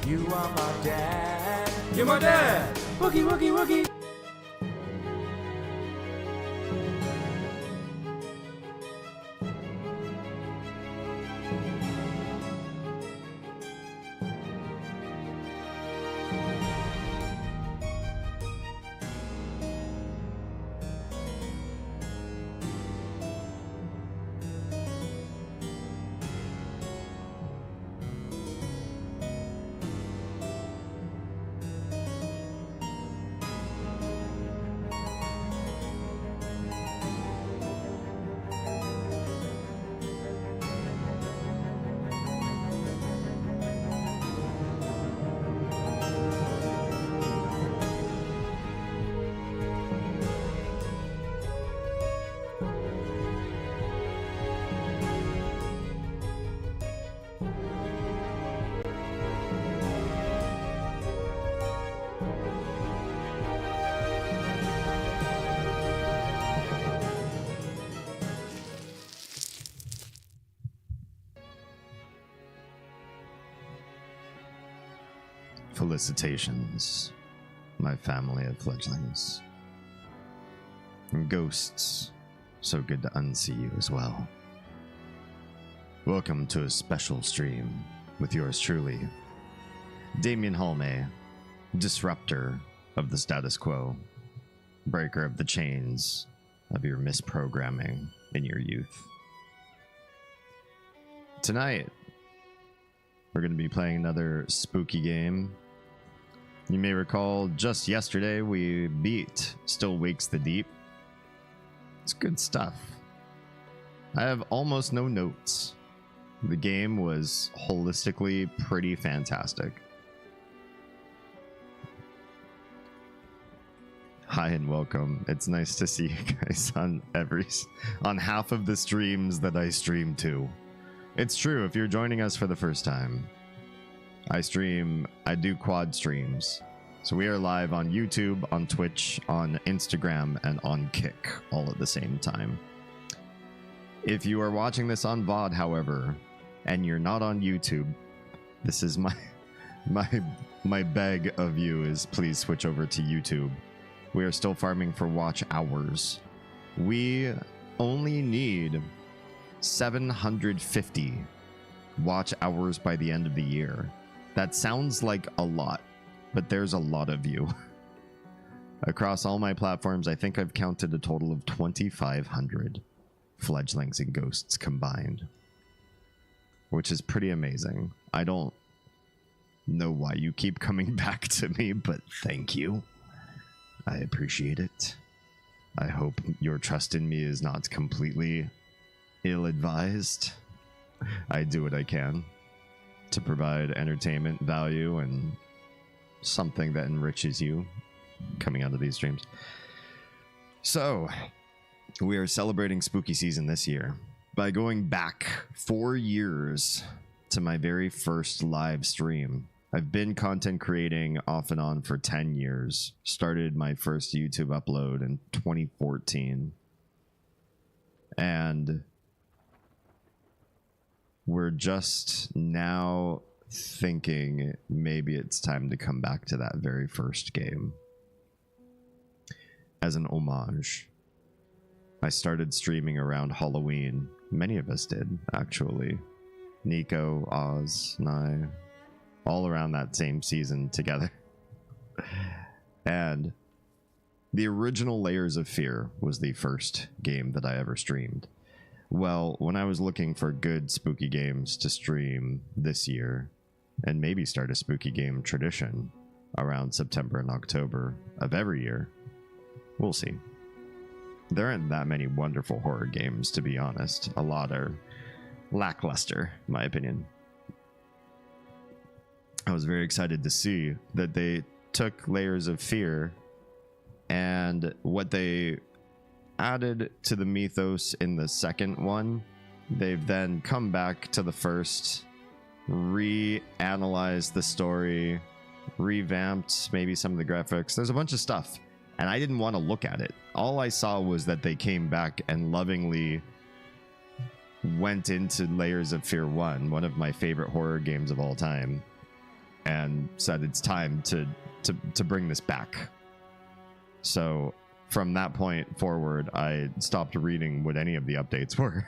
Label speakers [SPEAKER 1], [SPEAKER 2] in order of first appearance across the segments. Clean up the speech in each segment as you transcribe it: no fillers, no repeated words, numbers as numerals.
[SPEAKER 1] You are my dad. You're my dad. Wookie, wookie, wookie.
[SPEAKER 2] Felicitations, my family of fledglings. And ghosts, so good to unsee you as well. Welcome to a special stream with yours truly, Damien Halme, disruptor of the status quo, breaker of the chains of your misprogramming in your youth. Tonight, we're going to be playing another spooky game. You may recall just yesterday we beat Still Wakes the Deep. It's good stuff. I have almost no notes. The game was holistically pretty fantastic. Hi and welcome. It's nice to see you guys on half of the streams that I stream to. It's true, if you're joining us for the first time, I do quad streams. So we are live on YouTube, on Twitch, on Instagram, and on Kick all at the same time. If you are watching this on VOD, however, and you're not on YouTube, this is my beg of you is please switch over to YouTube. We are still farming for watch hours. We only need 750 watch hours by the end of the year. That sounds like a lot, but there's a lot of you. Across all my platforms, I think I've counted a total of 2,500 fledglings and ghosts combined, which is pretty amazing. I don't know why you keep coming back to me, but thank you. I appreciate it. I hope your trust in me is not completely ill-advised. I do what I can to provide entertainment value and something that enriches you coming out of these streams. So, we are celebrating spooky season this year by going back 4 years to my very first live stream. I've been content creating off and on for 10 years. Started my first YouTube upload in 2014. And we're just now thinking maybe it's time to come back to that very first game as an homage. I started streaming around Halloween. Many of us did, actually. Nico, Oz, and I, all around that same season together. And the original Layers of Fear was the first game that I ever streamed. Well, when I was looking for good spooky games to stream this year, and maybe start a spooky game tradition around September and October of every year, we'll see. There aren't that many wonderful horror games, to be honest. A lot are lackluster, in my opinion. I was very excited to see that they took Layers of Fear and what they added to the mythos in the second one, they've then come back to the first, reanalyzed the story, revamped maybe some of the graphics. There's a bunch of stuff, and I didn't want to look at it. All I saw was that they came back and lovingly went into Layers of Fear 1, one of my favorite horror games of all time, and said it's time to bring this back. So from that point forward, I stopped reading what any of the updates were.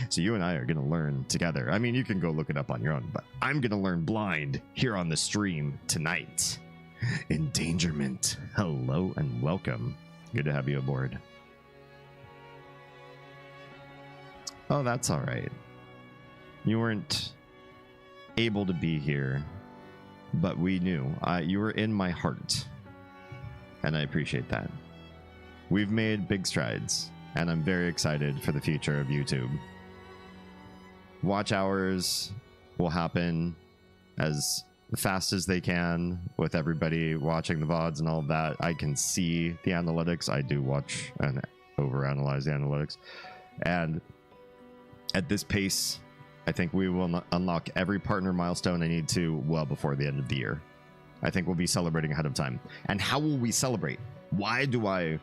[SPEAKER 2] So you and I are going to learn together. I mean, you can go look it up on your own, but I'm going to learn blind here on the stream tonight. Endangerment. Hello and welcome. Good to have you aboard. Oh, that's all right. You weren't able to be here, but we knew. You were in my heart, and I appreciate that. We've made big strides, and I'm very excited for the future of YouTube. Watch hours will happen as fast as they can with everybody watching the VODs and all of that. I can see the analytics. I do watch and overanalyze the analytics. And at this pace, I think we will unlock every partner milestone I need to well before the end of the year. I think we'll be celebrating ahead of time. And how will we celebrate? Why do I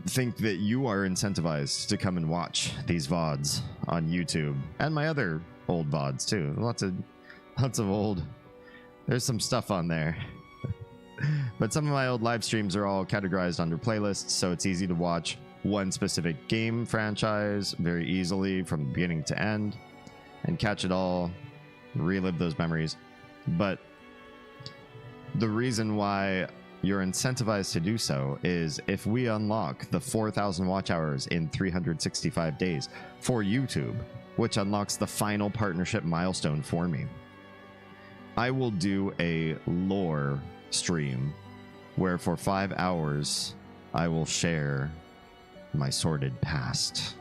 [SPEAKER 2] think that you are incentivized to come and watch these VODs on YouTube and my other old VODs too? Lots of old, there's some stuff on there. But some of my old live streams are all categorized under playlists, so it's easy to watch one specific game franchise very easily from beginning to end and catch it all, relive those memories. But the reason why you're incentivized to do so is if we unlock the 4,000 watch hours in 365 days for YouTube, which unlocks the final partnership milestone for me, I will do a lore stream where for 5 hours I will share my sordid past,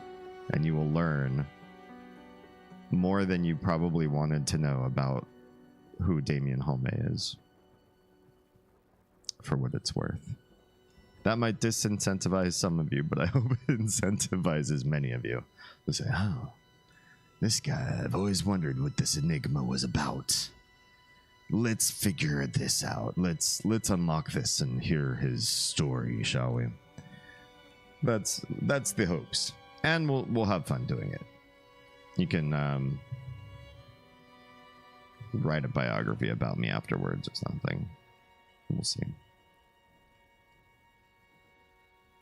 [SPEAKER 2] and you will learn more than you probably wanted to know about who Damien Home is, for what it's worth. That might disincentivize some of you, but I hope it incentivizes many of you to say, oh, this guy, I've always wondered what this enigma was about. Let's figure this out. Let's unlock this and hear his story, shall we? That's the hopes, and we'll have fun doing it. You can write a biography about me afterwards or something. We'll see.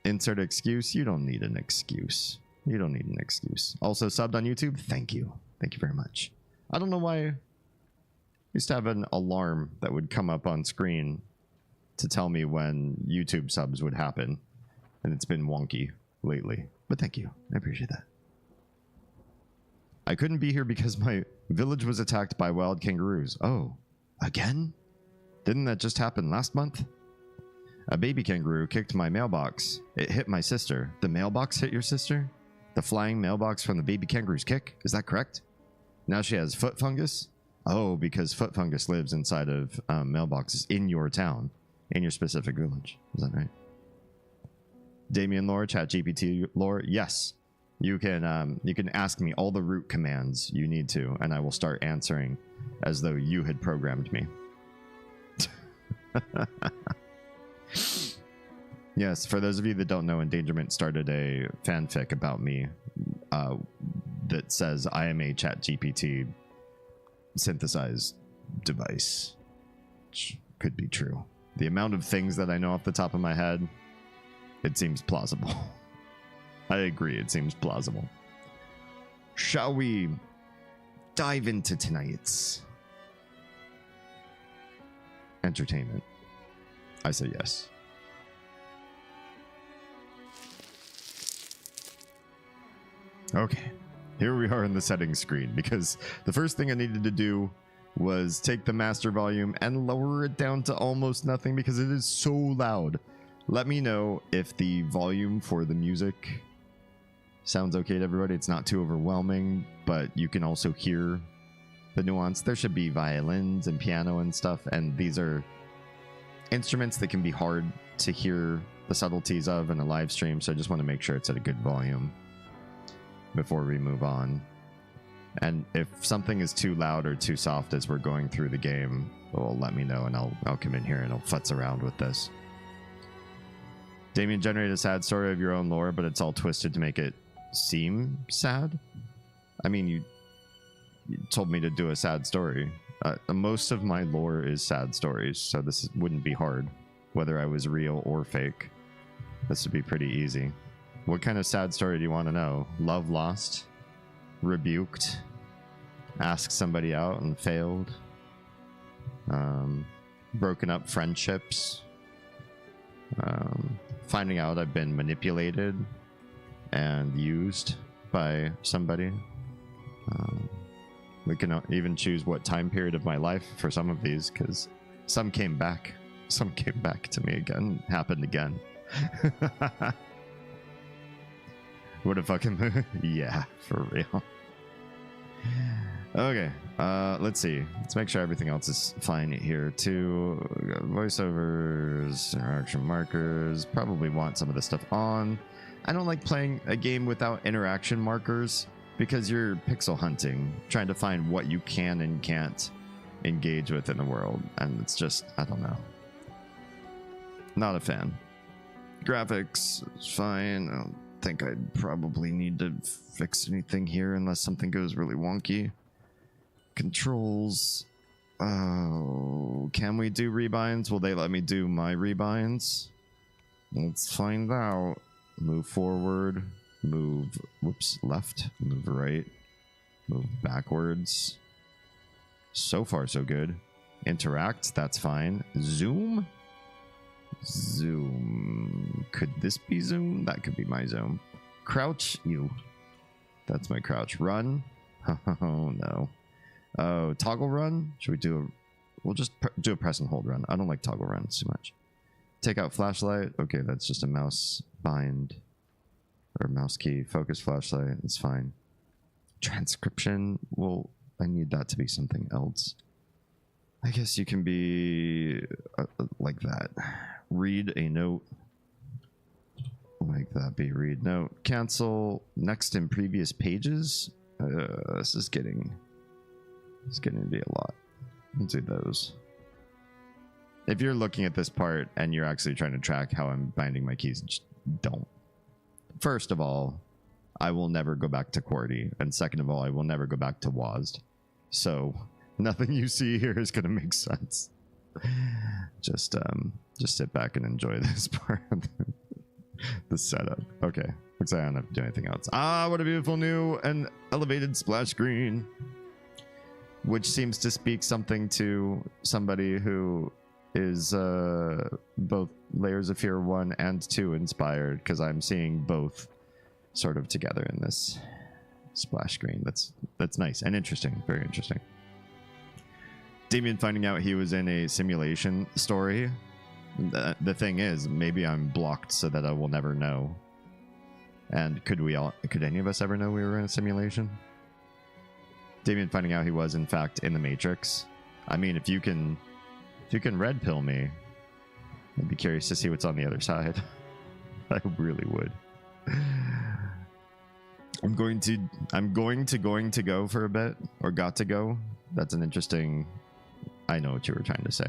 [SPEAKER 2] Insert excuse. You don't need an excuse. You don't need an excuse. Also subbed on YouTube. Thank you. Thank you very much. I don't know why I used to have an alarm that would come up on screen to tell me when YouTube subs would happen. And it's been wonky lately. But thank you. I appreciate that. I couldn't be here because my village was attacked by wild kangaroos. Oh, again? Didn't that just happen last month? A baby kangaroo kicked my mailbox. It hit my sister. The mailbox hit your sister? The flying mailbox from the baby kangaroo's kick? Is that correct? Now she has foot fungus? Oh, because foot fungus lives inside of mailboxes in your town, in your specific village. Is that right? Damien lore, chat GPT lore. Yes, you can ask me all the root commands you need to, and I will start answering as though you had programmed me. Yes, for those of you that don't know, Endangerment started a fanfic about me that says I am a chat GPT synthesized device, which could be true. The amount of things that I know off the top of my head, it seems plausible. I agree, it seems plausible. Shall we dive into tonight's entertainment? I say yes. Okay, here we are in the settings screen, because the first thing I needed to do was take the master volume and lower it down to almost nothing because it is so loud. Let me know if the volume for the music sounds okay to everybody. It's not too overwhelming, but you can also hear the nuance. There should be violins and piano and stuff, and these are instruments that can be hard to hear the subtleties of in a live stream, so I just want to make sure it's at a good volume before we move on. And if something is too loud or too soft as we're going through the game, well, let me know and I'll come in here and I'll futz around with this. Damien generated a sad story of your own lore, but it's all twisted to make it seem sad. I mean, you told me to do a sad story. Most of my lore is sad stories, so this wouldn't be hard, whether I was real or fake. This would be pretty easy. What kind of sad story do you want to know? Love lost? Rebuked? Asked somebody out and failed? Broken up friendships? Finding out I've been manipulated and used by somebody? We can even choose what time period of my life for some of these, because some came back. Some came back to me again. Happened again. What a fucking yeah, for real. Okay, let's see. Let's make sure everything else is fine here too. Voiceovers, interaction markers. Probably want some of this stuff on. I don't like playing a game without interaction markers because you're pixel hunting, trying to find what you can and can't engage with in the world, and it's just, I don't know. Not a fan. Graphics is fine. I don't think I'd probably need to fix anything here unless something goes really wonky. Controls. Oh, can we do rebinds? Will they let me do my rebinds? Let's find out. Move forward. Move, whoops, left. Move right. Move backwards. So far, so good. Interact, that's fine. Zoom? Zoom. Could this be zoom? That could be my zoom. Crouch, you. That's my crouch. Run? Oh, no. Oh, toggle run? Should we do a... We'll just do a press and hold run. I don't like toggle runs too much. Take out flashlight. Okay, that's just a mouse bind. Or mouse key. Focus flashlight. It's fine. Transcription. Well, I need that to be something else. I guess you can be like that. Read a note. Like that. Be read note. Cancel. Next in previous pages. This is getting... It's getting to be a lot. Let's do those. If you're looking at this part and you're actually trying to track how I'm binding my keys, just don't. First of all, I will never go back to QWERTY, and second of all, I will never go back to WASD. So nothing you see here is going to make sense. Just sit back and enjoy this part of the setup. Okay, looks like I don't have to do anything else. Ah, what a beautiful new and elevated splash screen, which seems to speak something to somebody who is both Layers of Fear 1 and 2 inspired, because I'm seeing both sort of together in this splash screen. That's nice and interesting. Very interesting. Damien finding out he was in a simulation story. The thing is, maybe I'm blocked so that I will never know. And could any of us ever know we were in a simulation? Damien finding out he was in fact in the Matrix. I mean, if you can red pill me, I'd be curious to see what's on the other side. I really would. I'm going to go for a bit, or got to go. That's an interesting... I know what you were trying to say.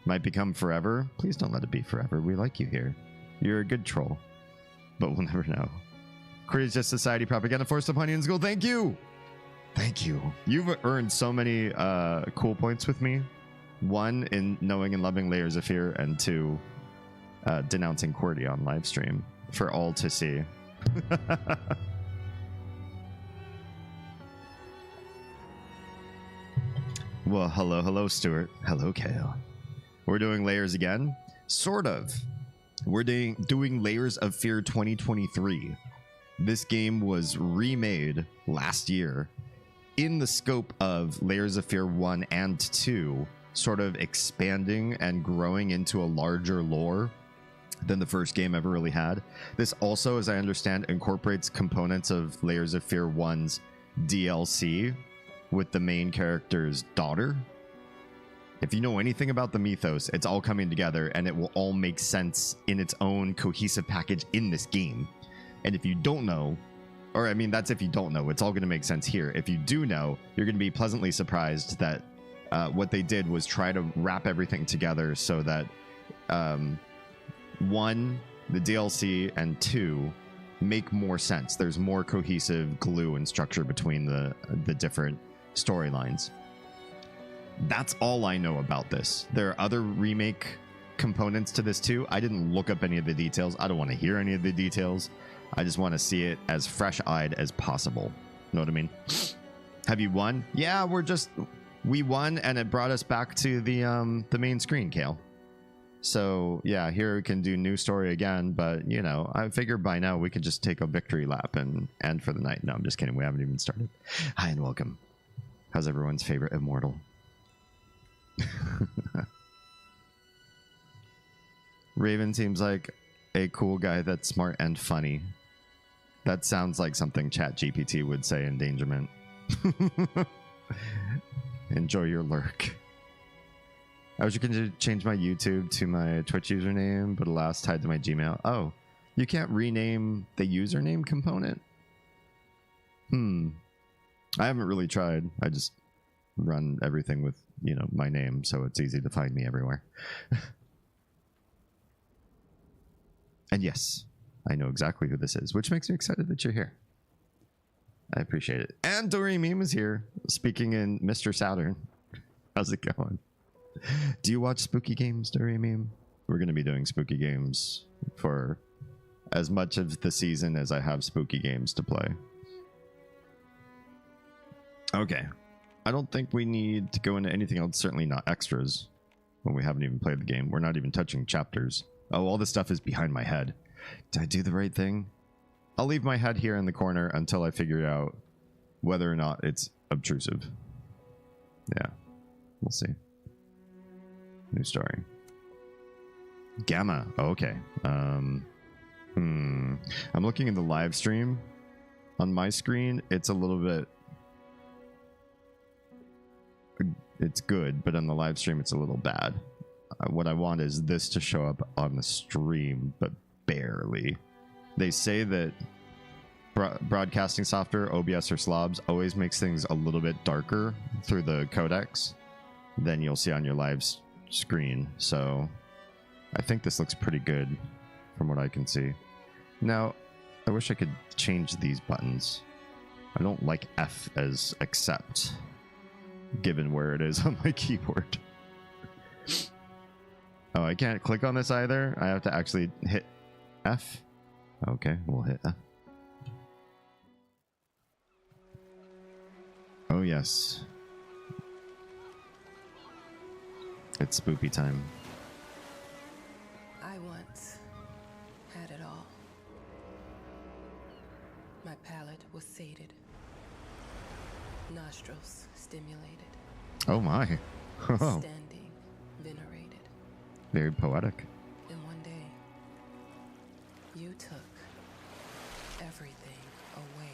[SPEAKER 2] Might become forever. Please don't let it be forever. We like you here. You're a good troll. But we'll never know. Korea's Just Society Propaganda Force of Honey and School. Thank you! Thank you. You've earned so many cool points with me. 1, in knowing and loving Layers of Fear, and 2, denouncing QWERTY on live stream for all to see. Well, hello, Stuart. Hello, Kale. We're doing Layers again? Sort of. We're doing Layers of Fear 2023. This game was remade last year in the scope of Layers of Fear 1 and 2, sort of expanding and growing into a larger lore than the first game ever really had. This also, as I understand, incorporates components of Layers of Fear 1's DLC with the main character's daughter. If you know anything about the mythos, it's all coming together and it will all make sense in its own cohesive package in this game. And if you don't know, or I mean, that's if you don't know, it's all going to make sense here. If you do know, you're going to be pleasantly surprised that what they did was try to wrap everything together so that 1, the DLC, and 2, make more sense. There's more cohesive glue and structure between the different storylines. That's all I know about this. There are other remake components to this too. I didn't look up any of the details. I don't want to hear any of the details. I just want to see it as fresh-eyed as possible. Know what I mean? Have you won? Yeah, we won, and it brought us back to the main screen, Kale. So yeah, here we can do new story again, but you know, I figured by now we could just take a victory lap and end for the night. No, I'm just kidding. We haven't even started. Hi and welcome. How's everyone's favorite immortal? Raven seems like a cool guy that's smart and funny. That sounds like something ChatGPT would say. Endangerment. Enjoy your lurk. I was going to change my YouTube to my Twitch username, but alas, tied to my Gmail. Oh, you can't rename the username component? I haven't really tried. I just run everything with, you know, my name, so it's easy to find me everywhere. And yes, I know exactly who this is, which makes me excited that you're here. I appreciate it. And Dory Meme is here, speaking in Mr. Saturn. How's it going? Do you watch spooky games, Dory Meme? We're going to be doing spooky games for as much of the season as I have spooky games to play. Okay. I don't think we need to go into anything else, certainly not extras, when we haven't even played the game. We're not even touching chapters. Oh, all this stuff is behind my head. Did I do the right thing? I'll leave my head here in the corner until I figure out whether or not it's obtrusive. Yeah, we'll see. New story. Gamma. Oh, okay. I'm looking at the live stream. On my screen, it's a little bit... It's good, but on the live stream, it's a little bad. What I want is this to show up on the stream, but barely. They say that broadcasting software, OBS or slobs, always makes things a little bit darker through the codecs than you'll see on your live screen. So I think this looks pretty good from what I can see. Now, I wish I could change these buttons. I don't like F as accept, given where it is on my keyboard. Oh, I can't click on this either. I have to actually hit F. Okay, we'll hit F. Oh, yes. It's spooky time.
[SPEAKER 3] I once had it all. My palate was sated. Nostrils stimulated.
[SPEAKER 2] Oh my. Oh.
[SPEAKER 3] Standing, venerated.
[SPEAKER 2] Very poetic.
[SPEAKER 3] And one day, you took everything away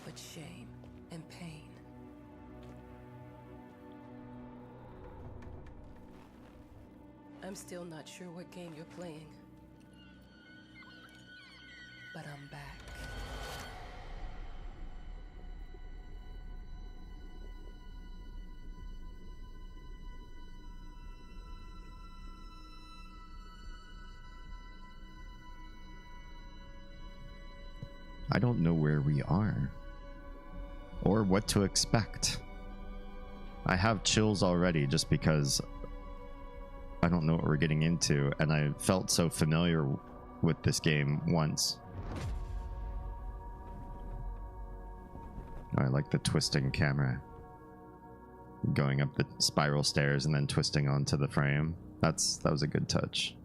[SPEAKER 3] but shame and pain. I'm still not sure what game you're playing, but I'm back.
[SPEAKER 2] I don't know where we are or what to expect. I have chills already just because I don't know what we're getting into, and I felt so familiar with this game once. I like the twisting camera. Going up the spiral stairs and then twisting onto the frame. That was a good touch.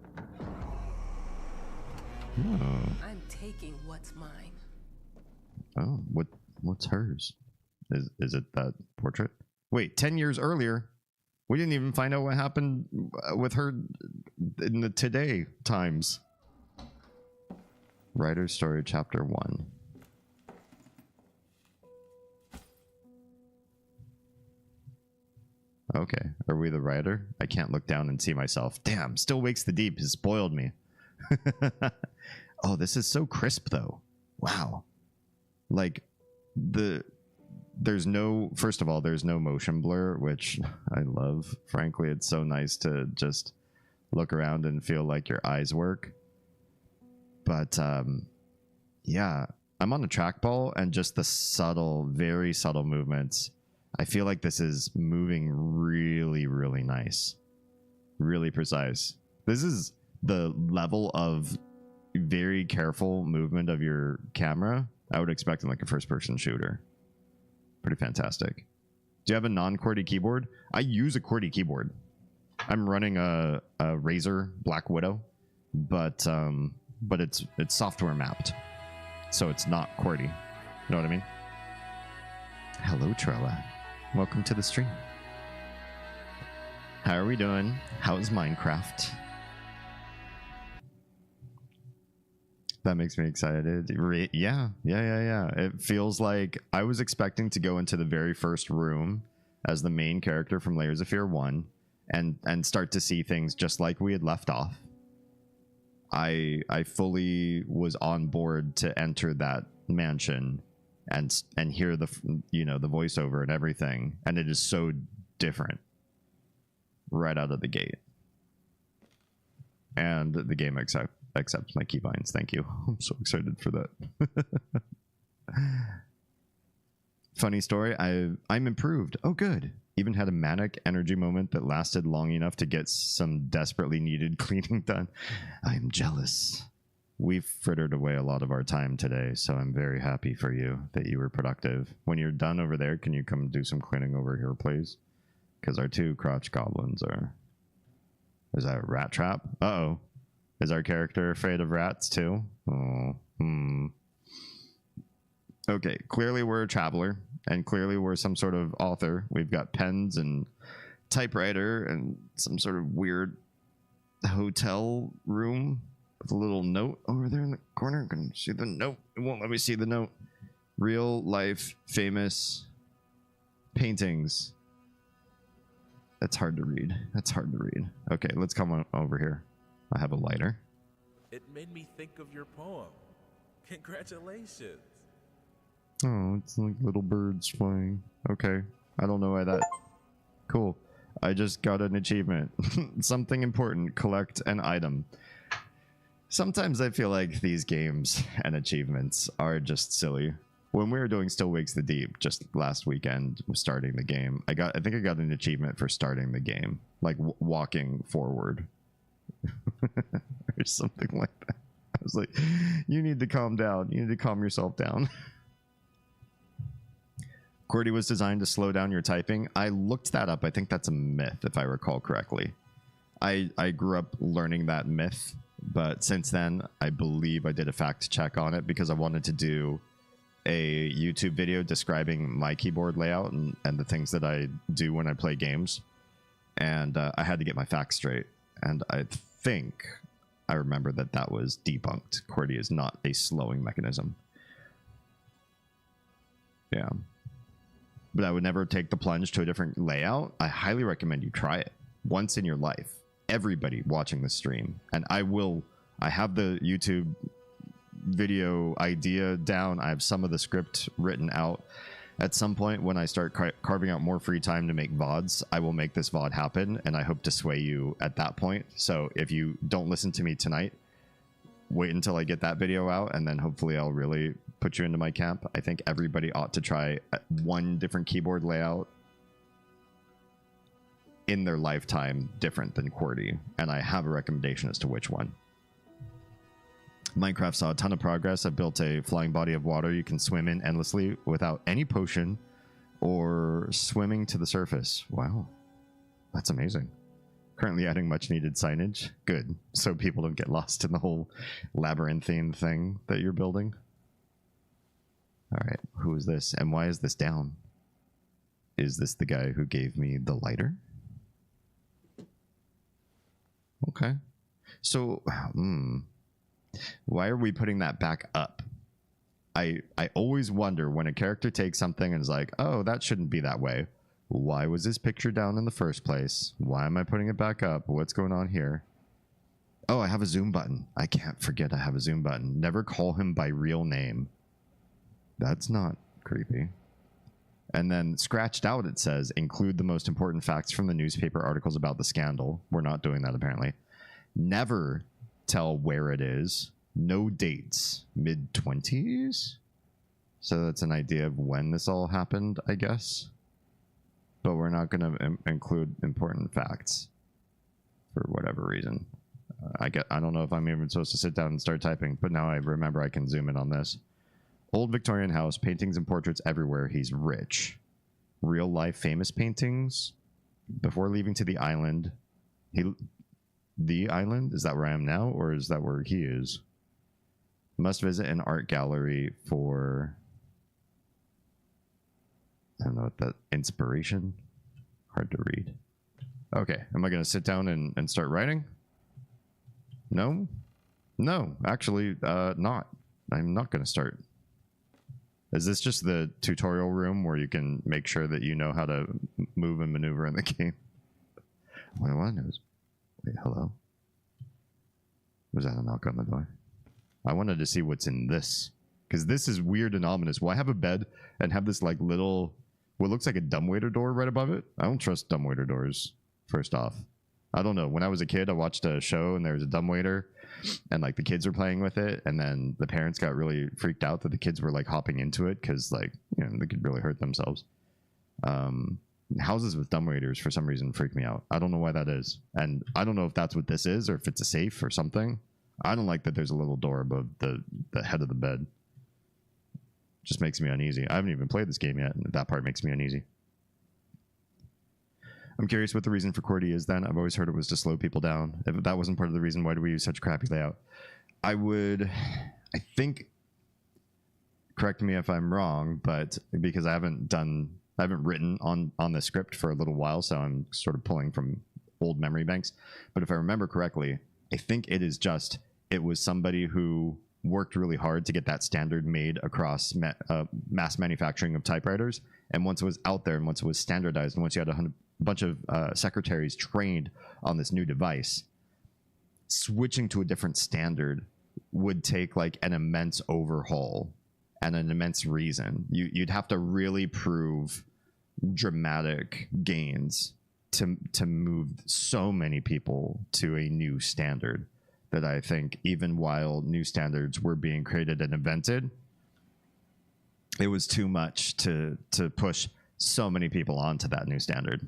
[SPEAKER 2] Oh.
[SPEAKER 3] I'm taking what's mine.
[SPEAKER 2] Oh, what's hers? Is it that portrait? Wait, 10 years earlier, we didn't even find out what happened with her in the today times. Writer's Story, Chapter 1. Okay, are we the writer? I can't look down and see myself. Damn, Still Wakes the Deep has spoiled me. Oh, this is so crisp though. Wow. Like there's no, first of all, there's no motion blur, which I love. Frankly, it's so nice to just look around and feel like your eyes work. But yeah, I'm on a trackball, and just the subtle, very subtle movements I feel like this is moving really, really nice. Really precise. This is the level of very careful movement of your camera I would expect in like a first-person shooter. Pretty fantastic. Do you have a non-QWERTY keyboard? I use a QWERTY keyboard. I'm running a Razer Black Widow, but it's software mapped, so it's not QWERTY. You know what I mean? Hello, Trella. Welcome to the stream. How are we doing? How's Minecraft? That makes me excited. Yeah. It feels like I was expecting to go into the very first room as the main character from Layers of Fear 1 and start to see things just like we had left off. I fully was on board to enter that mansion and hear the the voiceover and everything, and it is so different right out of the gate. And the game accepts my keybinds. Thank you. I'm so excited for that. Funny story, I'm improved. Oh, good. Even had a manic energy moment that lasted long enough to get some desperately needed cleaning done. I am jealous. We've frittered away a lot of our time today, so I'm very happy for you that you were productive. When you're done over there, can you come do some cleaning over here, please? Because our 2 crotch goblins are... Is that a rat trap? Uh-oh. Is our character afraid of rats too? Oh, Okay, clearly we're a traveler, and clearly we're some sort of author. We've got pens and typewriter and some sort of weird hotel room with a little note over there in the corner. Can you see the note? It won't let me see the note. Real life famous paintings. That's hard to read. That's hard to read. Okay, let's come on over here. I have a lighter.
[SPEAKER 1] It made me think of your poem. Congratulations.
[SPEAKER 2] Oh, it's like little birds flying. Okay. I don't know why that... Cool. I just got an achievement. Something important. Collect an item. Sometimes I feel like these games and achievements are just silly. When we were doing Still Wakes the Deep just last weekend, starting the game, I think I got an achievement for starting the game. Like walking forward. Or something like that. I was like, you need to calm down. You need to calm yourself down. QWERTY was designed to slow down your typing. I looked that up. I think that's a myth, if I recall correctly. I grew up learning that myth, but since then, I believe I did a fact check on it because I wanted to do a YouTube video describing my keyboard layout and the things that I do when I play games. And I had to get my facts straight. And I think I remember that was debunked. QWERTY is not a slowing mechanism. Yeah. But I would never take the plunge to a different layout. I highly recommend you try it once in your life. Everybody watching the stream. And I have the YouTube video idea down. I have some of the script written out. At some point when I start carving out more free time to make VODs, I will make this VOD happen, and I hope to sway you at that point. So if you don't listen to me tonight, wait until I get that video out, and then hopefully I'll really put you into my camp. I think everybody ought to try one different keyboard layout in their lifetime different than QWERTY, and I have a recommendation as to which one. Minecraft saw a ton of progress. I've built a flying body of water you can swim in endlessly without any potion or swimming to the surface. Wow, that's amazing. Currently adding much needed signage. Good, so people don't get lost in the whole labyrinthine thing that you're building. All right, who is this and why is this down? Is this the guy who gave me the lighter? Okay, so why are we putting that back up? I always wonder when a character takes something and is like, oh, that shouldn't be that way. Why was this picture down in the first place? Why am I putting it back up? What's going on here? Oh, I have a zoom button. I can't forget I have a zoom button. Never call him by real name. That's not creepy. And then scratched out it says, include the most important facts from the newspaper articles about the scandal. We're not doing that apparently. Never tell where it is. No dates. Mid-20s? So that's an idea of when this all happened, I guess. but we're not going to include important facts for whatever reason. I don't know if I'm even supposed to sit down and start typing, but now I remember I can zoom in on this. Old Victorian house, paintings and portraits everywhere. He's rich. Real life famous paintings. Before leaving to the island, the island? Is that where I am now, or is that where he is? Must visit an art gallery for, I don't know what that, inspiration? Hard to read. Okay, am I going to sit down and start writing? No? No, actually, not. I'm not going to start. Is this just the tutorial room where you can make sure that you know how to move and maneuver in the game? What I want to know is... Wait, hello? Was that a knock on the door? I wanted to see what's in this. Because this is weird and ominous. Why have a bed and have this like little... what looks like a dumbwaiter door right above it? I don't trust dumbwaiter doors, first off. I don't know. When I was a kid, I watched a show and there was a dumbwaiter. And like the kids were playing with it, and then the parents got really freaked out that the kids were like hopping into it because, like, you know, they could really hurt themselves. Houses with dumbwaiters for some reason freak me out. I don't know why that is, and I don't know if that's what this is or if it's a safe or something. I don't like that there's a little door above the head of the bed. Just makes me uneasy. I haven't even played this game yet, and that part makes me uneasy. I'm curious what the reason for QWERTY is then. I've always heard it was to slow people down. If that wasn't part of the reason, why do we use such crappy layout? I think, correct me if I'm wrong, but because I haven't written on the script for a little while, so I'm sort of pulling from old memory banks. But if I remember correctly, I think it was somebody who worked really hard to get that standard made across mass manufacturing of typewriters. And once it was out there and once it was standardized and once you had a bunch of secretaries trained on this new device, switching to a different standard would take like an immense overhaul and an immense reason. You'd have to really prove dramatic gains to move so many people to a new standard that I think even while new standards were being created and invented, it was too much to push so many people onto that new standard.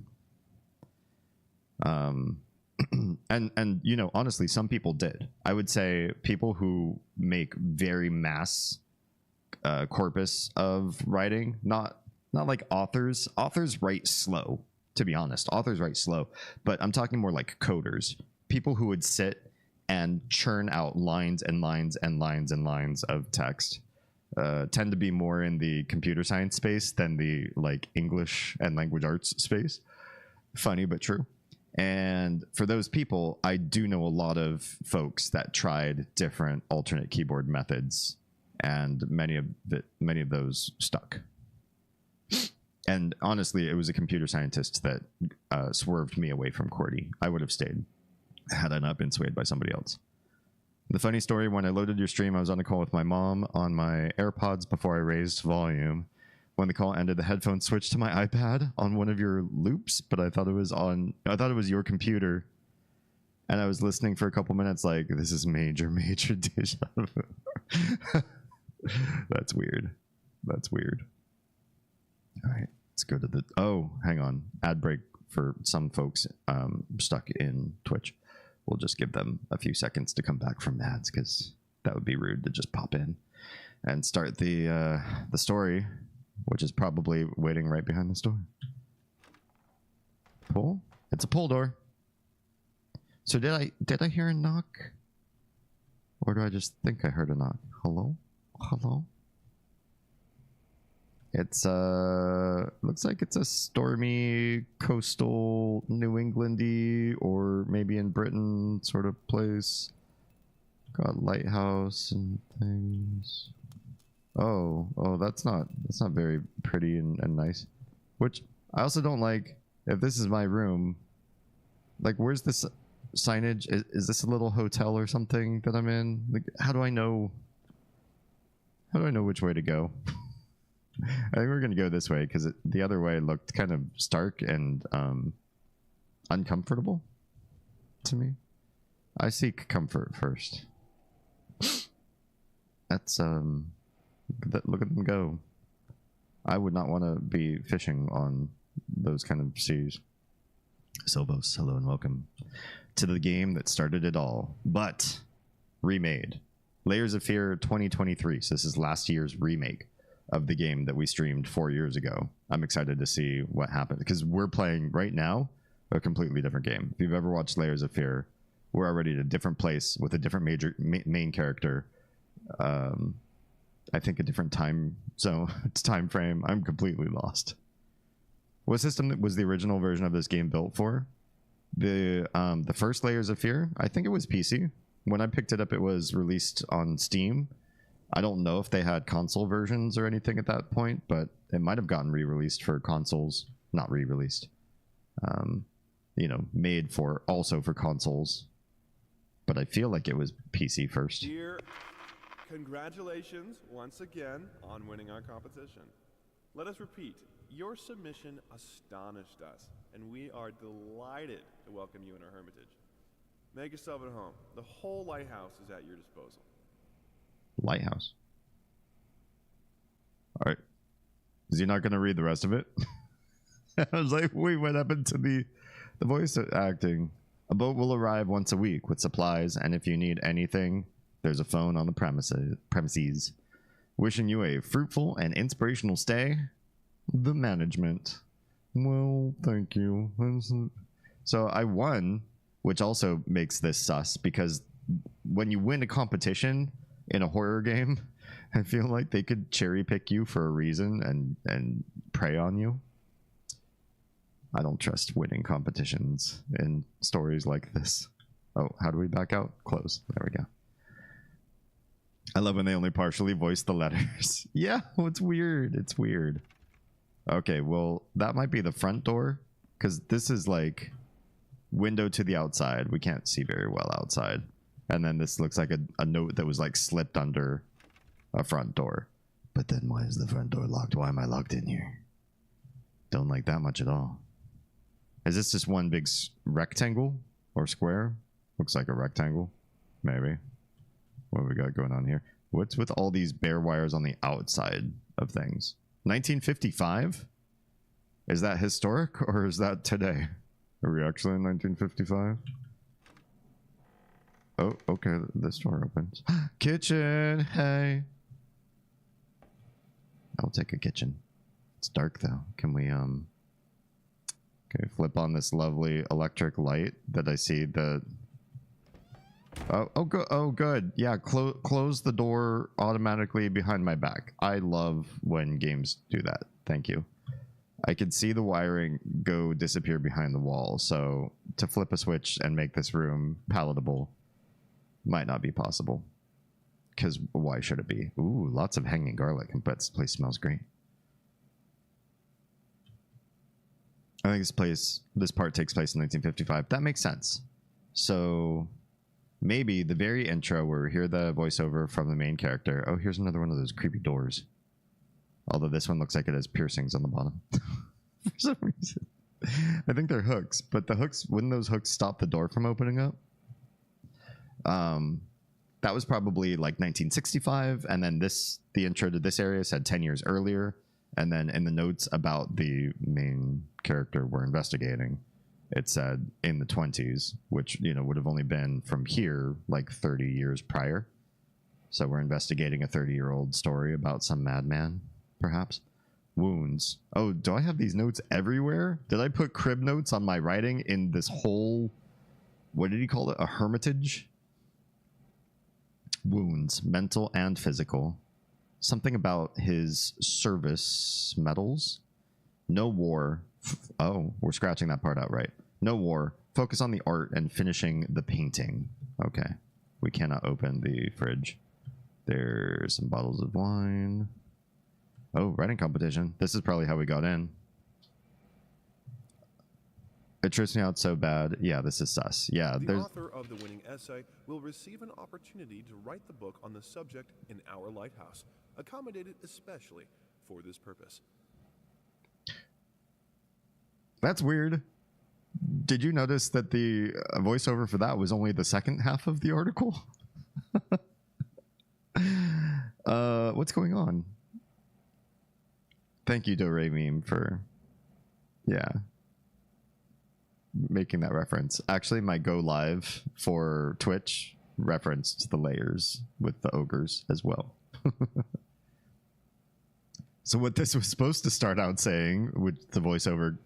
[SPEAKER 2] And you know, honestly, some people did. I would say people who make very mass corpus of writing, not like authors. Authors write slow, to be honest. Authors write slow, but I'm talking more like coders. People who would sit and churn out lines and lines and lines and lines of text tend to be more in the computer science space than the like English and language arts space. Funny but true. And for those people, I do know a lot of folks that tried different alternate keyboard methods, and many of those stuck. And honestly, it was a computer scientist that swerved me away from QWERTY. I would have stayed had I not been swayed by somebody else. The funny story, when I loaded your stream, I was on a call with my mom on my AirPods before I raised volume. When the call ended, the headphones switched to my iPad on one of your loops, but I thought it was your computer. And I was listening for a couple minutes like, this is major deja vu. That's weird. That's weird. All right, let's go to the... Oh, hang on. Ad break for some folks stuck in Twitch. We'll just give them a few seconds to come back from ads, because that would be rude to just pop in and start the story, which is probably waiting right behind the store. Pull? It's a pull door. So did I hear a knock? Or do I just think I heard a knock? Hello? Hello? It's looks like it's a stormy coastal New Englandy or maybe in Britain sort of place. Got lighthouse and things. Oh, that's not very pretty and nice. Which I also don't like. If this is my room, like, where's this signage? Is this a little hotel or something that I'm in? Like, how do I know which way to go? I think we're gonna go this way because the other way looked kind of stark and uncomfortable to me. I seek comfort first. That's look at them go. I would not want to be fishing on those kind of series. Silvos, hello and welcome to the game that started it all, but remade. Layers of Fear 2023. So this is last year's remake of the game that we streamed 4 years ago. I'm excited to see what happens because we're playing right now a completely different game. If you've ever watched Layers of Fear, we're already at a different place with a different main character. I think a different time zone, it's time frame. I'm completely lost. What system was the original version of this game built for? The first Layers of Fear, I think it was PC. When I picked it up, it was released on Steam. I don't know if they had console versions or anything at that point, but it might have gotten re-released for consoles. Not re-released. You know, made for also for consoles. But I feel like it was PC first.
[SPEAKER 4] Dear, congratulations once again on winning our competition. Let us repeat, your submission astonished us, and we are delighted to welcome you in our hermitage. Make yourself at home. The whole lighthouse is at your disposal.
[SPEAKER 2] Lighthouse. All right. Is he not going to read the rest of it? I was like, wait, what happened to the voice acting? A boat will arrive once a week with supplies, and if you need anything, there's a phone on the premises. Wishing you a fruitful and inspirational stay. The management. Well, thank you. So I won, which also makes this sus, because when you win a competition in a horror game, I feel like they could cherry pick you for a reason and prey on you. I don't trust winning competitions in stories like this. Oh, how do we back out? Close. There we go. I love when they only partially voice the letters. Yeah, well, it's weird. It's weird. Okay, well, that might be the front door, because this is like window to the outside. We can't see very well outside. And then this looks like a note that was like slipped under a front door. But then why is the front door locked? Why am I locked in here? Don't like that much at all. Is this just one big rectangle or square? Looks like a rectangle. Maybe. What have we got going on here? What's with all these bare wires on the outside of things? 1955? Is that historic or is that today? Are we actually in 1955? Oh, okay. This door opens. Kitchen! Hey! I'll take a kitchen. It's dark though. Can we, okay, flip on this lovely electric light that I see the... Oh, good. Yeah, close the door automatically behind my back. I love when games do that. Thank you. I could see the wiring go disappear behind the wall, so to flip a switch and make this room palatable might not be possible. Because why should it be? Ooh, lots of hanging garlic. I bet this place smells great. I think this part takes place in 1955. That makes sense. So maybe the very intro where we hear the voiceover from the main character. Oh, here's another one of those creepy doors. Although this one looks like it has piercings on the bottom. For some reason. I think they're hooks, but the hooks, wouldn't those hooks stop the door from opening up? That was probably like 1965, and then the intro to this area said 10 years earlier, and then in the notes about the main character we're investigating, it said in the 20s, which, you know, would have only been from here like 30 years prior. So we're investigating a 30-year-old story about some madman, perhaps. Wounds. Oh, do I have these notes everywhere? Did I put crib notes on my writing in this whole, what did he call it? A hermitage? Wounds, mental and physical. Something about his service medals. No war. Oh, we're scratching that part out, right? No war. Focus on the art and finishing the painting. Okay. We cannot open the fridge. There's some bottles of wine. Oh, writing competition. This is probably how we got in. It trips me out so bad. Yeah, this is sus. Yeah,
[SPEAKER 4] the author of the winning essay will receive an opportunity to write the book on the subject in our lighthouse, accommodated especially for this purpose.
[SPEAKER 2] That's weird. Did you notice that the voiceover for that was only the second half of the article? What's going on? Thank you, Do Re Meme, for Yeah. Making that reference. Actually, my go live for Twitch referenced the layers with the ogres as well. So what this was supposed to start out saying, which the voiceover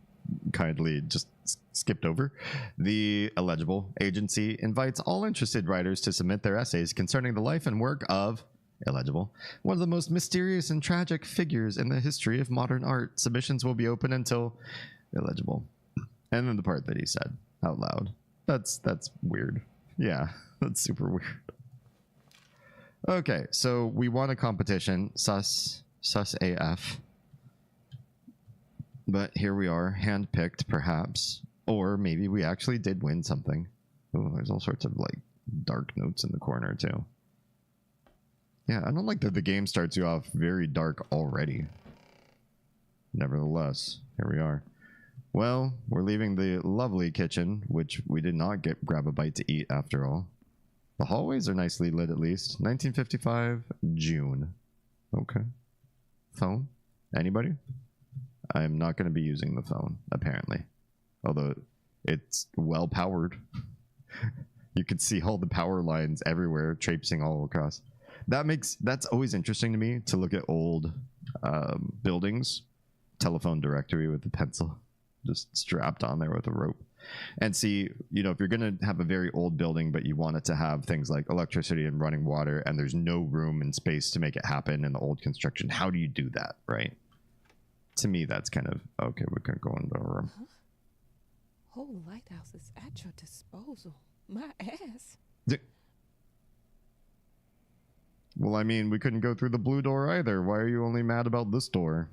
[SPEAKER 2] kindly just skipped over, the illegible agency invites all interested writers to submit their essays concerning the life and work of illegible, one of the most mysterious and tragic figures in the history of modern art. Submissions will be open until illegible. And then the part that he said out loud. That's weird. Yeah, that's super weird. Okay, so we won a competition. Sus AF. But here we are, handpicked perhaps. Or maybe we actually did win something. Oh, there's all sorts of like dark notes in the corner too. Yeah, I don't like that the game starts you off very dark already. Nevertheless, here we are. Well, we're leaving the lovely kitchen, which we did not grab a bite to eat after all. The hallways are nicely lit at least. 1955, June. Okay. Phone? Anybody? I'm not going to be using the phone, apparently. Although it's well powered. You can see all the power lines everywhere, traipsing all across. That's always interesting to me, to look at old buildings. Telephone directory with a pencil just strapped on there with a rope. And see, you know, if you're going to have a very old building, but you want it to have things like electricity and running water, and there's no room and space to make it happen in the old construction, how do you do that, right? To me, that's kind of, okay, we can go into a room.
[SPEAKER 3] Huh? Whole lighthouse is at your disposal. My ass.
[SPEAKER 2] Well, I mean, we couldn't go through the blue door either. Why are you only mad about this door?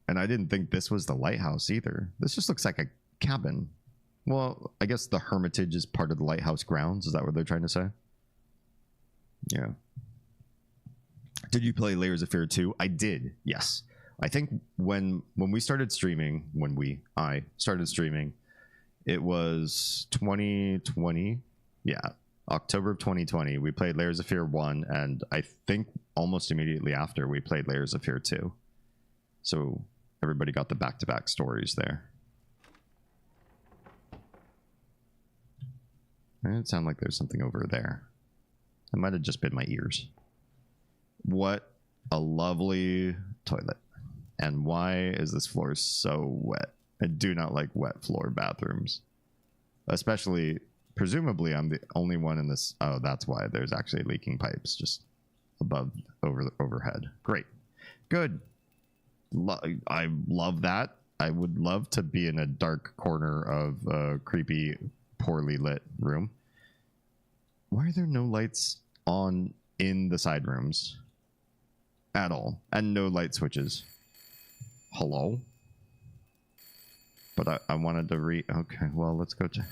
[SPEAKER 2] And I didn't think this was the lighthouse either. This just looks like a cabin. Well, I guess the Hermitage is part of the lighthouse grounds. Is that what they're trying to say? Yeah. Did you play Layers of Fear 2? I did, yes. I think when we started streaming, I started streaming, it was 2020. Yeah, October of 2020. We played Layers of Fear 1, and I think almost immediately after we played Layers of Fear 2. So everybody got the back-to-back stories there. It sounded like there's something over there. It might have just been my ears. What a lovely toilet. And why is this floor so wet? I do not like wet floor bathrooms. Especially, presumably I'm the only one in this. Oh, that's why there's actually leaking pipes just overhead. Great. Good. I love that. I would love to be in a dark corner of a creepy, poorly lit room. Why are there no lights on in the side rooms at all? And no light switches. Hello? But I wanted to okay, well, let's go check.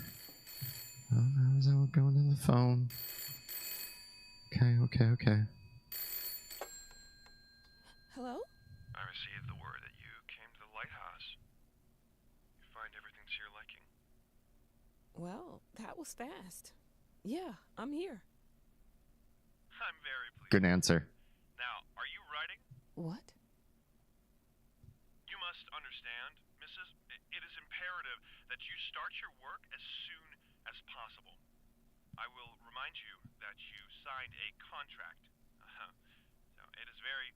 [SPEAKER 2] Oh, no, is that going to the phone? Okay.
[SPEAKER 3] Hello?
[SPEAKER 5] I received the word that you came to the lighthouse. You find everything to your liking.
[SPEAKER 3] Well, that was fast. Yeah, I'm here.
[SPEAKER 5] I'm very pleased.
[SPEAKER 2] Good answer.
[SPEAKER 5] Now, are you writing?
[SPEAKER 3] What?
[SPEAKER 5] You must understand, Mrs. It is imperative that you start your work as soon as possible. I will remind you that you signed a contract. So it is very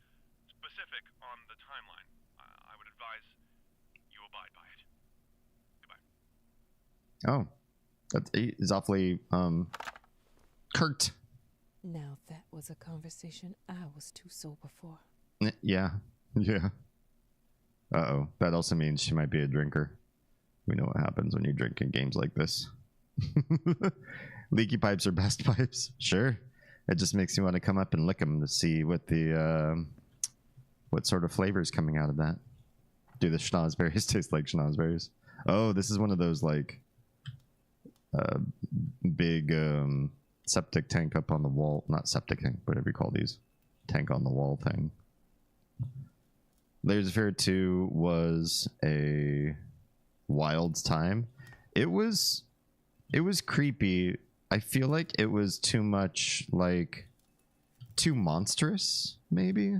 [SPEAKER 5] specific on the timeline. I would advise you abide by it. Goodbye.
[SPEAKER 2] Oh, that is awfully curt.
[SPEAKER 3] Now that was a conversation I was too sober for.
[SPEAKER 2] Yeah. Uh-oh, that also means she might be a drinker. We know what happens when you drink in games like this. Leaky pipes are best pipes. Sure. It just makes you want to come up and lick them to see what the what sort of flavor is coming out of that. Do the schnozberries taste like schnozberries? Oh, this is one of those like big septic tank up on the wall. Not septic tank, whatever you call these. Tank on the wall thing. Layers of Fear 2 was a wild time. It was creepy. I feel like it was too much, like, too monstrous, maybe?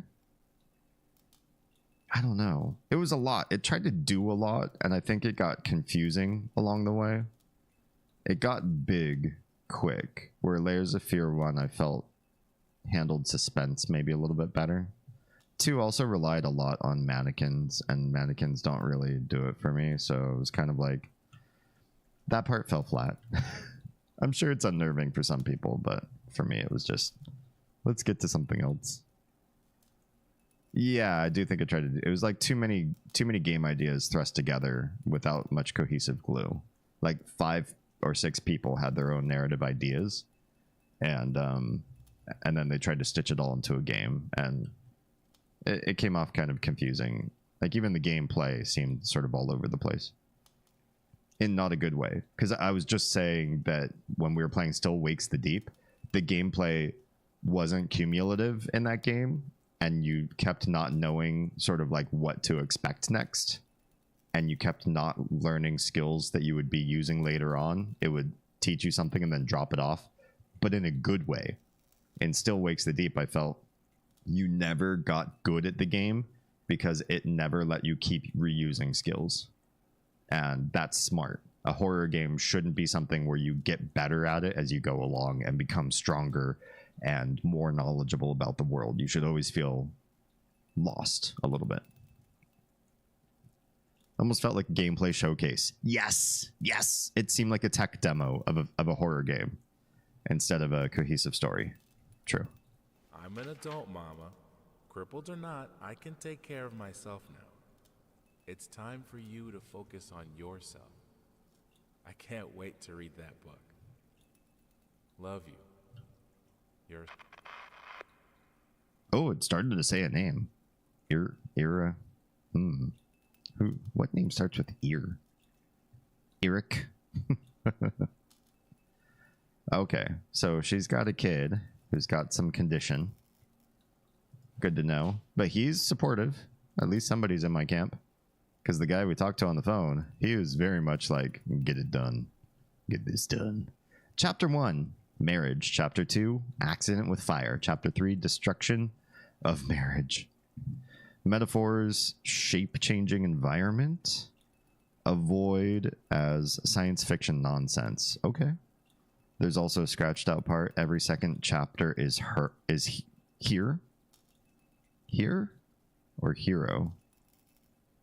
[SPEAKER 2] I don't know. It was a lot. It tried to do a lot, and I think it got confusing along the way. It got big quick, where Layers of Fear 1 I felt handled suspense maybe a little bit better. 2 also relied a lot on mannequins, and mannequins don't really do it for me, so it was kind of like that part fell flat. I'm sure it's unnerving for some people, but for me it was just, let's get to something else. Yeah, I do think I tried to do, it was like too many game ideas thrust together without much cohesive glue. Like 5 or 6 people had their own narrative ideas, and then they tried to stitch it all into a game, and it came off kind of confusing. Like even the gameplay seemed sort of all over the place, in not a good way. Because I was just saying that when we were playing Still Wakes the Deep, the gameplay wasn't cumulative in that game, and you kept not knowing sort of like what to expect next, and you kept not learning skills that you would be using later on. It would teach you something and then drop it off, but in a good way. In Still Wakes the Deep, I felt you never got good at the game because it never let you keep reusing skills, and that's smart. A horror game shouldn't be something where you get better at it as you go along and become stronger and more knowledgeable about the world. You should always feel lost a little bit. Almost felt like a gameplay showcase. Yes, yes. It seemed like a tech demo of a horror game instead of a cohesive story. True.
[SPEAKER 1] I'm an adult, Mama. Crippled or not, I can take care of myself now. It's time for you to focus on yourself. I can't wait to read that book. Love you. You're...
[SPEAKER 2] Oh, it started to say a name. Ira. Who? What name starts with ear? Eric. Okay, so she's got a kid who's got some condition. Good to know. But he's supportive. At least somebody's in my camp. Because the guy we talked to on the phone, he was very much like, get it done. Get this done. Chapter 1, marriage. Chapter 2, accident with fire. Chapter 3, destruction of marriage. Metaphors, shape-changing environment. Avoid as science fiction nonsense. Okay. There's also a scratched out part. Every second chapter is here? Here? Or hero?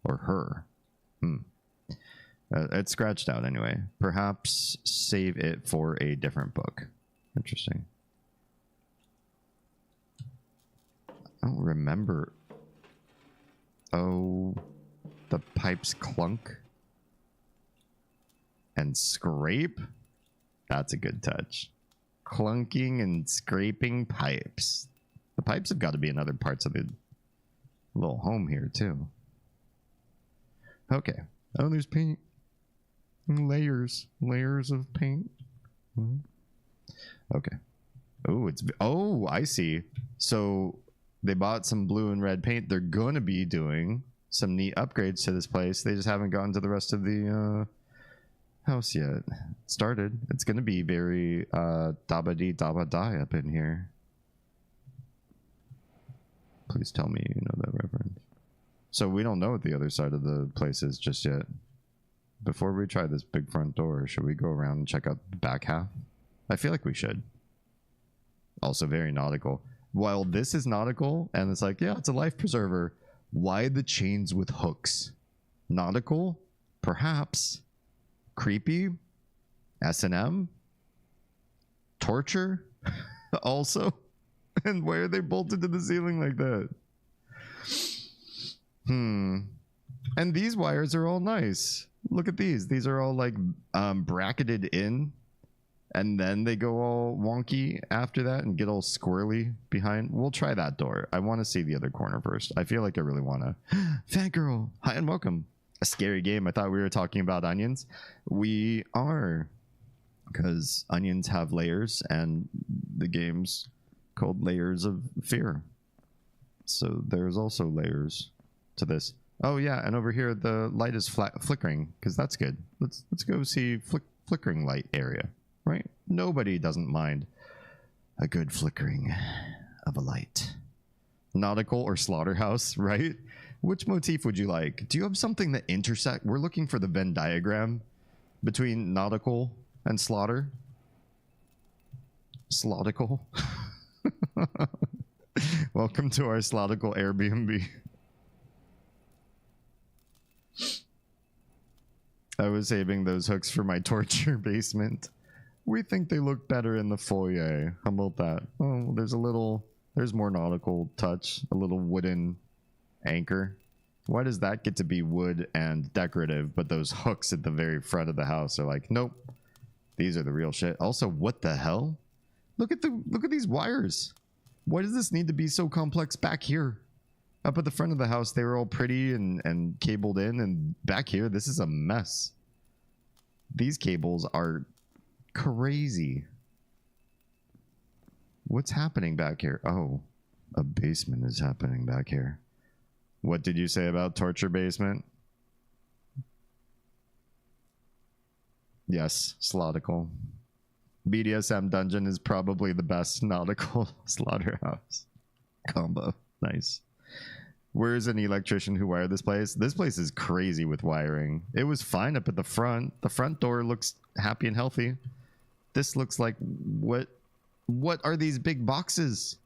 [SPEAKER 2] Or her? It's scratched out anyway. Perhaps save it for a different book. Interesting. I don't remember. Oh, the pipes clunk and scrape. That's a good touch. Clunking and scraping pipes. The pipes have got to be in other parts of the little home here too. Okay. Oh, there's paint. Layers of paint. Okay. Oh, I see. So they bought some blue and red paint. They're going to be doing some neat upgrades to this place. They just haven't gotten to the rest of the house yet. It started. It's going to be very dabba-dee dabba-die up in here. Please tell me you know that reference. So we don't know what the other side of the place is just yet. Before we try this big front door, should we go around and check out the back half? I feel like we should. Also very nautical. While this is nautical, and it's like, yeah, it's a life preserver. Why the chains with hooks? Nautical? Perhaps. Creepy? S&M? Torture? Also? And why are they bolted to the ceiling like that? And these wires are all nice. Look at these. These are all like bracketed in, and then they go all wonky after that and get all squirrely behind. We'll try that door. I want to see the other corner first. I feel like I really want to. Fangirl, hi and welcome. A scary game. I thought we were talking about onions. We are, because onions have layers, and the game's called Layers of Fear. So there's also layers to this. Oh yeah, and over here the light is flickering, because that's good. Let's go see flickering light area, right? Nobody doesn't mind a good flickering of a light. Nautical or slaughterhouse, right? Which motif would you like? Do you have something that intersect? We're looking for the Venn diagram between nautical and slaughter. Slautical. Welcome to our Slautical Airbnb. I was saving those hooks for my torture basement. We think they look better in the foyer. How about that? Oh, there's more nautical touch. A little wooden anchor. Why does that get to be wood and decorative, but those hooks at the very front of the house are like, nope, these are the real shit. Also, what the hell? Look at these wires. Why does this need to be so complex back here? Up at the front of the house, they were all pretty and cabled in, and back here, this is a mess. These cables are crazy. What's happening back here? Oh, a basement is happening back here. What did you say about torture basement? Yes, Slautical. BDSM dungeon is probably the best nautical slaughterhouse combo. Nice. Where's an electrician who wired this place? This place is crazy with wiring. It was fine up at the front. The front door looks happy and healthy. This looks like what are these big boxes?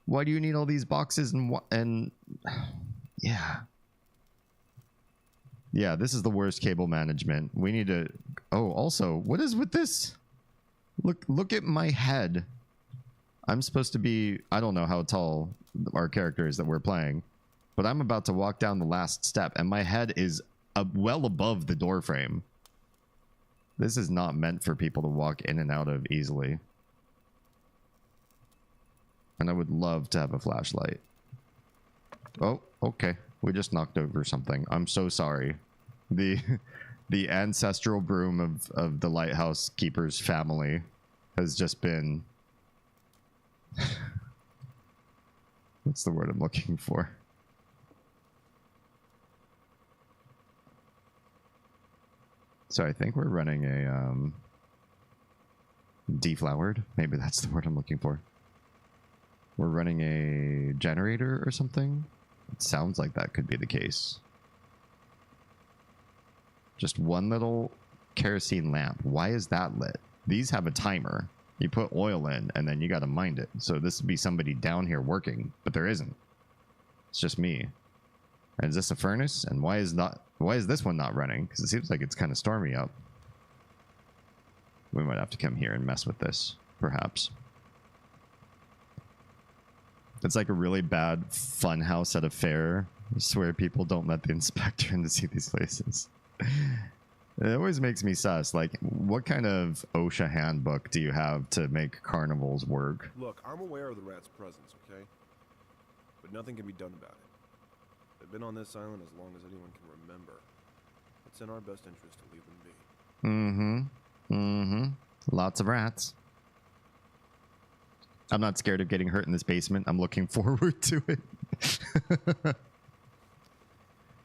[SPEAKER 2] Why do you need all these boxes and yeah. Yeah, this is the worst cable management. We need to... Oh, also, what is with this? Look at my head. I'm supposed to be... I don't know how tall our character is that we're playing, but I'm about to walk down the last step, and my head is well above the door frame. This is not meant for people to walk in and out of easily. And I would love to have a flashlight. Oh, okay. We just knocked over something. I'm so sorry. The ancestral broom of the lighthouse keeper's family has just been... What's the word I'm looking for? So I think we're running a deflowered. Maybe that's the word I'm looking for. We're running a generator or something. It sounds like that could be the case. Just one little kerosene lamp. Why is that lit? These have a timer. You put oil in and then you got to mind it. So this would be somebody down here working, but there isn't. It's just me. And is this a furnace? And why is this one not running? Because it seems like it's kind of stormy up. We might have to come here and mess with this, perhaps. It's like a really bad fun house at a fair. I swear people don't let the inspector in to see these places. It always makes me sus. Like, what kind of OSHA handbook do you have to make carnivals work?
[SPEAKER 4] Look, I'm aware of the rat's presence, okay? But nothing can be done about it. They've been on this island as long as anyone can remember. It's in our best interest to leave them be.
[SPEAKER 2] Lots of rats. I'm not scared of getting hurt in this basement. I'm looking forward to it.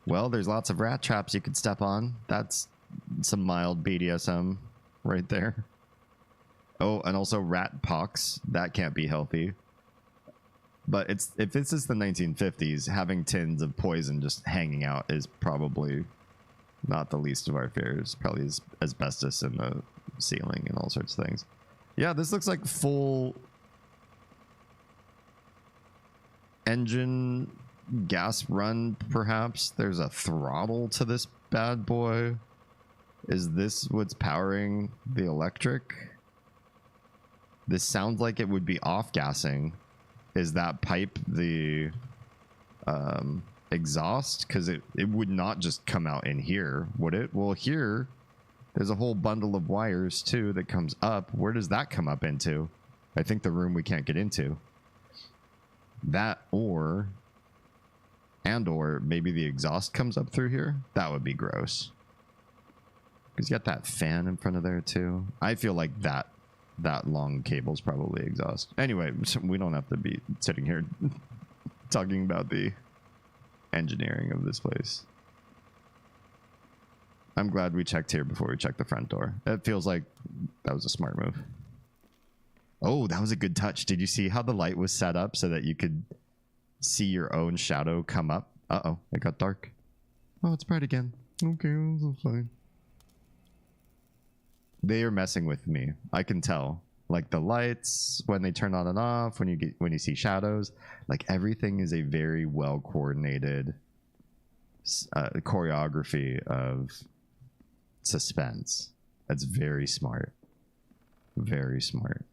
[SPEAKER 2] Well, there's lots of rat traps you could step on. That's some mild BDSM right there. Oh, and also rat pox. That can't be healthy. But if this is the 1950s, having tins of poison just hanging out is probably not the least of our fears. Probably asbestos in the ceiling and all sorts of things. Yeah, this looks like full engine gas run, perhaps. There's a throttle to this bad boy. Is this what's powering the electric? This sounds like it would be off-gassing. Is that pipe the exhaust? Because it would not just come out in here, would it? Well, here, there's a whole bundle of wires, too, that comes up. Where does that come up into? I think the room we can't get into. That or maybe the exhaust comes up through here. That would be gross. Because you got that fan in front of there, too. I feel like that long cable's probably exhaust. Anyway, we don't have to be sitting here talking about the engineering of this place. I'm glad we checked here before we checked the front door. It feels like that was a smart move. Oh, that was a good touch. Did you see how the light was set up so that you could see your own shadow come up Uh-oh, it got dark. Oh, it's bright again. Okay, that's fine. They are messing with me. I can tell. Like the lights, when they turn on and off, when you see shadows, like everything is a very well coordinated choreography of suspense. That's very smart. Very smart.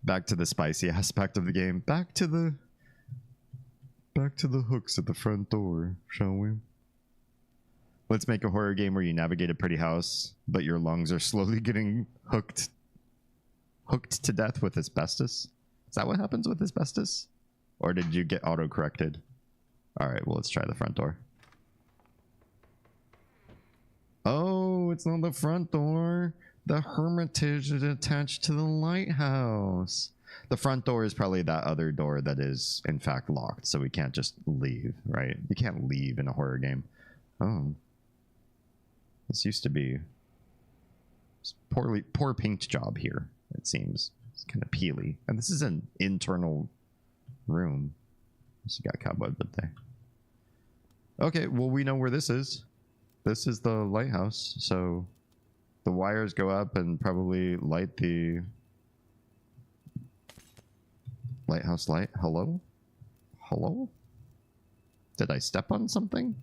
[SPEAKER 2] Back to the spicy aspect of the game. Back to the hooks at the front door, shall we? Let's make a horror game where you navigate a pretty house, but your lungs are slowly getting hooked to death with asbestos. Is that what happens with asbestos? Or did you get auto-corrected? Alright, well, let's try the front door. Oh, it's not the front door. The Hermitage is attached to the lighthouse. The front door is probably that other door that is, in fact, locked, so we can't just leave, right? You can't leave in a horror game. Oh. This used to be poor paint job here, it seems. It's kind of peely. And this is an internal room. This got cobwebs up there. Okay, well, we know where this is. This is the lighthouse, so the wires go up and probably light the lighthouse light. Hello? Hello? Did I step on something?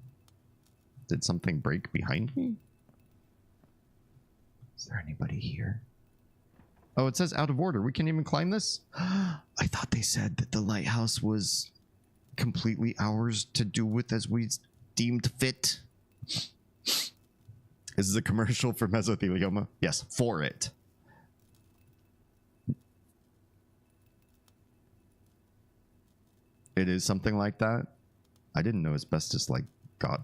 [SPEAKER 2] Did something break behind me? Is there anybody here? Oh, it says out of order. We can't even climb this? I thought they said that the lighthouse was completely ours to do with as we deemed fit. This is a commercial for mesothelioma. Yes, for it. It is something like that. I didn't know asbestos like got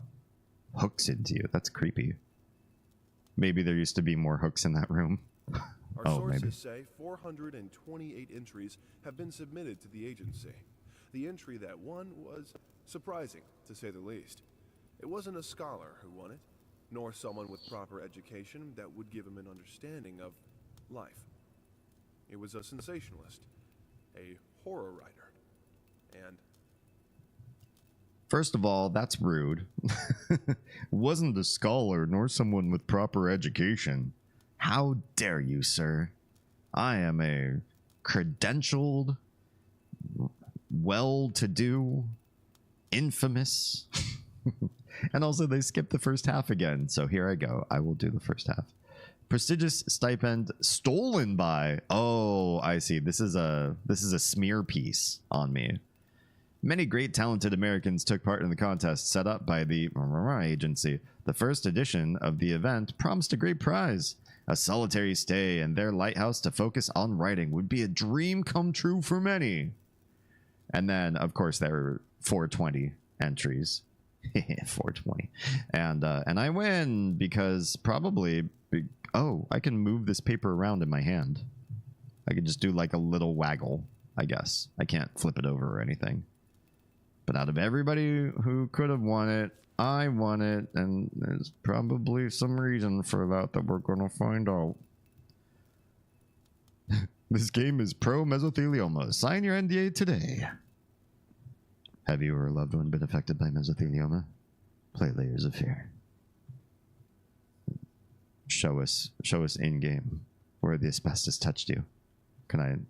[SPEAKER 2] hooks into you. That's creepy. Maybe there used to be more hooks in that room.
[SPEAKER 4] Our sources say 428 entries have been submitted to the agency. The entry that won was surprising, to say the least. It wasn't a scholar who won it, nor someone with proper education that would give him an understanding of life. It was a sensationalist, a horror writer, and...
[SPEAKER 2] First of all, that's rude. Wasn't a scholar nor someone with proper education. How dare you, sir? I am a credentialed, well-to-do, infamous... And also they skipped the first half again, so here I go. I will do the first half. Prestigious stipend stolen by... Oh, I see. This is a smear piece on me. Many great talented Americans took part in the contest set up by the agency. The first edition of the event promised a great prize. A solitary stay in their lighthouse to focus on writing would be a dream come true for many. And then, of course, there were 420 entries. 420. And I win because probably... Oh, I can move this paper around in my hand. I can just do like a little waggle, I guess. I can't flip it over or anything. But out of everybody who could have won it, I won it, and there's probably some reason for that we're going to find out. This game is pro mesothelioma. Sign your NDA today. Have you or a loved one been affected by mesothelioma? Play Layers of Fear. Show us in game where the asbestos touched you. Can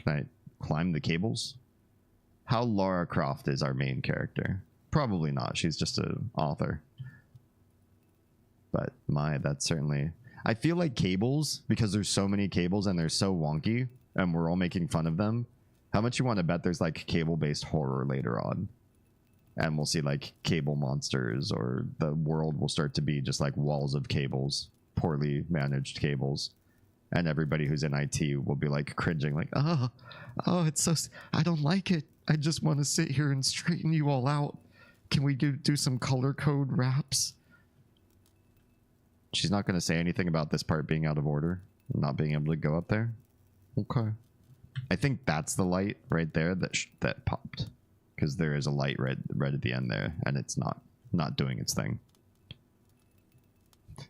[SPEAKER 2] I climb the cables? How Lara Croft is our main character? Probably not. She's just an author. But that's certainly... I feel like cables, because there's so many cables and they're so wonky, and we're all making fun of them. How much you want to bet there's like cable-based horror later on? And we'll see like cable monsters, or the world will start to be just like walls of cables, poorly managed cables. And everybody who's in IT will be like cringing, like, oh, it's so... I don't like it. I just want to sit here and straighten you all out. Can we do some color code raps? She's not going to say anything about this part being out of order, not being able to go up there. Okay. I think that's the light right there that popped, because there is a light right at the end there, and it's not doing its thing.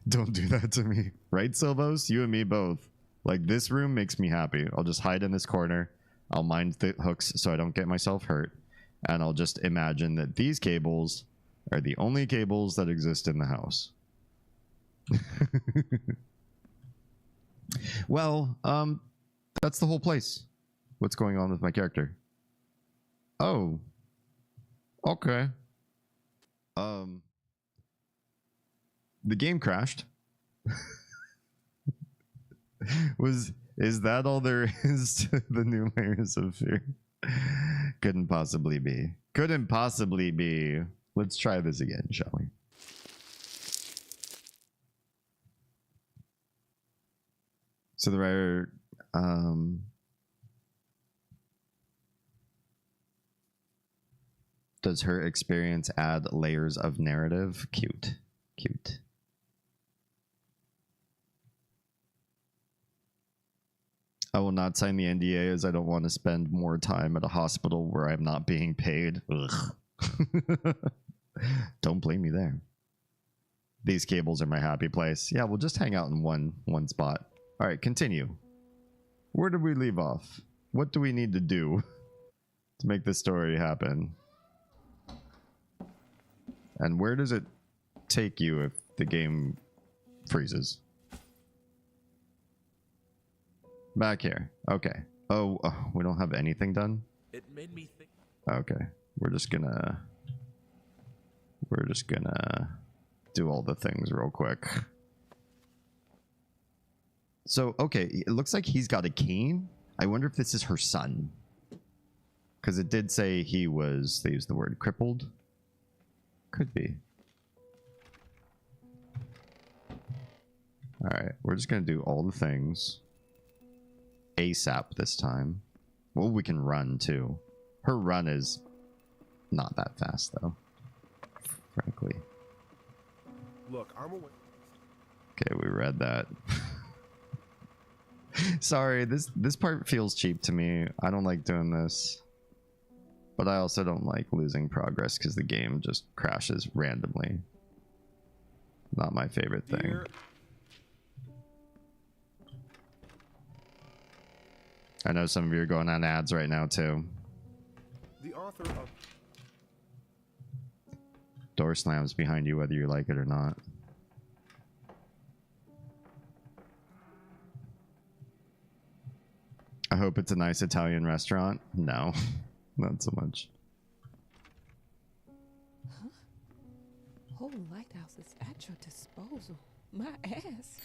[SPEAKER 2] Don't do that to me, right, Silvos? You and me both. Like, this room makes me happy. I'll just hide in this corner. I'll mind the hooks so I don't get myself hurt. And I'll just imagine that these cables are the only cables that exist in the house. Well, that's the whole place. What's going on with my character? Oh. Okay. The game crashed. Is that all there is to the new layers of fear? Couldn't possibly be. Couldn't possibly be. Let's try this again, shall we? So the writer, does her experience add layers of narrative? Cute. Cute. I will not sign the NDA as I don't want to spend more time at a hospital where I'm not being paid. Ugh. Don't blame me there. These cables are my happy place. Yeah, we'll just hang out in one spot. All right, continue. Where did we leave off? What do we need to do to make this story happen? And where does it take you if the game freezes? Back here. Okay. Oh, we don't have anything done?
[SPEAKER 1] It made me think.
[SPEAKER 2] Okay. We're just gonna do all the things real quick. So, okay, it looks like he's got a cane. I wonder if this is her son. Because it did say he was, they used the word crippled. Could be. Alright, we're just gonna do all the things. ASAP this time. Well, we can run too. Her run is not that fast though, frankly.
[SPEAKER 4] Look, I'm away.
[SPEAKER 2] Okay, we read that. Sorry, this part feels cheap to me. I don't like doing this. But I also don't like losing progress because the game just crashes randomly. Not my favorite thing.
[SPEAKER 4] Dear,
[SPEAKER 2] I know some of you are going on ads right now too.
[SPEAKER 4] the author of
[SPEAKER 2] Door slams behind you whether you like it or not. I hope it's a nice Italian restaurant. No, not so much.
[SPEAKER 3] Huh? Whole lighthouse is at your disposal. My ass.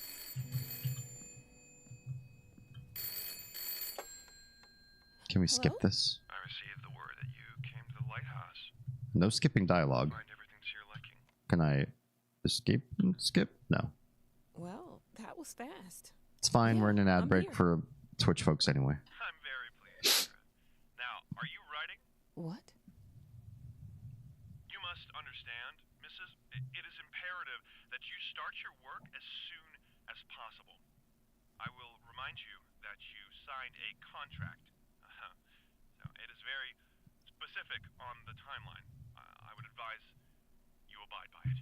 [SPEAKER 2] Can we skip
[SPEAKER 3] Hello?
[SPEAKER 2] this?
[SPEAKER 5] I received the word that you came to the lighthouse.
[SPEAKER 2] No skipping dialogue.
[SPEAKER 5] Find everything to your liking.
[SPEAKER 2] Can I escape and skip? No.
[SPEAKER 3] Well, that was fast.
[SPEAKER 2] It's fine.
[SPEAKER 3] Yeah,
[SPEAKER 2] We're in an ad
[SPEAKER 3] I'm
[SPEAKER 2] break
[SPEAKER 3] here.
[SPEAKER 2] for Twitch folks anyway.
[SPEAKER 5] I'm very pleased. Now, are you writing?
[SPEAKER 3] What?
[SPEAKER 5] You must understand, Mrs. It is imperative that you start your work as soon as possible. I will remind you that you signed a contract. So it is very specific on the timeline. I would advise you abide by it.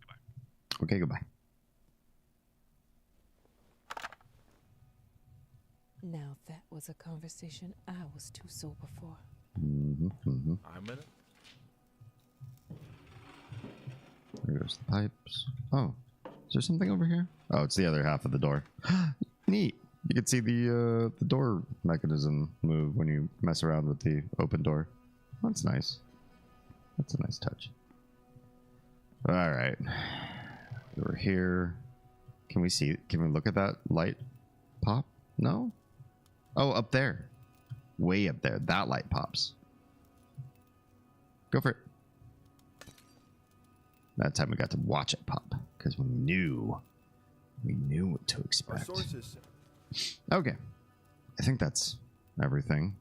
[SPEAKER 5] Goodbye.
[SPEAKER 2] Okay, goodbye.
[SPEAKER 3] Now that was a conversation I was too sober for.
[SPEAKER 1] I'm gonna.
[SPEAKER 2] There goes the pipes. Oh, is there something over here? Oh, it's the other half of the door. Neat. You can see the door mechanism move when you mess around with the open door. That's nice. That's a nice touch. All right. We're here. Can we see? Can we look at that light pop? No? Oh, up there. Way up there. That light pops. Go for it. That time we got to watch it pop because we knew what to
[SPEAKER 4] our
[SPEAKER 2] expect.
[SPEAKER 4] sources.
[SPEAKER 2] Okay. I think that's everything.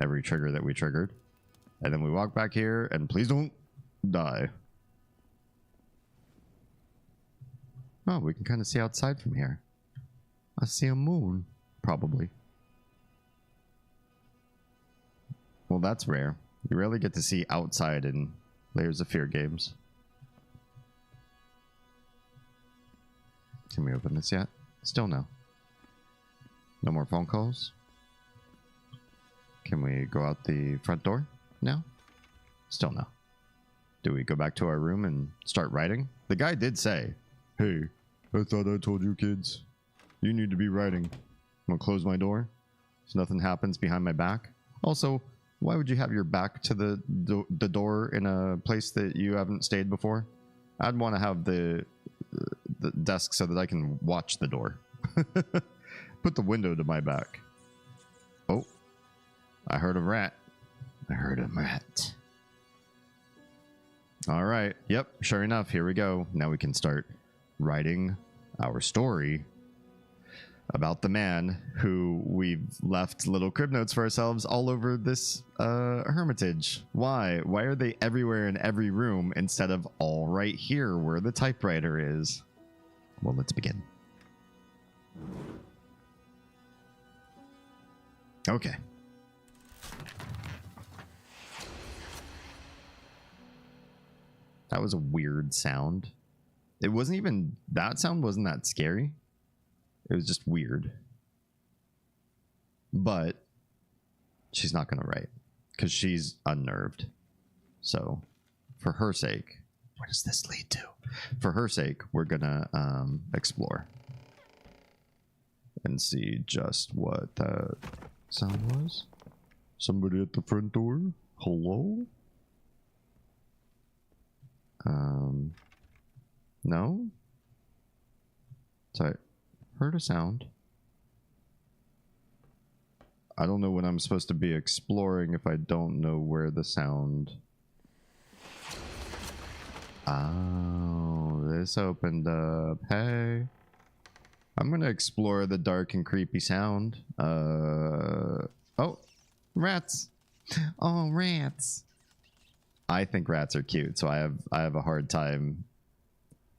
[SPEAKER 2] Every trigger that we triggered. And then we walk back here and please don't die. Oh, we can kind of see outside from here. I see a moon, probably. Well, that's rare. You rarely get to see outside in Layers of Fear games. Can we open this yet? Still no. No more phone calls? Can we go out the front door now? Still no. Do we go back to our room and start writing? The guy did say, "Hey, I thought I told you kids. You need to be writing. I'm gonna close my door so nothing happens behind my back." Also, why would you have your back to the door in a place that you haven't stayed before? I'd want to have the desk so that I can watch the door. Put the window to my back. Oh, I heard a rat. I heard a rat. All right. Yep. Sure enough. Here we go. Now we can start writing our story about the man who we've left little crib notes for ourselves all over this hermitage. Why? Why are they everywhere in every room instead of all right here where the typewriter is? Well, let's begin. Okay. That was a weird sound. It wasn't even, that sound wasn't that scary. It was just weird. But she's not going to write because she's unnerved. So for her sake, where does this lead to? For her sake, we're going to explore and see just what that sound was. Somebody at the front door? Hello? No? Sorry. Heard a sound. I don't know when I'm supposed to be exploring if I don't know where the sound... Oh, this opened up. Hey. I'm gonna explore the dark and creepy sound. Oh, rats. Oh, rats. I think rats are cute, so I have a hard time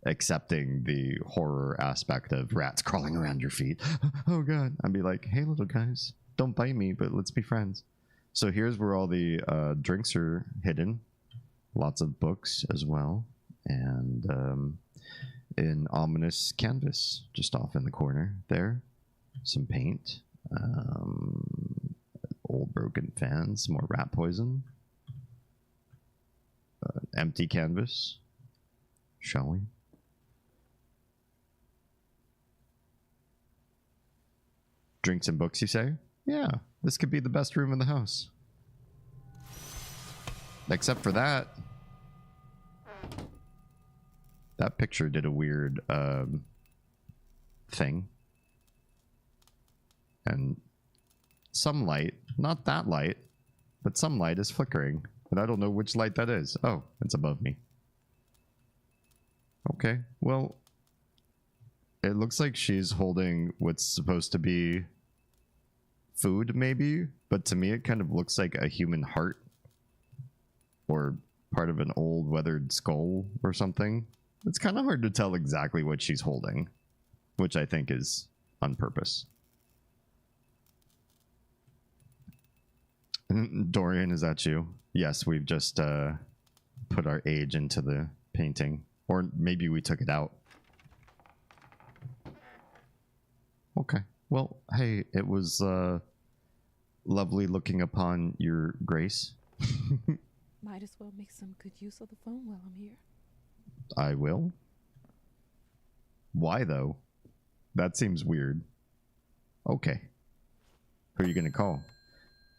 [SPEAKER 2] accepting the horror aspect of rats crawling around your feet. Oh god. I'd be like, hey little guys, don't bite me, but let's be friends. So here's where all the drinks are hidden. Lots of books as well. And an ominous canvas just off in the corner there. Some paint. Old broken fans. More rat poison. Empty canvas. Shall we? Drinks and books, you say? Yeah, this could be the best room in the house. Except for that. That picture did a weird thing. And some light, not that light, but some light is flickering. And I don't know which light that is. Oh, it's above me. Okay, well, it looks like she's holding what's supposed to be food, maybe, but to me it kind of looks like a human heart or part of an old weathered skull or something. It's kind of hard to tell exactly what she's holding, which I think is on purpose. Dorian, is that you? Yes, we've just put our age into the painting. Or maybe we took it out. Okay. Well, hey, it was lovely looking upon your grace.
[SPEAKER 3] Might as well make some good use of the phone while I'm here.
[SPEAKER 2] I will. Why, though? That seems weird. Okay. Who are you going to call?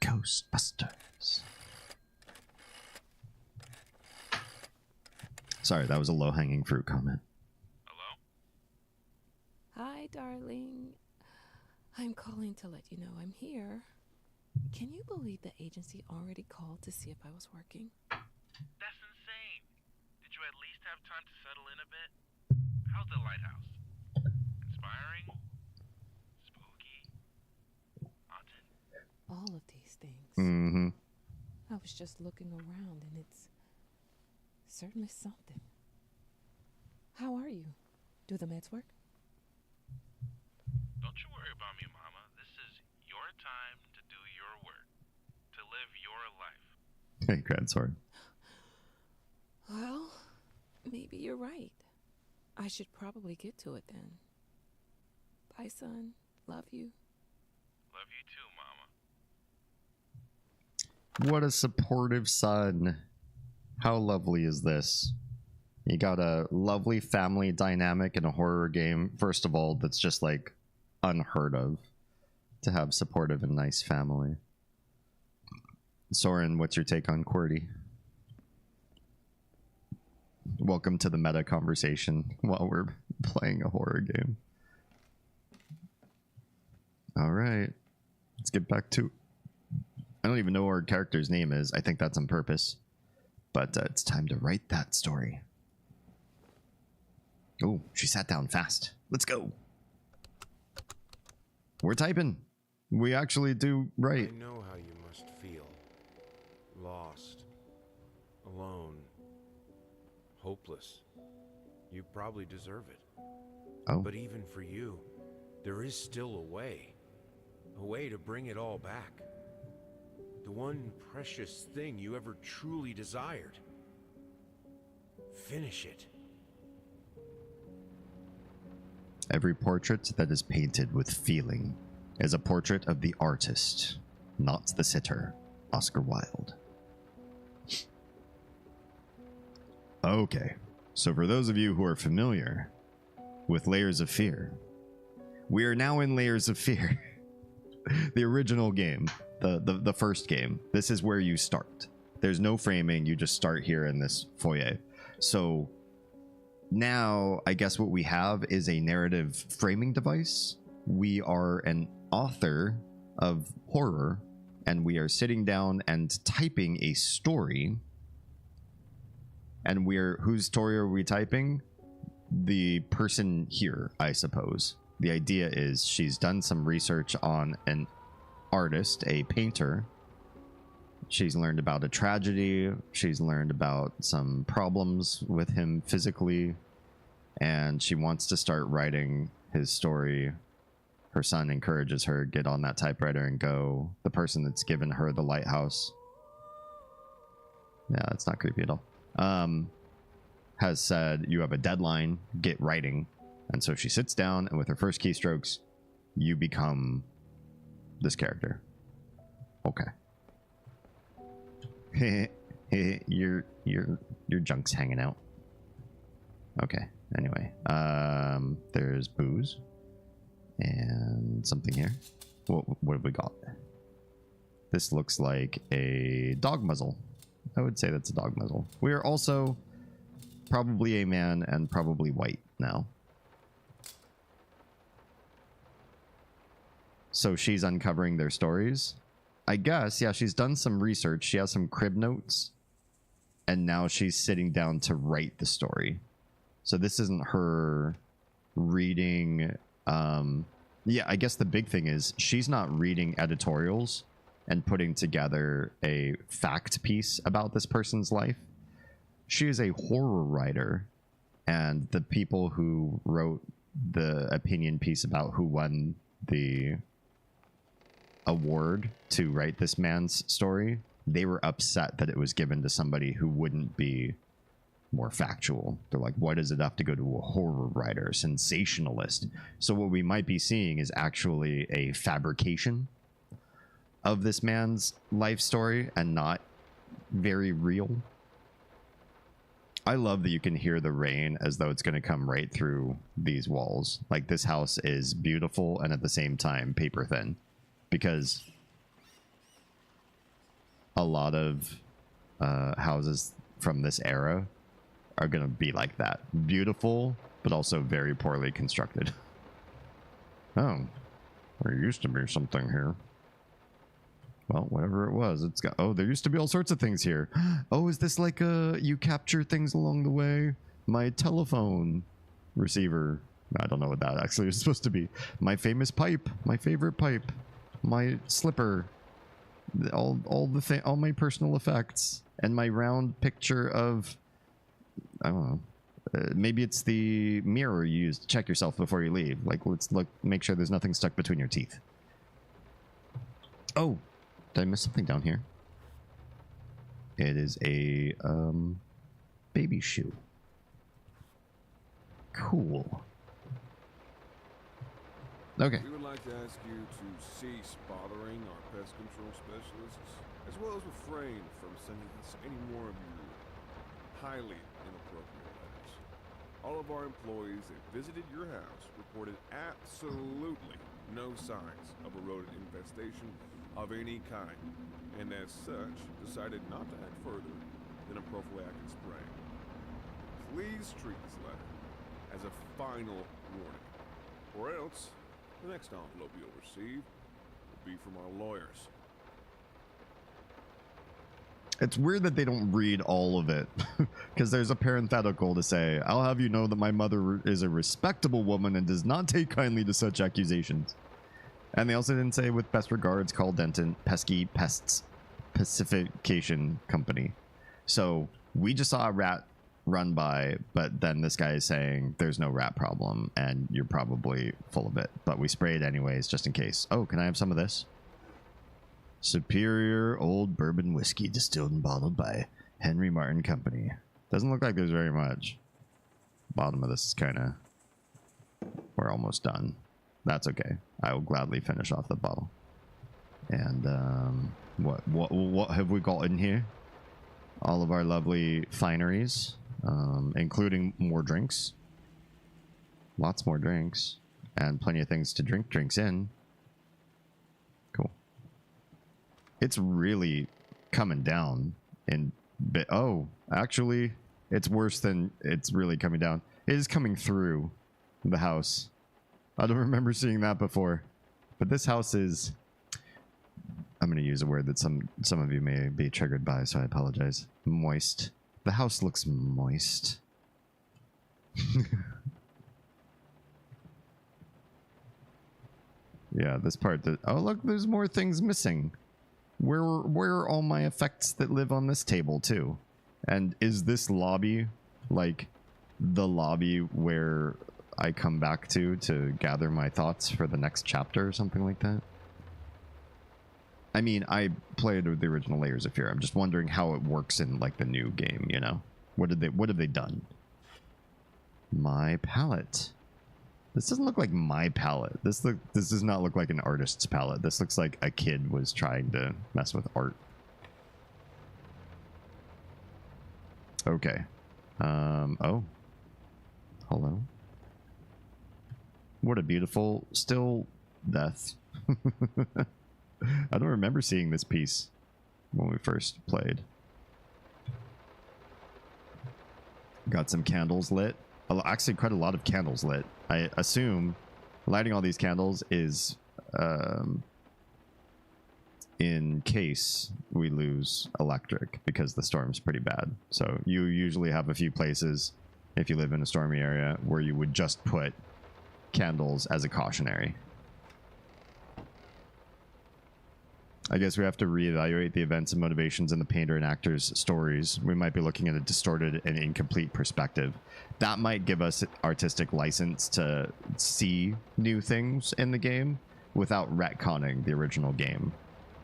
[SPEAKER 2] Ghostbusters. Sorry, that was a low-hanging fruit comment.
[SPEAKER 5] Hello?
[SPEAKER 3] Hi, darling. I'm calling to let you know I'm here. Can you believe the agency already called to see if I was working?
[SPEAKER 5] That's insane. Did you at least have time to settle in a bit? How's the lighthouse? Inspiring? Spooky? Haunted?
[SPEAKER 3] All of these things.
[SPEAKER 2] Mm-hmm.
[SPEAKER 3] I was just looking around and it's certainly something. How are you? Do the meds work?
[SPEAKER 5] Don't you worry about me, Mama. This is your time to do your work. To live your life.
[SPEAKER 2] Hey, Gradsword.
[SPEAKER 3] Well, maybe you're right. I should probably get to it then. Bye, son. Love you.
[SPEAKER 5] Love you too, Mama.
[SPEAKER 2] What a supportive son. How lovely is this? You got a lovely family dynamic in a horror game. First of all, that's just like unheard of to have supportive and nice family. Soren, what's your take on QWERTY? Welcome to the meta conversation while we're playing a horror game. All right, let's get back to... I don't even know what our character's name is. I think that's on purpose. But it's time to write that story. Oh, she sat down fast. Let's go. We're typing. We actually do write.
[SPEAKER 6] I know how you must feel. Lost. Alone. Hopeless. You probably deserve it.
[SPEAKER 2] Oh.
[SPEAKER 6] But even for you, there is still a way. A way to bring it all back. The one precious thing you ever truly desired. Finish it.
[SPEAKER 2] Every portrait that is painted with feeling is a portrait of the artist, not the sitter. Oscar Wilde. Okay, so for those of you who are familiar with Layers of Fear, we are now in Layers of Fear. The original game, the first game. This is where you start. There's no framing, you just start here in this foyer. So now I guess what we have is a narrative framing device. We are an author of horror, and we are sitting down and typing a story. And whose story are we typing? The person here, I suppose. The idea is she's done some research on an artist, a painter. She's learned about a tragedy. She's learned about some problems with him physically. And she wants to start writing his story. Her son encourages her, get on that typewriter and go. The person that's given her the lighthouse. Yeah, it's not creepy at all. Has said, you have a deadline, get writing. And so she sits down, and with her first keystrokes, you become this character. Okay. your junk's hanging out. Okay. Anyway, there's booze and something here. What have we got? This looks like a dog muzzle. I would say that's a dog muzzle. We are also probably a man and probably white now. So she's uncovering their stories. I guess, yeah, she's done some research. She has some crib notes. And now she's sitting down to write the story. So this isn't her reading. Yeah, I guess the big thing is she's not reading editorials and putting together a fact piece about this person's life. She is a horror writer. And the people who wrote the opinion piece about who won the award to write this man's story, they were upset that it was given to somebody who wouldn't be more factual. They're like, why does it have to go to a horror writer, sensationalist? So what we might be seeing is actually a fabrication of this man's life story and not very real. I love that you can hear the rain as though it's going to come right through these walls. Like, this house is beautiful and at the same time paper thin, because a lot of houses from this era are going to be like that. Beautiful, but also very poorly constructed. Oh, there used to be something here. Well, whatever it was, it's got... Oh, there used to be all sorts of things here. Oh, is this like you capture things along the way? My telephone receiver. I don't know what that actually is supposed to be. My famous pipe. My favorite pipe. My slipper. All my personal effects. And my round picture of... I don't know. Maybe it's the mirror you use to check yourself before you leave. Like, let's look, make sure there's nothing stuck between your teeth. Oh, did I miss something down here? It is a baby shoe. Cool. Okay.
[SPEAKER 4] We would like to ask you to cease bothering our pest control specialists, as well as refrain from sending us any more of your highly inappropriate letters. All of our employees that visited your house reported absolutely no signs of a rodent infestation of any kind, and as such, decided not to act further than a prophylactic spray. Please treat this letter as a final warning, or else the next envelope you'll receive will be from our lawyers.
[SPEAKER 2] It's weird that they don't read all of it, because there's a parenthetical to say, I'll have you know that my mother is a respectable woman and does not take kindly to such accusations. And they also didn't say, with best regards, Carl Denton, Pesky Pests Pacification Company. So we just saw a rat run by, but then this guy is saying there's no rat problem and you're probably full of it, but we spray it anyways just in case. Oh, can I have some of this? Superior old bourbon whiskey distilled and bottled by Henry Martin Company. Doesn't look like there's very much. Bottom of this is kind of... We're almost done. That's okay. I will gladly finish off the bottle. And what have we got in here? All of our lovely fineries, including more drinks. Lots more drinks. And plenty of things to drink drinks in. Cool. It's really coming down in bit. Oh, actually, it's worse than it's really coming down. It is coming through the house. I don't remember seeing that before. But this house is... I'm going to use a word that some of you may be triggered by, so I apologize. Moist. The house looks moist. Yeah, this part... Oh, look, there's more things missing. Where are all my effects that live on this table, too? And is this lobby, like, the lobby where I come back to gather my thoughts for the next chapter or something like that? I mean, I played with the original Layers of Fear. I'm just wondering how it works in, like, the new game, you know? What have they done? My palette. This doesn't look like my palette. This does not look like an artist's palette. This looks like a kid was trying to mess with art. Okay. Oh. Hello. What a beautiful still death. I don't remember seeing this piece when we first played. Got some candles lit. Actually, quite a lot of candles lit. I assume lighting all these candles is in case we lose electric, because the storm's pretty bad. So you usually have a few places, if you live in a stormy area, where you would just put candles as a cautionary. I guess we have to reevaluate the events and motivations in the painter and actor's stories. We might be looking at a distorted and incomplete perspective. That might give us artistic license to see new things in the game without retconning the original game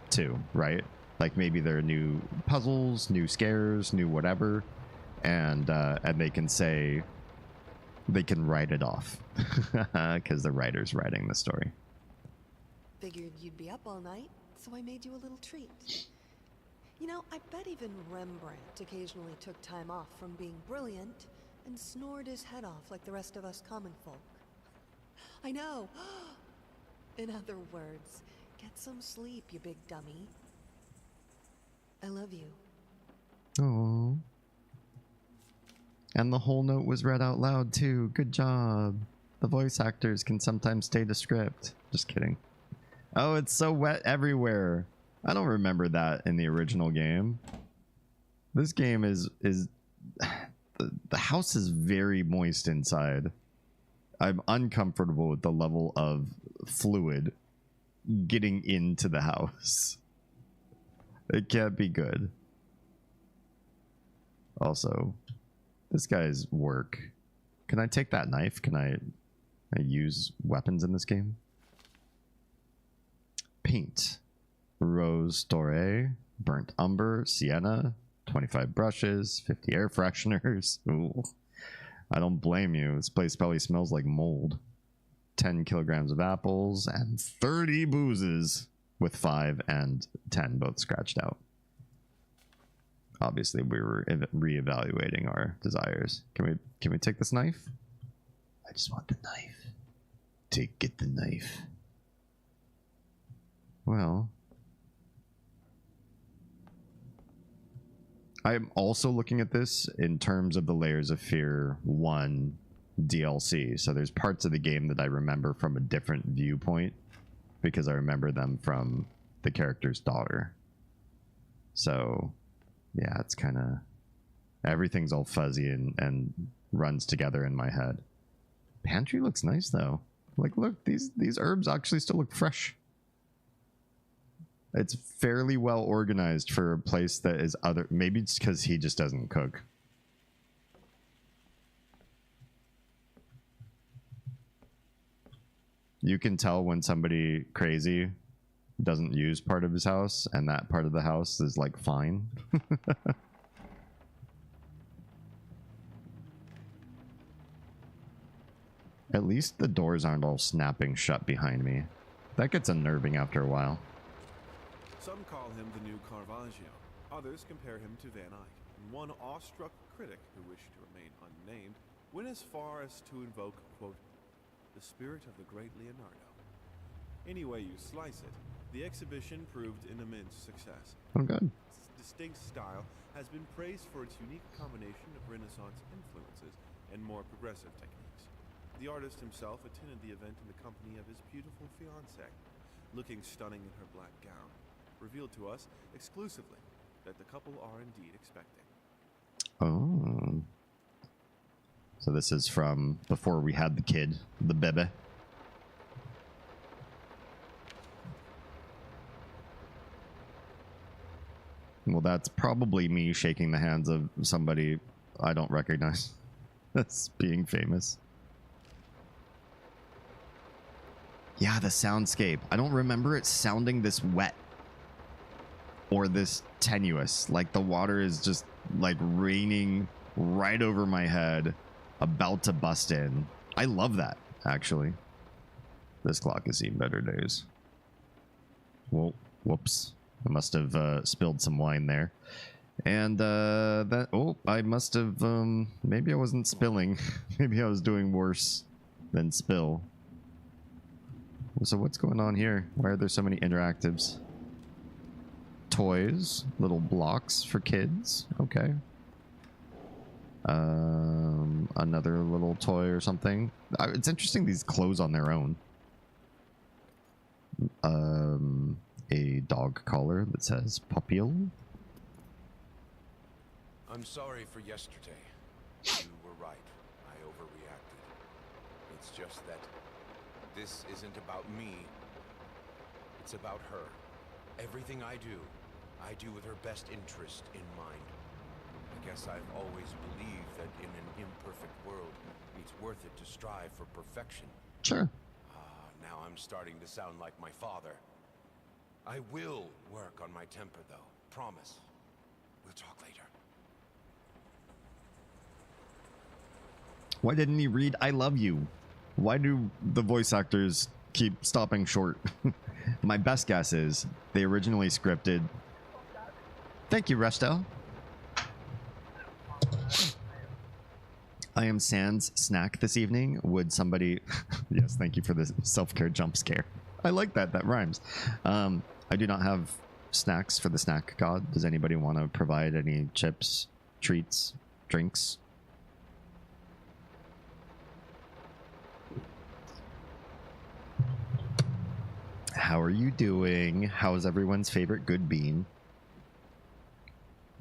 [SPEAKER 2] too, right? Like maybe there are new puzzles, new scares, new whatever, and they can say, they can write it off because the writer's writing the story.
[SPEAKER 7] Figured you'd be up all night, so I made you a little treat. You know, I bet even Rembrandt occasionally took time off from being brilliant and snored his head off like the rest of us common folk. I know. In other words, get some sleep, you big dummy. I love you.
[SPEAKER 2] Oh. And the whole note was read out loud too. Good job. The voice actors can sometimes stay to script. Just kidding. Oh, it's so wet everywhere. I don't remember that in the original game. This game is the house is very moist inside. I'm uncomfortable with the level of fluid getting into the house. It can't be good. Also, this guy's work. Can I take that knife? Can I use weapons in this game? Paint. Rose Doré, burnt umber, sienna, 25 brushes, 50 air fresheners. Ooh. I don't blame you. This place probably smells like mold. 10 kilograms of apples and 30 boozes with 5 and 10 both scratched out. Obviously, we were reevaluating our desires. Can we take this knife? I just want the knife. Get the knife. Well, I'm also looking at this in terms of the Layers of Fear 1 DLC. So there's parts of the game that I remember from a different viewpoint because I remember them from the character's daughter. So yeah, it's kind of, everything's all fuzzy and runs together in my head. Pantry looks nice though. Like, look, these herbs actually still look fresh. It's fairly well organized for a place that is other. Maybe it's because he just doesn't cook. You can tell when somebody crazy doesn't use part of his house and that part of the house is like fine. At least the doors aren't all snapping shut behind me. That gets unnerving after a while.
[SPEAKER 4] Some call him the new Caravaggio. Others compare him to Van Eyck. And one awestruck critic who wished to remain unnamed went as far as to invoke, quote, the spirit of the great Leonardo. Any way you slice it, the exhibition proved an immense success.
[SPEAKER 2] Oh, good.
[SPEAKER 4] Its distinct style has been praised for its unique combination of Renaissance influences and more progressive techniques. The artist himself attended the event in the company of his beautiful fiancée, looking stunning in her black gown, revealed to us exclusively that the couple are indeed expecting.
[SPEAKER 2] Oh. So this is from before we had the kid, the bebe. Well, that's probably me shaking the hands of somebody I don't recognize as being famous. Yeah, the soundscape. I don't remember it sounding this wet or this tenuous. Like the water is just like raining right over my head, about to bust in. I love that, actually. This clock has seen better days. Well, whoops. I must have spilled some wine there. And I must have, maybe I wasn't spilling. Maybe I was doing worse than spill. So what's going on here? Why are there so many interactives? Toys, little blocks for kids. Okay. Another little toy or something. It's interesting these close on their own. A dog collar that says Papil.
[SPEAKER 6] I'm sorry for yesterday. You were right. I overreacted. It's just that this isn't about me. It's about her. Everything I do with her best interest in mind. I guess I've always believed that in an imperfect world, it's worth it to strive for perfection.
[SPEAKER 2] Sure.
[SPEAKER 6] Now I'm starting to sound like my father. I will work on my temper, though. Promise. We'll talk later.
[SPEAKER 2] Why didn't he read I love you? Why do the voice actors keep stopping short? My best guess is they originally scripted. Thank you, Restel. I am Sans snack this evening. Would somebody... Yes, thank you for the self-care jump scare. I like that. That rhymes. I do not have snacks for the snack god. Does anybody want to provide any chips, treats, drinks? How are you doing? How's everyone's favorite good bean?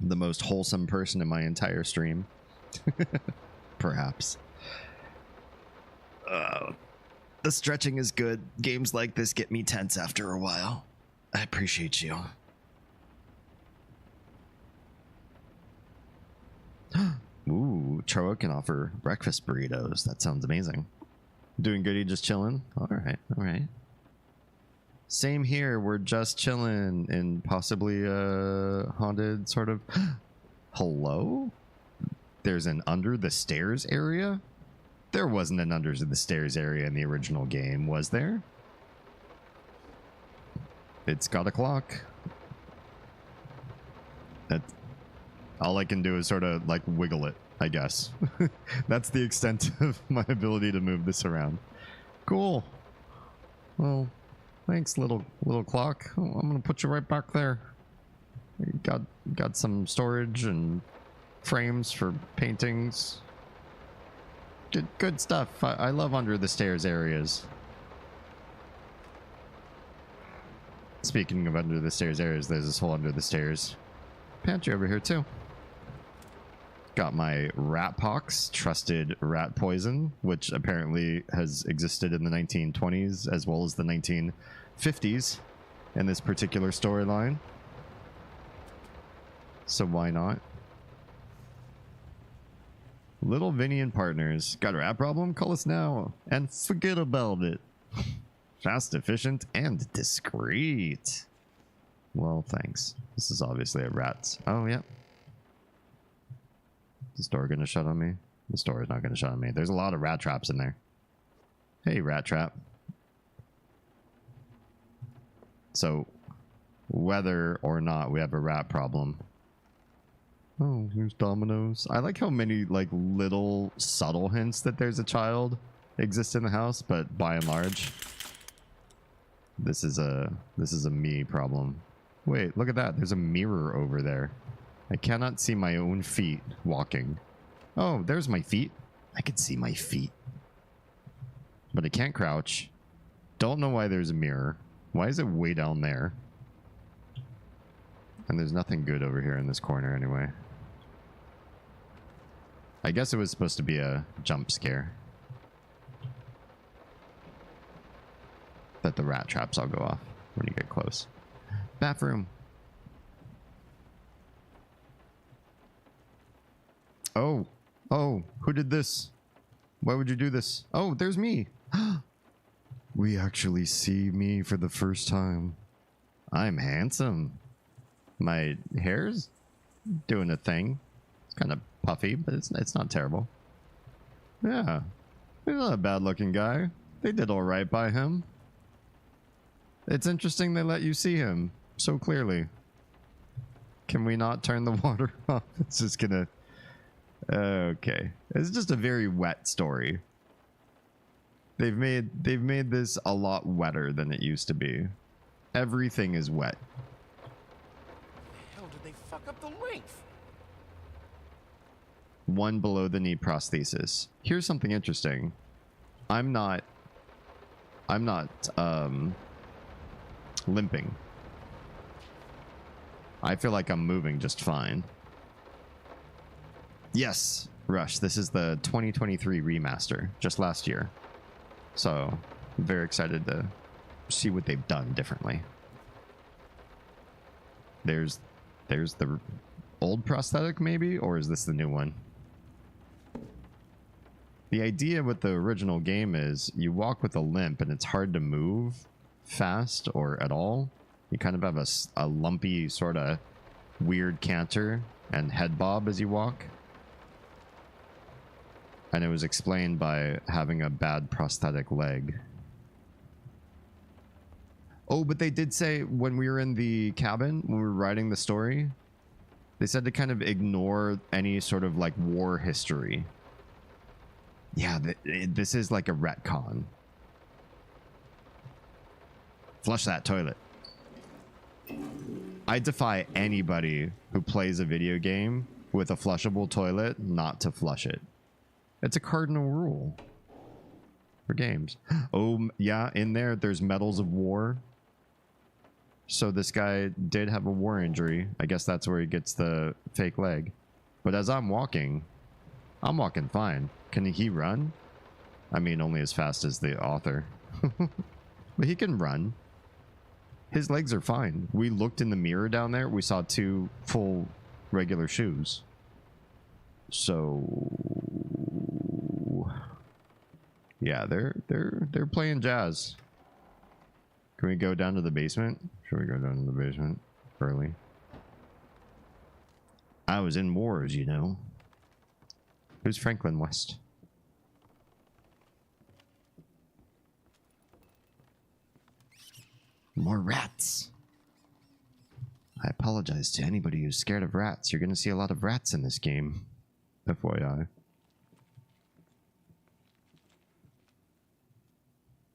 [SPEAKER 2] The most wholesome person in my entire stream. Perhaps. The stretching is good. Games like this get me tense after a while. I appreciate you. Ooh, Charo can offer breakfast burritos. That sounds amazing. Doing goody, just chilling? Alright, alright. Same here, we're just chilling in possibly a haunted sort of... Hello? There's an under the stairs area? There wasn't an under the stairs area in the original game, was there? It's got a clock. All I can do is sort of like wiggle it, I guess. That's the extent of my ability to move this around. Cool. Well, thanks, little clock. Oh, I'm gonna put you right back there. You got some storage and frames for paintings. Good stuff. I love under the stairs areas. Speaking of under the stairs areas, there's this whole under the stairs pantry over here too. Got my rat pox, trusted rat poison, which apparently has existed in the 1920s as well as the 1950s in this particular storyline. So why not? Little Vinny and Partners. Got a rat problem? Call us now and forget about it. Fast, efficient, and discreet. Well, thanks. This is obviously a rat. Oh, yeah. Is the door gonna shut on me? The door is not gonna shut on me. There's a lot of rat traps in there. Hey, rat trap. So, whether or not we have a rat problem. Oh, here's Domino's. I like how many like little subtle hints that there's a child exist in the house, but by and large, this is a me problem. Wait, look at that. There's a mirror over there. I cannot see my own feet walking. Oh, there's my feet. I can see my feet. But I can't crouch. Don't know why there's a mirror. Why is it way down there? And there's nothing good over here in this corner anyway. I guess it was supposed to be a jump scare. That the rat traps all go off when you get close. Bathroom. Oh. Oh, who did this? Why would you do this? Oh, there's me. We actually see me for the first time. I'm handsome. My hair's doing a thing. It's kind of puffy, but it's not terrible. Yeah. He's not a bad looking guy. They did all right by him. It's interesting they let you see him so clearly. Can we not turn the water off? It's just gonna... Okay. It's just a very wet story. They've made this a lot wetter than it used to be. Everything is wet.
[SPEAKER 6] How did they fuck up the length?
[SPEAKER 2] One below the knee prosthesis. Here's something interesting. I'm not limping. I feel like I'm moving just fine. Yes, Rush. This is the 2023 remaster, just last year. So, I'm very excited to see what they've done differently. There's the old prosthetic maybe, or is this the new one? The idea with the original game is you walk with a limp and it's hard to move fast or at all. You kind of have a lumpy sort of weird canter and head bob as you walk. And it was explained by having a bad prosthetic leg. Oh, but they did say when we were in the cabin, when we were writing the story, they said to kind of ignore any sort of like war history. Yeah, this is like a retcon. Flush that toilet. I defy anybody who plays a video game with a flushable toilet not to flush it. It's a cardinal rule for games. Oh, yeah, in there's medals of war. So this guy did have a war injury. I guess that's where he gets the fake leg. But as I'm walking fine. Can he run? I mean, only as fast as the author. But he can run. His legs are fine. We looked in the mirror down there. We saw 2 full regular shoes. So yeah, they're playing jazz. Can we go down to the basement? Should we go down to the basement early? I was in wars, you know. Who's Franklin West? More rats. I apologize to anybody who's scared of rats. You're going to see a lot of rats in this game. FYI.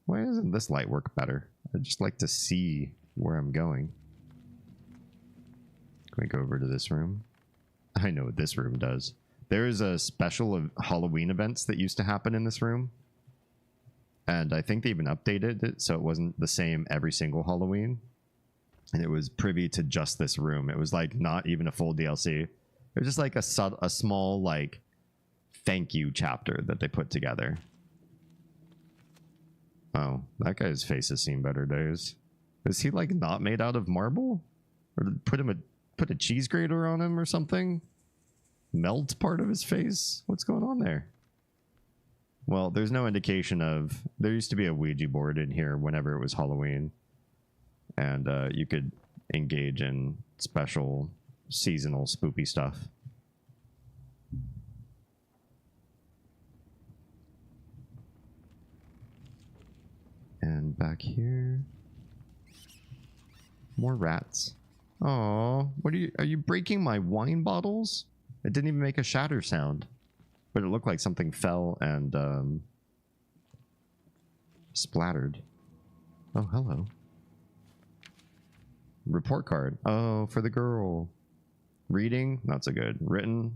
[SPEAKER 2] Why doesn't this light work better? I'd just like to see where I'm going. Can we go over to this room? I know what this room does. There is a special of Halloween events that used to happen in this room. And I think they even updated it so it wasn't the same every single Halloween. And it was privy to just this room. It was like not even a full DLC. It was just like a small like thank you chapter that they put together. Oh, that guy's face has seen better days. Is he like not made out of marble? Or put a cheese grater on him or something? Melt part of his face? What's going on there? Well, there's no indication of... There used to be a Ouija board in here whenever it was Halloween. And you could engage in special seasonal spoopy stuff. And back here... More rats. Oh, what are you breaking my wine bottles? It didn't even make a shatter sound. But it looked like something fell and splattered. Oh, hello. Report card. Oh, for the girl. Reading, not so good. Written,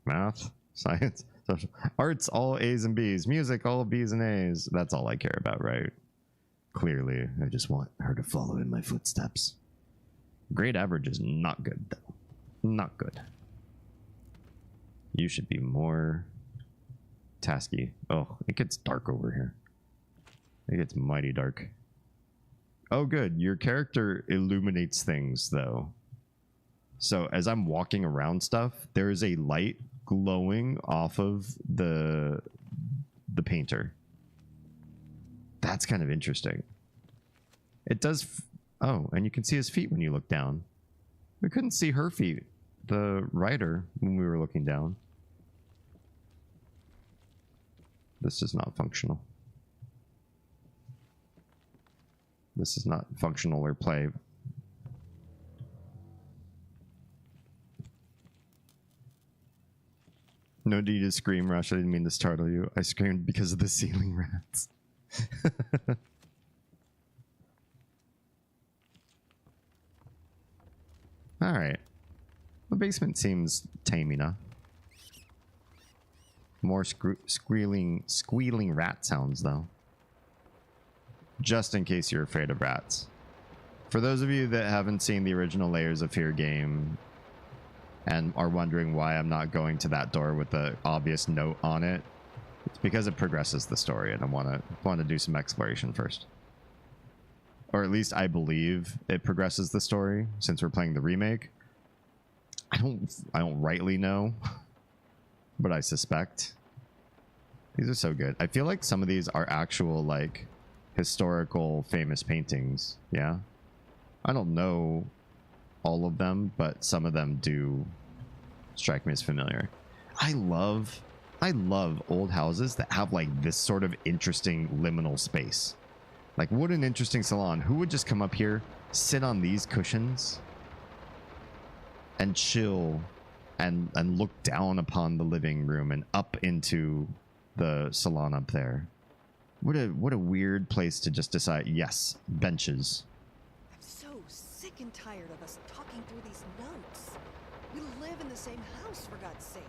[SPEAKER 2] math, science, social. Arts, all A's and B's. Music, all B's and A's. That's all I care about, right? Clearly, I just want her to follow in my footsteps. Grade average is not good, though. Not good. You should be more tasky. Oh, it gets dark over here. It gets mighty dark. Oh, good. Your character illuminates things, though. So as I'm walking around stuff, there is a light glowing off of the painter. That's kind of interesting. It does... Oh, and you can see his feet when you look down. We couldn't see her feet, the writer, when we were looking down. This is not functional. This is not functional or play. No need to scream, Rush. I didn't mean to startle you. I screamed because of the ceiling rats. Alright. The basement seems tame enough. More squealing rat sounds, though. Just in case you're afraid of rats. For those of you that haven't seen the original Layers of Fear game and are wondering why I'm not going to that door with the obvious note on it, it's because it progresses the story and I want to do some exploration first. Or at least I believe it progresses the story since we're playing the remake. I don't rightly know, but I suspect. These are so good. I feel like some of these are actual like historical famous paintings. Yeah. I don't know all of them, but some of them do strike me as familiar. I love old houses that have like this sort of interesting liminal space. Like, what an interesting salon. Who would just come up here, sit on these cushions, and chill, and look down upon the living room and up into the salon up there? What a weird place to just decide, yes, benches.
[SPEAKER 7] I'm so sick and tired of us talking through these notes. We live in the same house, for God's sake.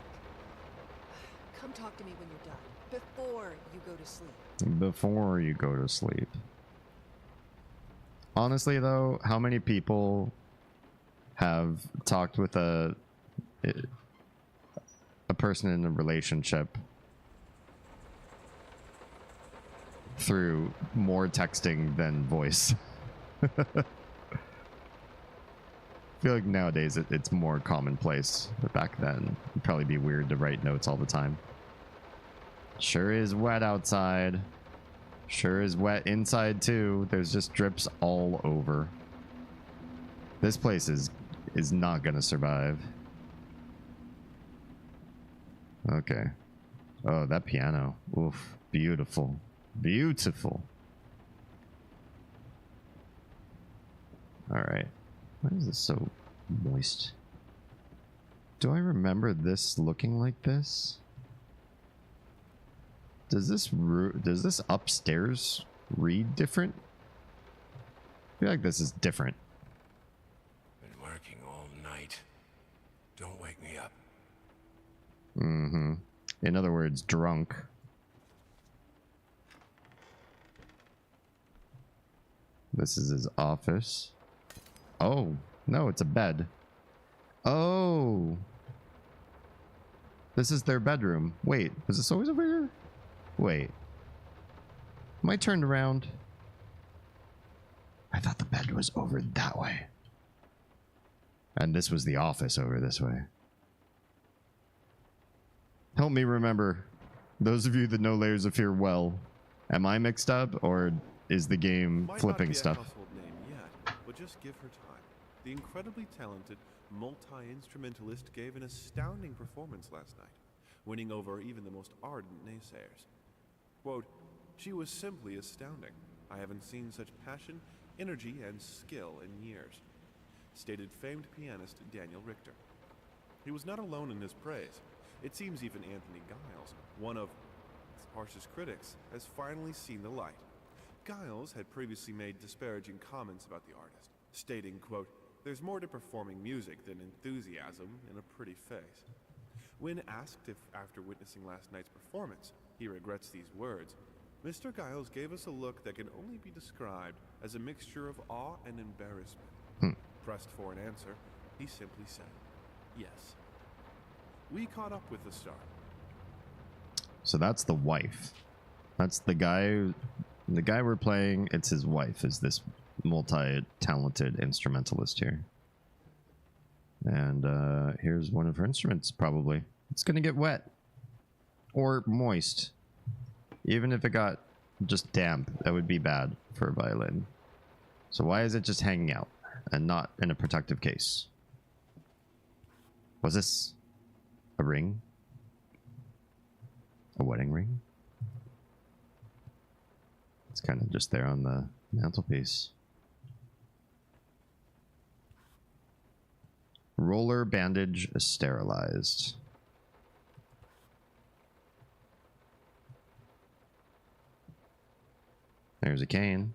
[SPEAKER 7] Come talk to me when you're done, before you go to sleep.
[SPEAKER 2] Before you go to sleep. Honestly, though, how many people have talked with a person in a relationship through more texting than voice? I feel like nowadays it's more commonplace, but back then it'd probably be weird to write notes all the time. Sure is wet outside. Sure is wet inside too. There's just drips all over. This place is not gonna survive. Okay. Oh, that piano. Oof. Beautiful. Beautiful. Alright. Why is this so moist? Do I remember this looking like this? Does this upstairs read different? I feel like this is different.
[SPEAKER 6] Been working all night. Don't wake me up.
[SPEAKER 2] Mm-hmm. In other words, drunk. This is his office. Oh, no, it's a bed. Oh. This is their bedroom. Wait, was this always over here? Wait. Am I turned around? I thought the bed was over that way. And this was the office over this way. Help me remember. Those of you that know Layers of Fear well, am I mixed up or is the game
[SPEAKER 4] Might
[SPEAKER 2] flipping
[SPEAKER 4] not be
[SPEAKER 2] stuff?
[SPEAKER 4] a household name yet, but just give her time. The incredibly talented multi-instrumentalist gave an astounding performance last night, winning over even the most ardent naysayers. Quote, "She was simply astounding. I haven't seen such passion, energy, and skill in years," stated famed pianist Daniel Richter. He was not alone in his praise. It seems even Anthony Giles, one of its harshest critics, has finally seen the light. Giles had previously made disparaging comments about the artist, stating, quote, "There's more to performing music than enthusiasm in a pretty face." When asked if, after witnessing last night's performance, he regrets these words, Mr. Giles gave us a look that can only be described as a mixture of awe and embarrassment. Pressed for an answer, he simply said, "Yes." We caught up with the star.
[SPEAKER 2] So that's the wife. That's the guy we're playing. It's his wife, is this multi-talented instrumentalist here. And here's one of her instruments, probably. It's gonna get wet. Or moist. Even if it got just damp, that would be bad for a violin. So why is it just hanging out and not in a protective case? Was this a ring? A wedding ring? It's kind of just there on the mantelpiece. Roller bandage sterilized. There's a cane.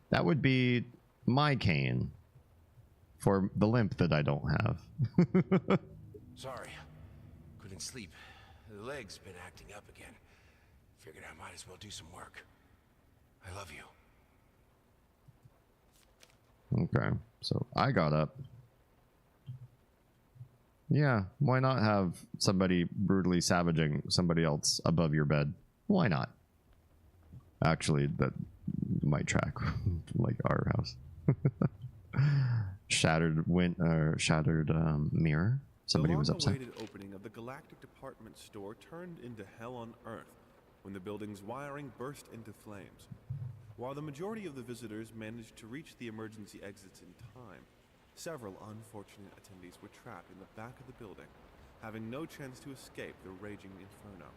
[SPEAKER 2] That would be my cane for the limp that I don't have.
[SPEAKER 6] Sorry. Couldn't sleep. The leg's been acting up again. Figured I might as well do some work. I love you.
[SPEAKER 2] Okay, so I got up. Yeah, why not have somebody brutally savaging somebody else above your bed? Why not? Actually, that might track like our house. Shattered mirror. Somebody was upset.
[SPEAKER 4] The long-awaited opening of the Galactic Department Store turned into hell on Earth when the building's wiring burst into flames. While the majority of the visitors managed to reach the emergency exits in time, several unfortunate attendees were trapped in the back of the building, having no chance to escape the raging inferno.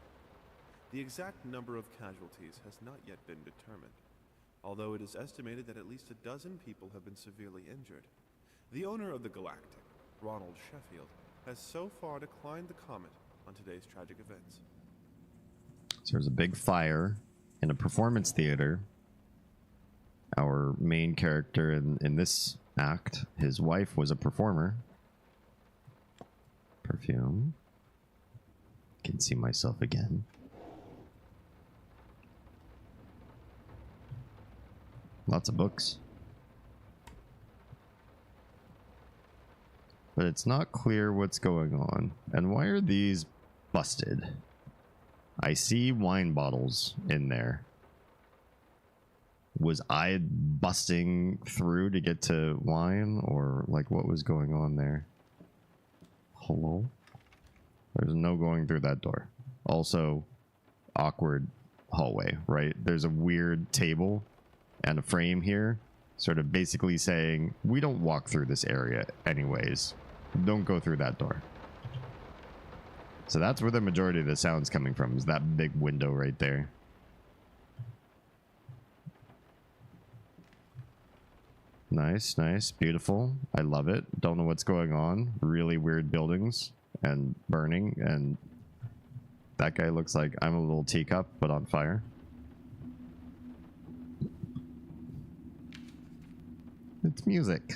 [SPEAKER 4] The exact number of casualties has not yet been determined, although it is estimated that at least a dozen people have been severely injured. The owner of the Galactic, Ronald Sheffield, has so far declined the comment on today's tragic events.
[SPEAKER 2] So there's a big fire in a performance theater. Our main character in this act, his wife was a performer. Perfume. Can see myself again. Lots of books. But it's not clear what's going on. And why are these busted? I see wine bottles in there. Was I busting through to get to wine? Or like what was going on there? Hello? There's no going through that door. Also, awkward hallway, right? There's a weird table and a frame here, sort of basically saying, we don't walk through this area anyways. Don't go through that door. So that's where the majority of the sound's coming from, is that big window right there. Nice, nice, beautiful. I love it. Don't know what's going on. Really weird buildings and burning, and that guy looks like I'm a little teacup, but on fire. It's music.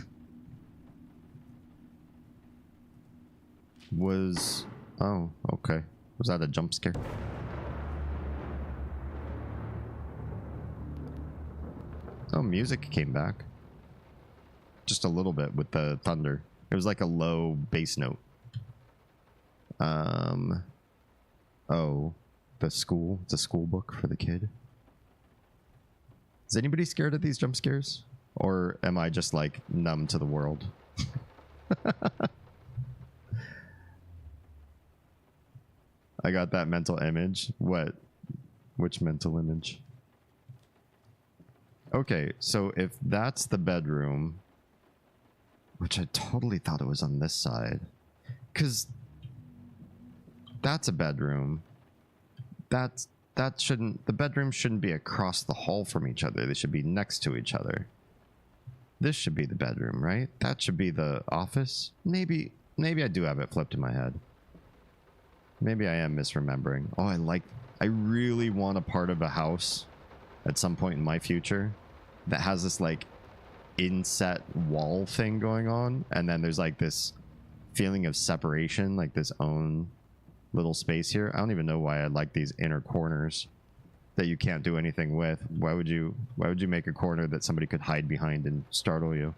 [SPEAKER 2] Oh, okay. Was that a jump scare? Oh, music came back. Just a little bit with the thunder. It was like a low bass note. Oh, the school. It's a school book for the kid. Is anybody scared of these jump scares? Or am I just like numb to the world? I got that mental image. What? Which mental image? Okay, so if that's the bedroom, which I totally thought it was on this side, because that's a bedroom. The bedrooms shouldn't be across the hall from each other. They should be next to each other. This should be the bedroom, right? That should be the office. Maybe I do have it flipped in my head. Maybe I am misremembering. Oh, I really want a part of a house at some point in my future that has this like inset wall thing going on, and then there's like this feeling of separation, like this own little space here. I don't even know why I like these inner corners that you can't do anything with. Why would you make a corner that somebody could hide behind and startle you?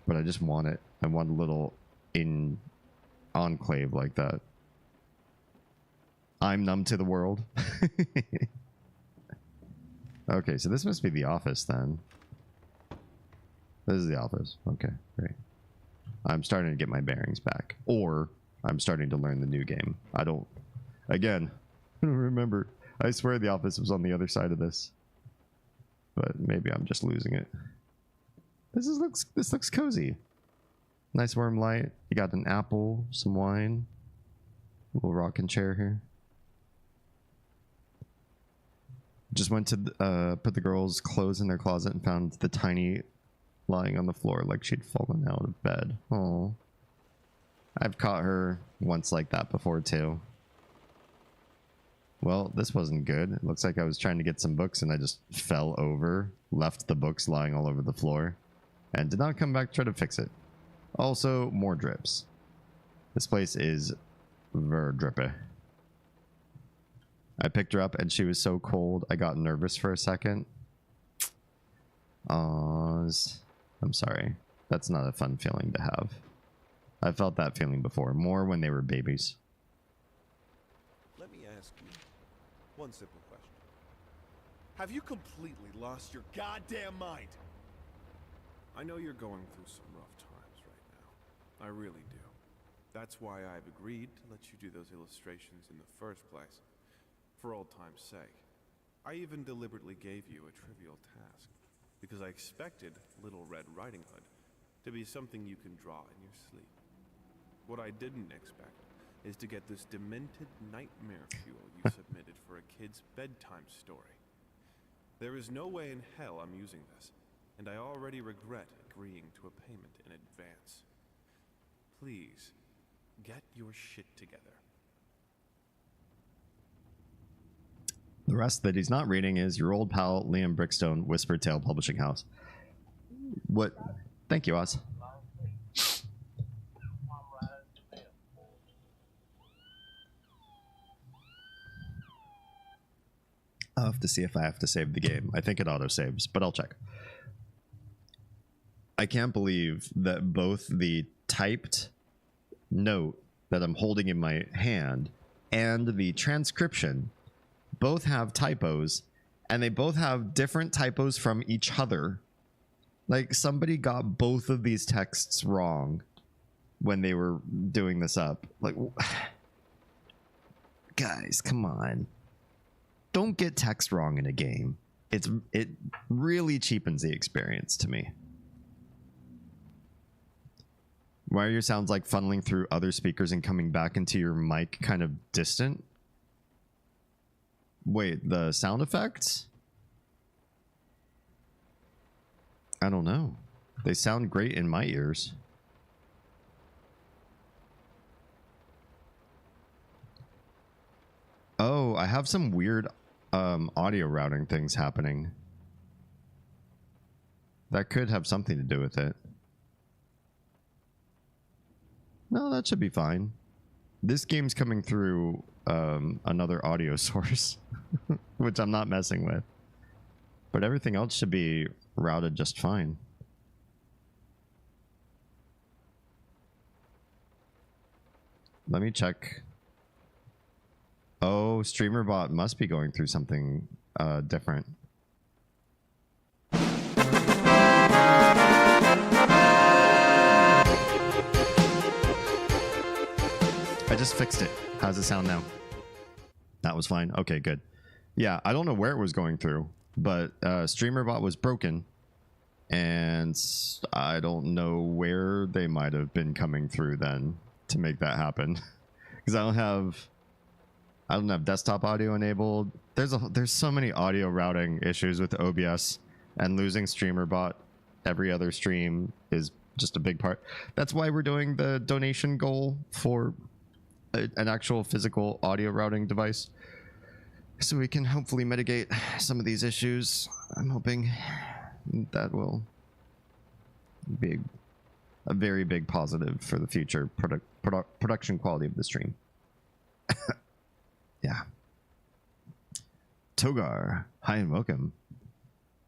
[SPEAKER 2] But I just want it. I want a little enclave like that. I'm numb to the world. Okay, so this must be the office then. This is the office. Okay, great. I'm starting to get my bearings back. Or I'm starting to learn the new game. I don't remember. I swear the office was on the other side of this. But maybe I'm just losing it. This looks cozy. Nice warm light. You got an apple, some wine. A little rocking chair here. Just went to put the girls' clothes in their closet and found the tiny lying on the floor like she'd fallen out of bed. Oh, I've caught her once like that before too. Well, this wasn't good. It looks like I was trying to get some books and I just fell over, left the books lying all over the floor, and did not come back to try to fix it. Also, more drips. This place is very drippy. I picked her up and she was so cold I got nervous for a second. I'm sorry. That's not a fun feeling to have. I felt that feeling before, more when they were babies.
[SPEAKER 4] Let me ask you one simple question. Have you completely lost your goddamn mind? I know you're going through some rough times right now. I really do. That's why I've agreed to let you do those illustrations in the first place. For old time's sake. I even deliberately gave you a trivial task, because I expected Little Red Riding Hood to be something you can draw in your sleep. What I didn't expect is to get this demented nightmare fuel you submitted for a kid's bedtime story. There is no way in hell I'm using this, and I already regret agreeing to a payment in advance. Please, get your shit together.
[SPEAKER 2] The rest that he's not reading is your old pal Liam Brickstone, Whispered Tale Publishing House. What? Thank you, Oz. I'll have to see if I have to save the game. I think it auto-saves, but I'll check. I can't believe that both the typed note that I'm holding in my hand and the transcription both have typos, and they both have different typos from each other. Like, somebody got both of these texts wrong when they were doing this up. Like, guys, come on. Don't get text wrong in a game. It really cheapens the experience to me. Why are your sounds like funneling through other speakers and coming back into your mic kind of distant? Wait, the sound effects? I don't know. They sound great in my ears. Oh, I have some weird audio routing things happening. That could have something to do with it. No, that should be fine. This game's coming through another audio source, which I'm not messing with. But everything else should be routed just fine. Let me check. Oh, StreamerBot must be going through something different. I just fixed it. How's it sound now? That was fine. Okay, good. Yeah, I don't know where it was going through, but StreamerBot was broken, and I don't know where they might have been coming through then to make that happen, because I don't have desktop audio enabled. There's so many audio routing issues with OBS, and losing StreamerBot every other stream is just a big part. That's why we're doing the donation goal for an actual physical audio routing device, so we can hopefully mitigate some of these issues. I'm hoping that will be a very big positive for the future production quality of the stream. Yeah. Togar, hi and welcome.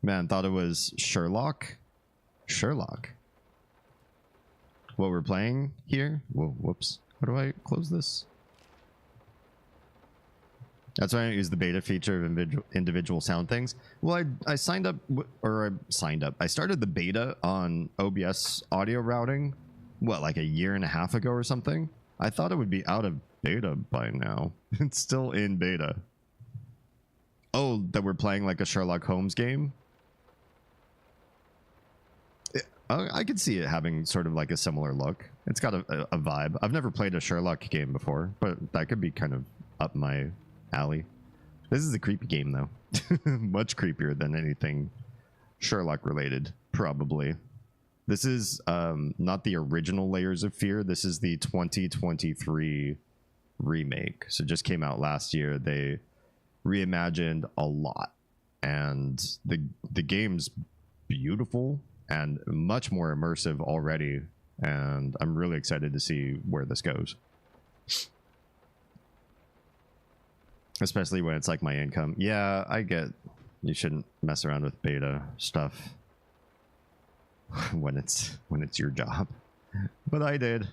[SPEAKER 2] Man, thought it was Sherlock. What we're playing here? Whoa, whoops. How do I close this? That's why I don't use the beta feature of individual sound things. Well, I signed up, I started the beta on OBS audio routing, what, like a year and a half ago or something? I thought it would be out of beta by now. It's still in beta. Oh, that we're playing like a Sherlock Holmes game? I could see it having sort of like a similar look. It's got a vibe. I've never played a Sherlock game before, but that could be kind of up my alley. This is a creepy game, though. Much creepier than anything Sherlock related, probably. This is not the original Layers of Fear. This is the 2023 remake. So it just came out last year. They reimagined a lot, and the game's beautiful and much more immersive already, and I'm really excited to see where this goes. Especially when it's like my income. Yeah, I get you shouldn't mess around with beta stuff when it's your job. But I did.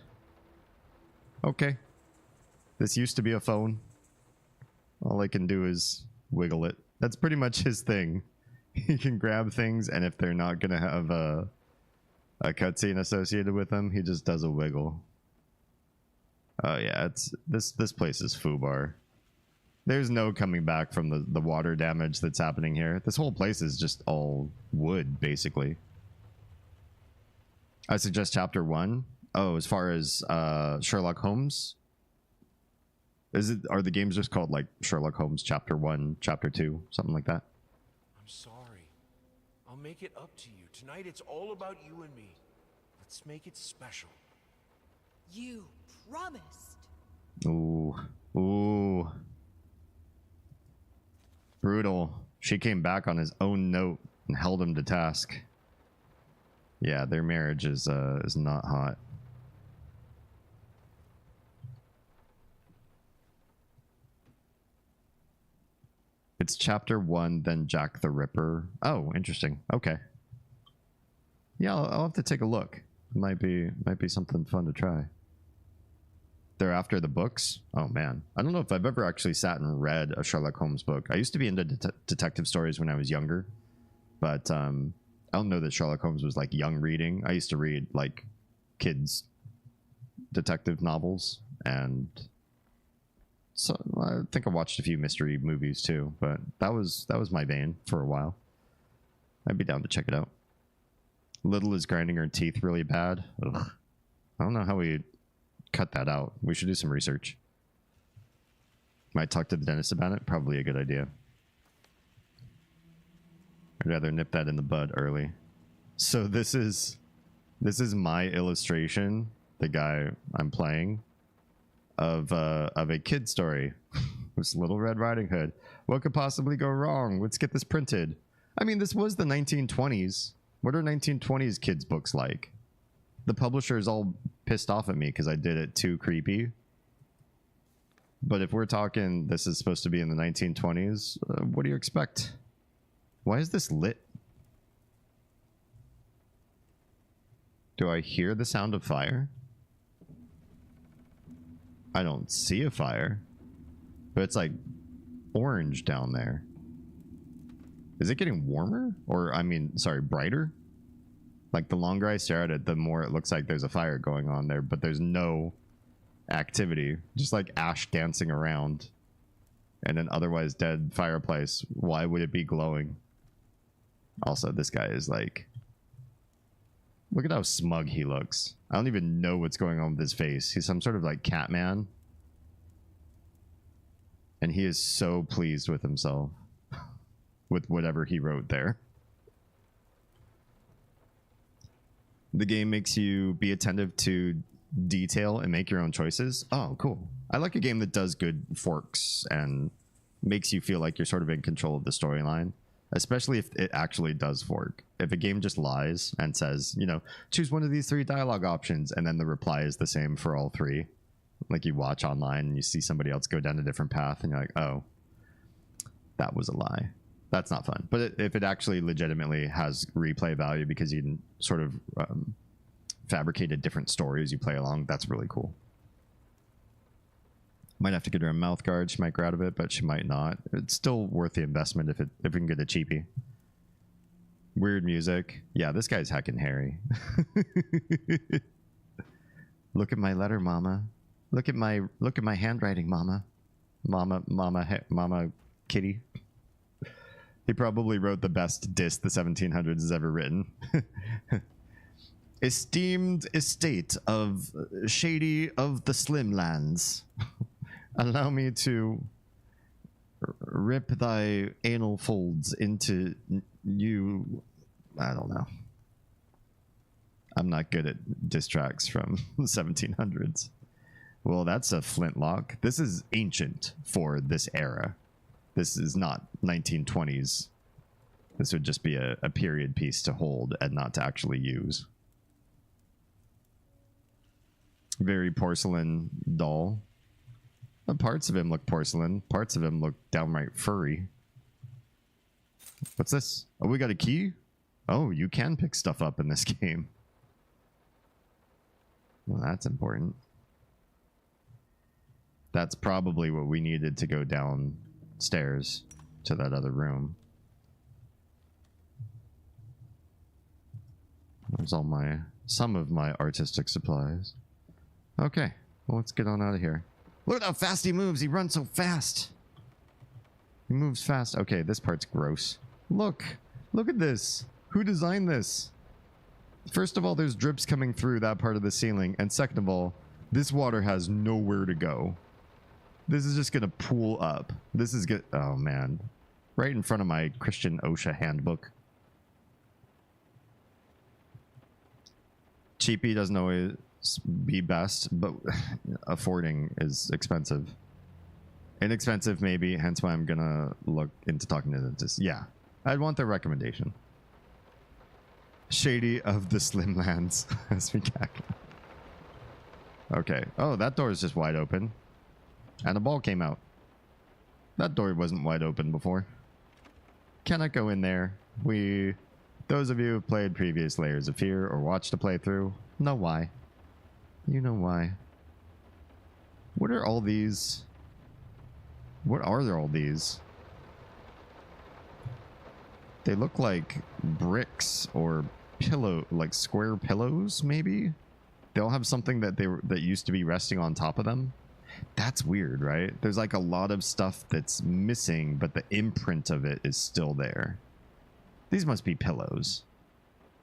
[SPEAKER 2] Okay. This used to be a phone. All I can do is wiggle it. That's pretty much his thing. He can grab things, and if they're not gonna have a cutscene associated with them, he just does a wiggle. Oh yeah, it's this place is foobar. There's no coming back from the water damage that's happening here. This whole place is just all wood, basically. I suggest chapter 1. Oh, as far as Sherlock Holmes, are the games just called like Sherlock Holmes chapter 1, chapter 2, something like that?
[SPEAKER 6] I'm sorry. I'll make it up to you. Tonight it's all about you and me. Let's make it special.
[SPEAKER 7] You promised.
[SPEAKER 2] Ooh. Ooh. Brutal. She came back on his own note and held him to task. Yeah, their marriage is not hot. It's chapter 1, then Jack the Ripper. Oh, interesting. Okay. Yeah, I'll have to take a look. It might be something fun to try. They're after the books. Oh man, I don't know if I've ever actually sat and read a Sherlock Holmes book. I used to be into detective stories when I was younger, but I don't know that Sherlock Holmes was like young reading. I used to read like kids detective novels, and so I think I watched a few mystery movies too. But that was my vein for a while. I'd be down to check it out. Little is grinding her teeth really bad. Ugh. I don't know how we cut that out. We should do some research. Might talk to the dentist about it. Probably a good idea. I'd rather nip that in the bud early. So this is my illustration, the guy I'm playing, of a kid story. This Little Red Riding Hood. What could possibly go wrong? Let's get this printed. I mean, this was the 1920s. What are 1920s kids books like? The publisher is all pissed off at me because I did it too creepy. But if we're talking this is supposed to be in the 1920s, what do you expect? Why is this lit? Do I hear the sound of fire? I don't see a fire, but it's like orange down there. Is it getting warmer? Or, I mean, sorry, brighter? Like, the longer I stare at it, the more it looks like there's a fire going on there, but there's no activity. Just like ash dancing around and an otherwise dead fireplace. Why would it be glowing? Also, this guy is like... Look at how smug he looks. I don't even know what's going on with his face. He's some sort of like Catman. And he is so pleased with himself. With whatever he wrote there. The game makes you be attentive to detail and make your own choices. Oh, cool. I like a game that does good forks and makes you feel like you're sort of in control of the storyline. Especially if it actually does fork. If a game just lies and says, you know, choose one of these 3 dialogue options, and then the reply is the same for all 3. Like you watch online and you see somebody else go down a different path and you're like, oh, that was a lie. That's not fun. But if it actually legitimately has replay value because you can sort of fabricated different stories you play along, that's really cool. Might have to get her a mouth guard. She might grow out of it, but she might not. It's still worth the investment if we can get a cheapie. Weird music. Yeah, this guy's heckin' hairy. Look at my letter, mama. Look at my handwriting, mama. Mama kitty. He probably wrote the best diss the 1700s has ever written. Esteemed estate of Shady of the Slimlands. Allow me to rip thy anal folds into you. I don't know. I'm not good at diss tracks from the 1700s. Well, that's a flintlock. This is ancient for this era. This is not 1920s. This would just be a period piece to hold and not to actually use. Very porcelain doll. Parts of him look porcelain. Parts of him look downright furry. What's this? Oh, we got a key? Oh, you can pick stuff up in this game. Well, that's important. That's probably what we needed to go downstairs to that other room. There's some of my artistic supplies. Okay, well, let's get on out of here. Look at how fast he moves. He runs so fast. He moves fast. Okay, this part's gross. Look at this. Who designed this? First of all, there's drips coming through that part of the ceiling. And second of all, this water has nowhere to go. This is just going to pool up. This is good. Oh, man. Right in front of my Christian OSHA handbook. Cheapy doesn't always be best, but affording is expensive. Inexpensive, maybe, hence why I'm going to look into talking to the dentist. Yeah, I'd want their recommendation. Shady of the Slimlands. Okay. Oh, that door is just wide open. And a ball came out. That door wasn't wide open before. Cannot go in there. Those of you who have played previous Layers of Fear or watched a playthrough know why. You know why. What are all these? What are there all these? They look like bricks or like square pillows, maybe? They all have something that used to be resting on top of them. That's weird, right? There's like a lot of stuff that's missing, but the imprint of it is still there. These must be pillows.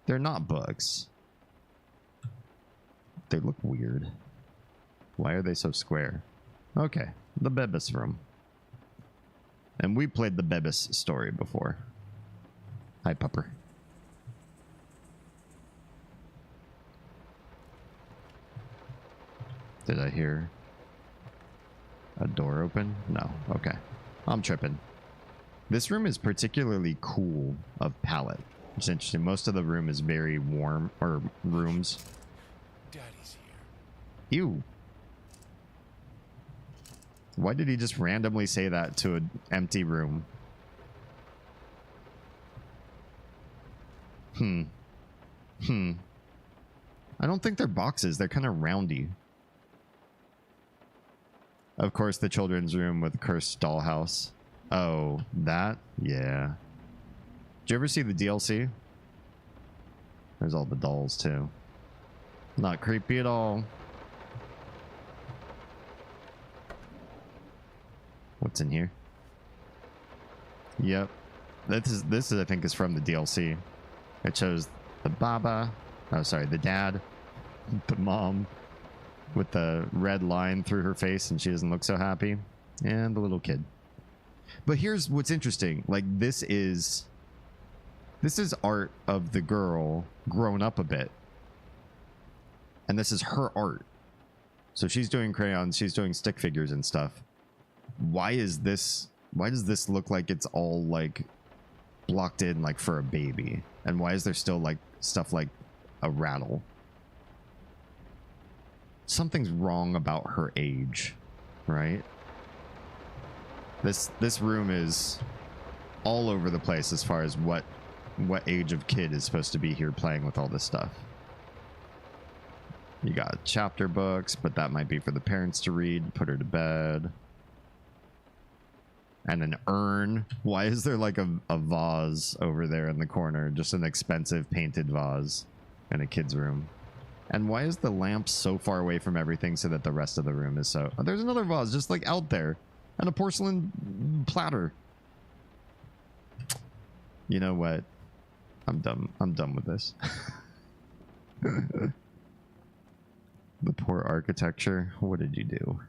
[SPEAKER 2] They're not books. They look weird. Why are they so square? Okay, the Bebis room. And we played the Bebis story before. Hi, Pupper. Did I hear a door open? No. Okay. I'm tripping. This room is particularly cool of palette. It's interesting. Most of the room is very warm, or rooms.
[SPEAKER 6] Daddy's here.
[SPEAKER 2] Ew. Why did he just randomly say that to an empty room? I don't think they're boxes. They're kind of roundy. Of course, the children's room with cursed dollhouse. Oh, that? Yeah. Did you ever see the DLC? There's all the dolls, too. Not creepy at all. What's in here? Yep. This is I think is from the DLC. It shows the baba. Oh, sorry, the dad. The mom. With the red line through her face and she doesn't look so happy. And the little kid. But here's what's interesting. Like, this is art of the girl grown up a bit. And this is her art. So she's doing crayons, she's doing stick figures and stuff. Why does this look like it's all like blocked in like for a baby? And why is there still like stuff like a rattle? Something's wrong about her age, right? This room is all over the place as far as what age of kid is supposed to be here playing with all this stuff. You got chapter books, but that might be for the parents to read, put her to bed. And an urn. Why is there like a vase over there in the corner? Just an expensive painted vase in a kid's room. And why is the lamp so far away from everything so that the rest of the room is so... Oh, there's another vase just like out there. And a porcelain platter. You know what? I'm done. I'm done with this. The poor architecture. What did you do?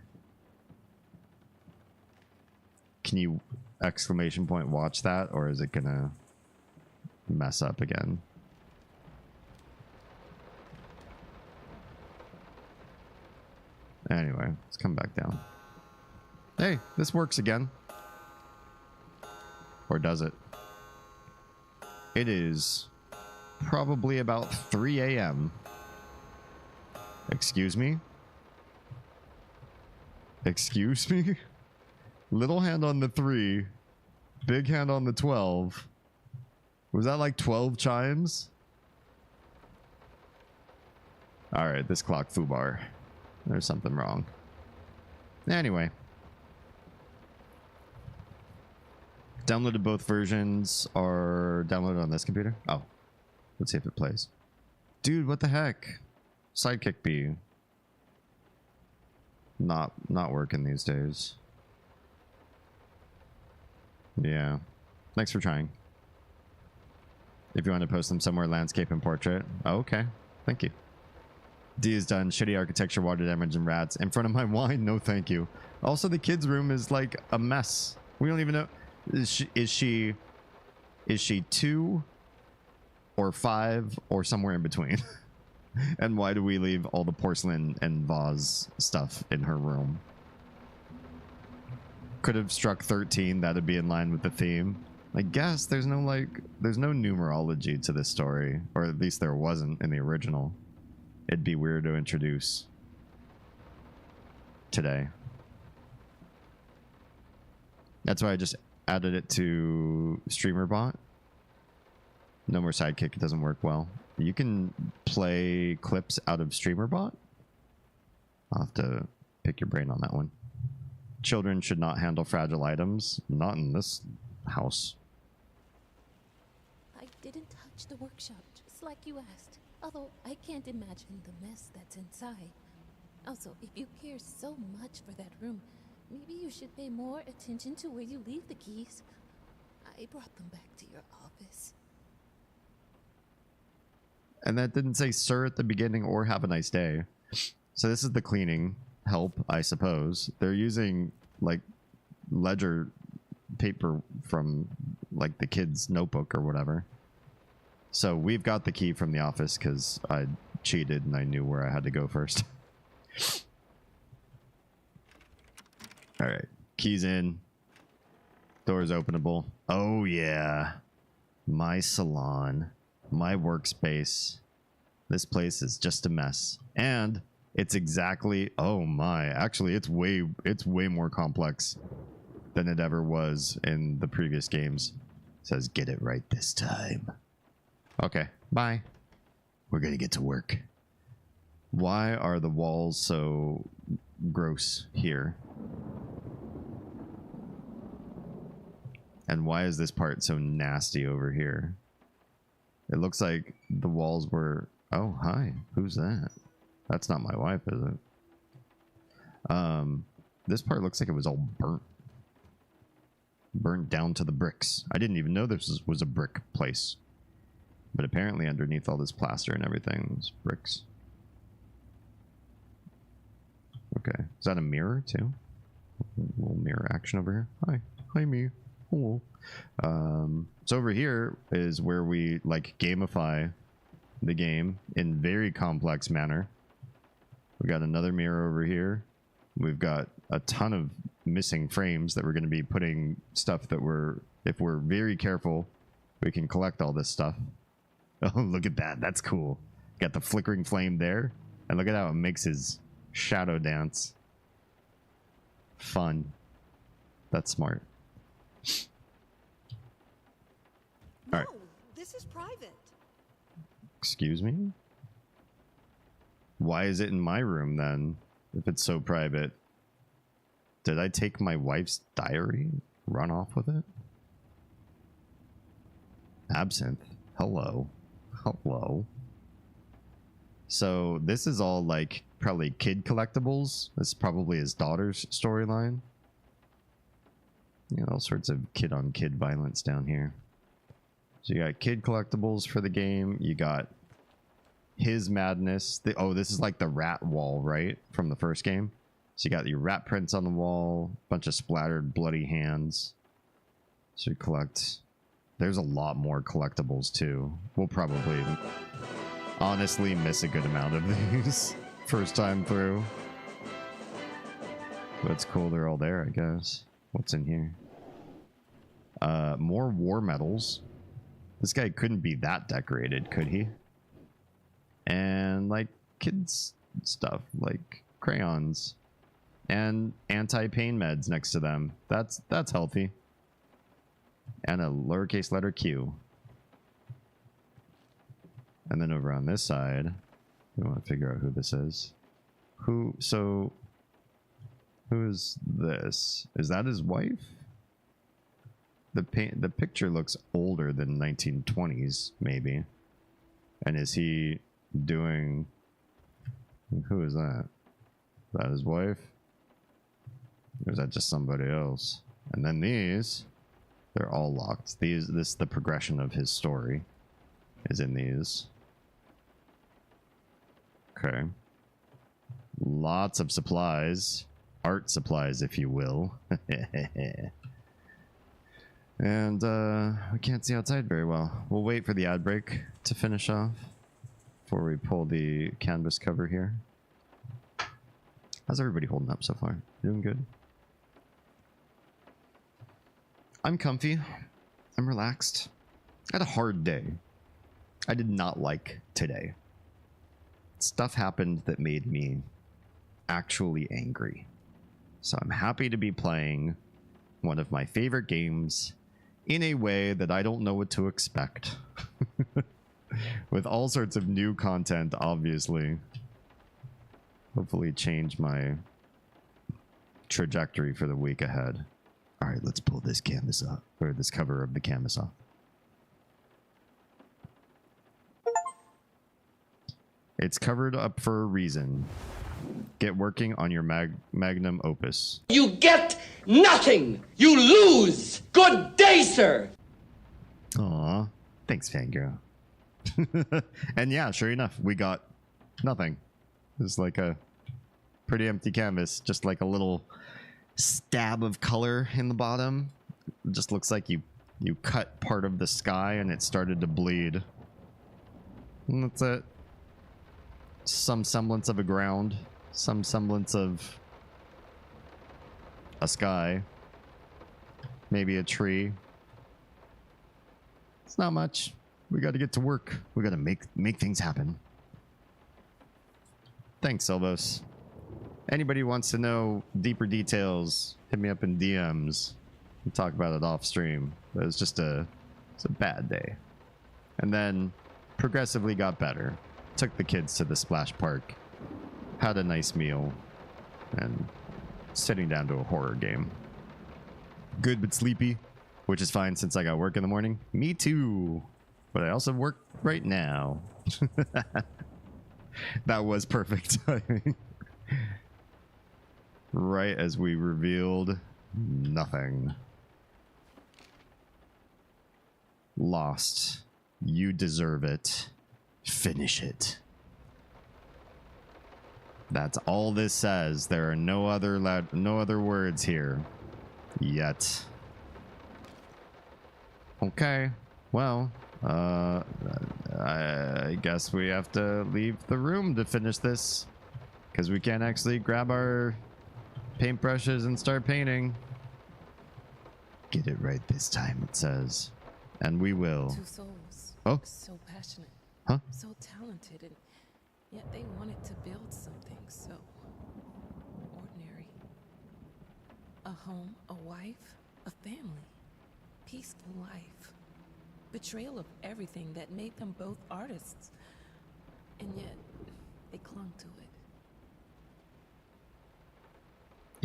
[SPEAKER 2] Can you exclamation point watch that, or is it gonna mess up again? Anyway, let's come back down. Hey, this works again. Or does it? It is probably about 3 a.m. Excuse me? Excuse me? Little hand on the 3. Big hand on the 12. Was that like 12 chimes? Alright, this clock foobar. There's something wrong. Anyway. Downloaded both versions. Are downloaded on this computer? Oh. Let's see if it plays. Dude, what the heck? Sidekick B. Not working these days. Yeah. Thanks for trying. If you want to post them somewhere, landscape and portrait. Oh, okay. Thank you. D is done. Shitty architecture, water damage, and rats. In front of my wine? No, thank you. Also, the kids' room is like a mess. We don't even know. Is she 2 or 5 or somewhere in between? And why do we leave all the porcelain and vase stuff in her room? Could have struck 13. That'd be in line with the theme. I guess there's no numerology to this story, or at least there wasn't in the original. It'd be weird to introduce today. That's why I just added it to StreamerBot. No more Sidekick. It doesn't work well. You can play clips out of StreamerBot. I'll have to pick your brain on that one. Children should not handle fragile items. Not in this house.
[SPEAKER 3] I didn't touch the workshop, just like you asked. Although I can't imagine the mess that's inside. Also, if you care so much for that room, maybe you should pay more attention to where you leave the keys. I brought them back to your office.
[SPEAKER 2] And that didn't say sir at the beginning or have a nice day. So this is the cleaning help, I suppose. They're using like ledger paper from like the kid's notebook or whatever. So we've got the key from the office because I cheated and I knew where I had to go first. All right. Keys in. Doors openable. Oh, yeah. My salon. My workspace. This place is just a mess. And it's exactly... Oh, my. Actually, it's way more complex than it ever was in the previous games. It says, get it right this time. Okay. Bye. We're going to get to work. Why are the walls so gross here? And why is this part so nasty over here? It looks like the walls were... Oh, hi. Who's that? That's not my wife, is it? This part looks like it was all burnt. Burnt down to the bricks. I didn't even know this was a brick place. But apparently underneath all this plaster and everything is bricks. Okay. Is that a mirror, too? A little mirror action over here. Hi. Hi, me. Hello. So over here is where we like gamify the game in very complex manner. We got another mirror over here. We've got a ton of missing frames that we're going to be putting stuff that if we're very careful, we can collect all this stuff. Oh, look at that. That's cool. Got the flickering flame there. And look at how it makes his shadow dance. Fun. That's smart.
[SPEAKER 7] No,
[SPEAKER 2] All right.
[SPEAKER 7] this is private.
[SPEAKER 2] Excuse me? Why is it in my room then, if it's so private? Did I take my wife's diary? Run off with it? Absinthe. Hello. Hello. So this is all like probably kid collectibles. This is probably his daughter's storyline. Yeah, all sorts of kid-on-kid violence down here. So you got kid collectibles for the game. You got his madness. Oh, this is like the rat wall, right? From the first game. So you got your rat prints on the wall. Bunch of splattered bloody hands. So you collect. There's a lot more collectibles too. We'll probably honestly miss a good amount of these first time through. But it's cool they're all there, I guess. What's in here? More war medals. This guy couldn't be that decorated, could he? And like kids stuff, like crayons and anti-pain meds next to them. That's healthy. And a lowercase letter Q. And then over on this side, we want to figure out who this is. Who is this? Is that his wife? The picture looks older than 1920s, maybe. And is he doing... Who is that? Is that his wife? Or is that just somebody else? And then these, they're all locked. The progression of his story is in these. Okay. Lots of supplies. Art supplies, if you will. And we can't see outside very well. We'll wait for the ad break to finish off before we pull the canvas cover here. How's everybody holding up so far? Doing good? I'm comfy. I'm relaxed. I had a hard day. I did not like today. Stuff happened that made me actually angry. So I'm happy to be playing one of my favorite games in a way that I don't know what to expect. With all sorts of new content, obviously. Hopefully change my trajectory for the week ahead. All right, let's pull this canvas off, or this cover of the canvas off. It's covered up for a reason. Get working on your magnum opus.
[SPEAKER 8] You get nothing! You lose! Good day, sir!
[SPEAKER 2] Aw, thanks, fangirl. And yeah, sure enough, we got nothing. It's like a pretty empty canvas, just like a little stab of color in the bottom. It just looks like you cut part of the sky and it started to bleed. And that's it. Some semblance of a ground, some semblance of a sky, maybe a tree. It's not much. We got to get to work. We got to make things happen. Thanks, Silvos. Anybody wants to know deeper details, hit me up in DMs. We'll talk about it off stream. But it's a bad day. And then progressively got better. Took the kids to the splash park. Had a nice meal. And sitting down to a horror game. Good but sleepy, which is fine since I got work in the morning. Me too. But I also work right now. That was perfect timing. Right as we revealed nothing. Lost. You deserve it. Finish it. That's all this says. There are no other words here. Yet. Okay. Well, I guess we have to leave the room to finish this. Because we can't actually grab our paintbrushes and start painting. Get it right this time, it says. And we will.
[SPEAKER 3] Two souls.
[SPEAKER 2] Oh.
[SPEAKER 3] So passionate.
[SPEAKER 2] Huh?
[SPEAKER 3] So talented, and yet they wanted to build something so ordinary. A home, a wife, a family. Peaceful life. Betrayal of everything that made them both artists. And yet, they clung to it.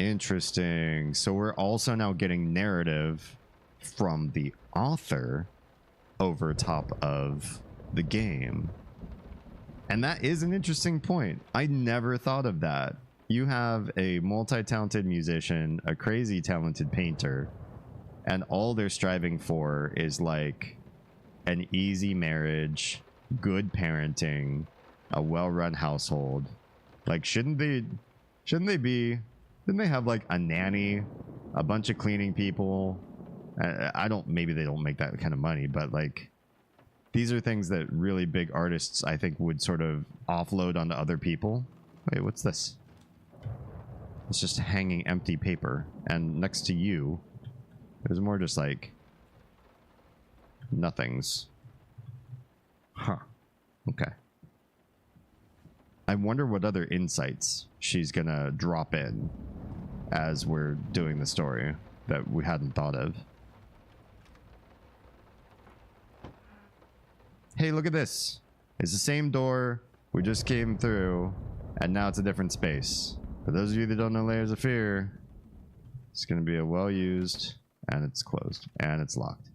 [SPEAKER 2] Interesting. So we're also now getting narrative from the author over top of the game. And that is an interesting point. I never thought of that. You have a multi-talented musician, a crazy talented painter, and all they're striving for is like an easy marriage, good parenting, a well-run household. Like, didn't they have like a nanny, a bunch of cleaning people? Maybe they don't make that kind of money, but like, these are things that really big artists, I think, would sort of offload onto other people. Wait, what's this? It's just hanging empty paper. And next to you, there's more just like nothings. Huh. Okay. I wonder what other insights she's gonna drop in as we're doing the story that we hadn't thought of. Hey, look at this. It's the same door we just came through, and now it's a different space. For those of you that don't know Layers of Fear, it's going to be a well-used, and it's closed, and it's locked.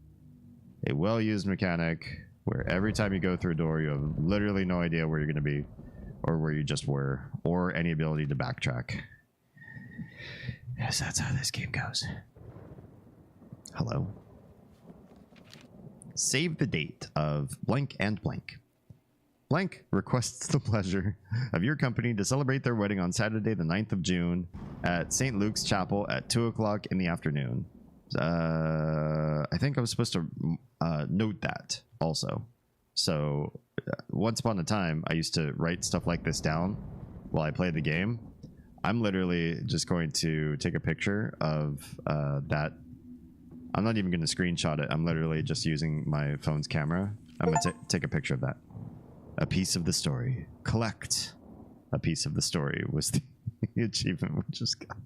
[SPEAKER 2] A well-used mechanic where every time you go through a door, you have literally no idea where you're going to be, or where you just were, or any ability to backtrack. Yes, that's how this game goes. Hello. Save the date of blank and blank. Blank requests the pleasure of your company to celebrate their wedding on Saturday the 9th of June at St. Luke's Chapel at 2 o'clock in the afternoon. I think I was supposed to note that also. So once upon a time, I used to write stuff like this down while I play the game. I'm literally just going to take a picture of that. I'm not even going to screenshot it. I'm literally just using my phone's camera. I'm going to take a picture of that. A piece of the story. Collect a piece of the story was the achievement we just got.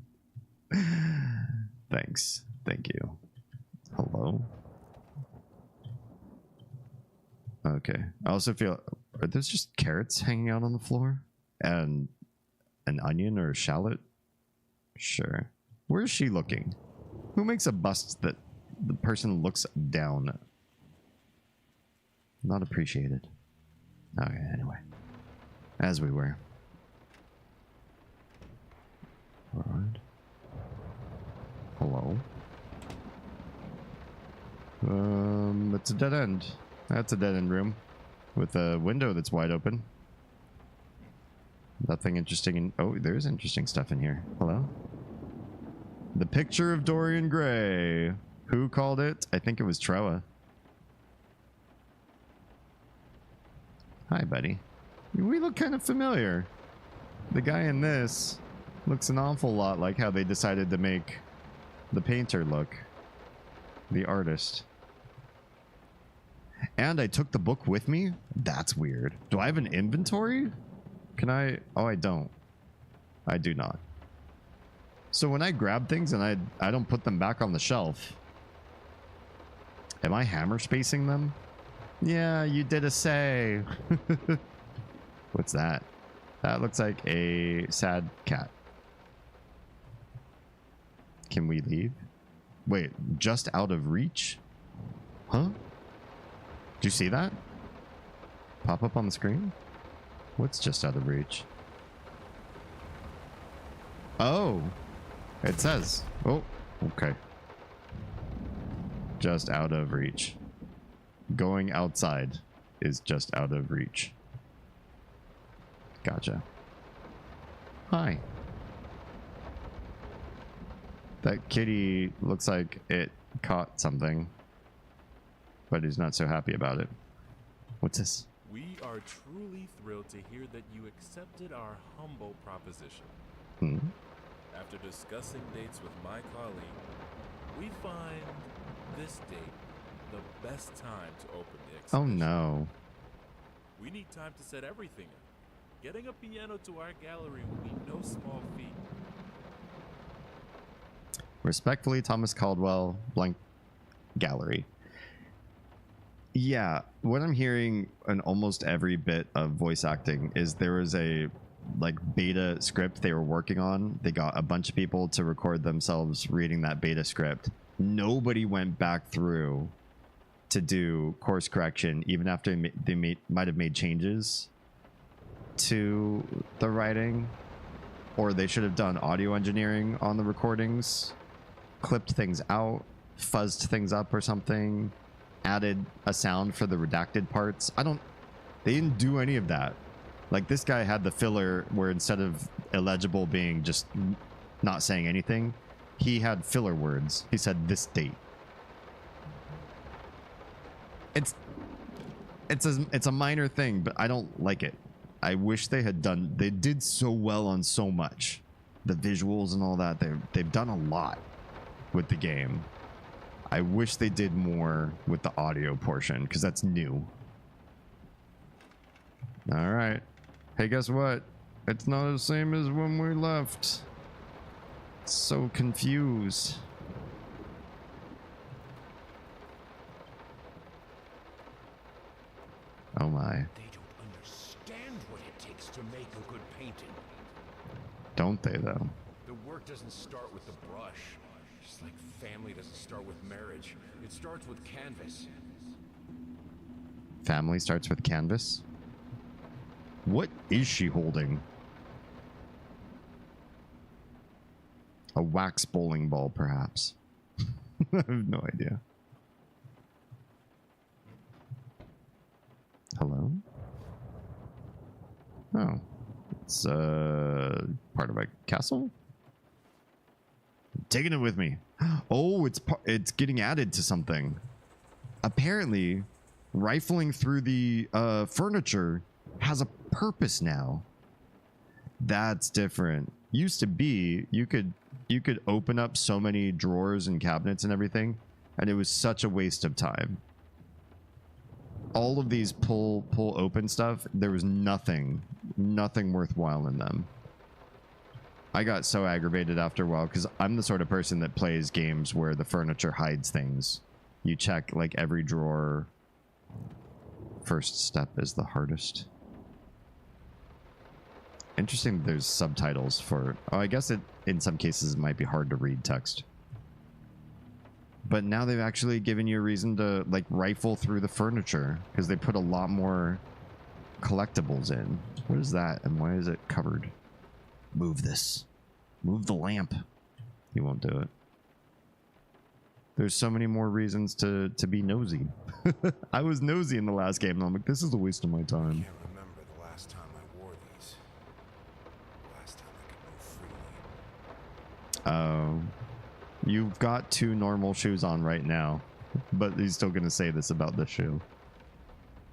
[SPEAKER 2] Thanks. Thank you. Hello? Okay. I also feel... Are those just carrots hanging out on the floor? And an onion or a shallot? Sure. Where is she looking? Who makes a bust that the person looks down? Not appreciated. Okay, anyway. As we were. Alright. Hello? It's a dead end. That's a dead end room. With a window that's wide open. Nothing interesting in... Oh, there's interesting stuff in here. Hello? The Picture of Dorian Gray. Who called it? I think it was Trewa. Hi, buddy. We look kind of familiar. The guy in this looks an awful lot like how they decided to make the painter look. The artist. And I took the book with me? That's weird. Do I have an inventory? Can I? Oh, I don't. I do not. So when I grab things and I don't put them back on the shelf, am I hammer spacing them? Yeah, you did a say. What's that? That looks like a sad cat. Can we leave? Wait, just out of reach? Huh? Did you see that? Pop up on the screen? What's just out of reach? Oh, it says. Oh, okay. Just out of reach. Going outside is just out of reach. Gotcha. Hi. That kitty looks like it caught something, but he's not so happy about it. What's this?
[SPEAKER 1] We are truly thrilled to hear that you accepted our humble proposition.
[SPEAKER 2] Hmm?
[SPEAKER 1] After discussing dates with my colleague, we find this date the best time to open the exhibition.
[SPEAKER 2] Oh no.
[SPEAKER 1] We need time to set everything up. Getting a piano to our gallery will be no small feat.
[SPEAKER 2] Respectfully, Thomas Caldwell, blank gallery. Yeah, what I'm hearing in almost every bit of voice acting is there was a like beta script they were working on. They got a bunch of people to record themselves reading that beta script. Nobody went back through to do course correction, even after they might have made changes to the writing, or they should have done audio engineering on the recordings, clipped things out, fuzzed things up or something, added a sound for the redacted parts. They didn't do any of that. Like, this guy had the filler where instead of illegible being just not saying anything, he had filler words. He said this date. It's a minor thing, but I don't like it. I wish they did so well on so much. The visuals and all that, they've done a lot with the game. I wish they did more with the audio portion, because that's new. All right. Hey, guess what? It's not the same as when we left. So confused. Oh my.
[SPEAKER 6] They don't understand what it takes to make a good painting.
[SPEAKER 2] Don't they, though?
[SPEAKER 6] The work doesn't start with the brush. Just like family doesn't start with marriage. It starts with canvas.
[SPEAKER 2] Family starts with canvas? What is she holding? A wax bowling ball, perhaps. I have no idea. Hello? Oh. It's part of a castle? I'm taking it with me. Oh, it's getting added to something. Apparently, rifling through the furniture has a purpose now. That's different. Used to be you could open up so many drawers and cabinets and everything, and it was such a waste of time. All of these pull open stuff, there was nothing worthwhile in them. I got so aggravated after a while because I'm the sort of person that plays games where the furniture hides things. You check like every drawer. First step is the hardest. Interesting that there's subtitles for... Oh, I guess in some cases it might be hard to read text. But now they've actually given you a reason to like rifle through the furniture because they put a lot more collectibles in. What is that and why is it covered? Move this. Move the lamp. You won't do it. There's so many more reasons to be nosy. I was nosy in the last game and I'm like, this is a waste of my time.
[SPEAKER 6] I can't remember the last time I wore these. Last time I could move freely.
[SPEAKER 2] You've got 2 normal shoes on right now, but he's still going to say this about this shoe.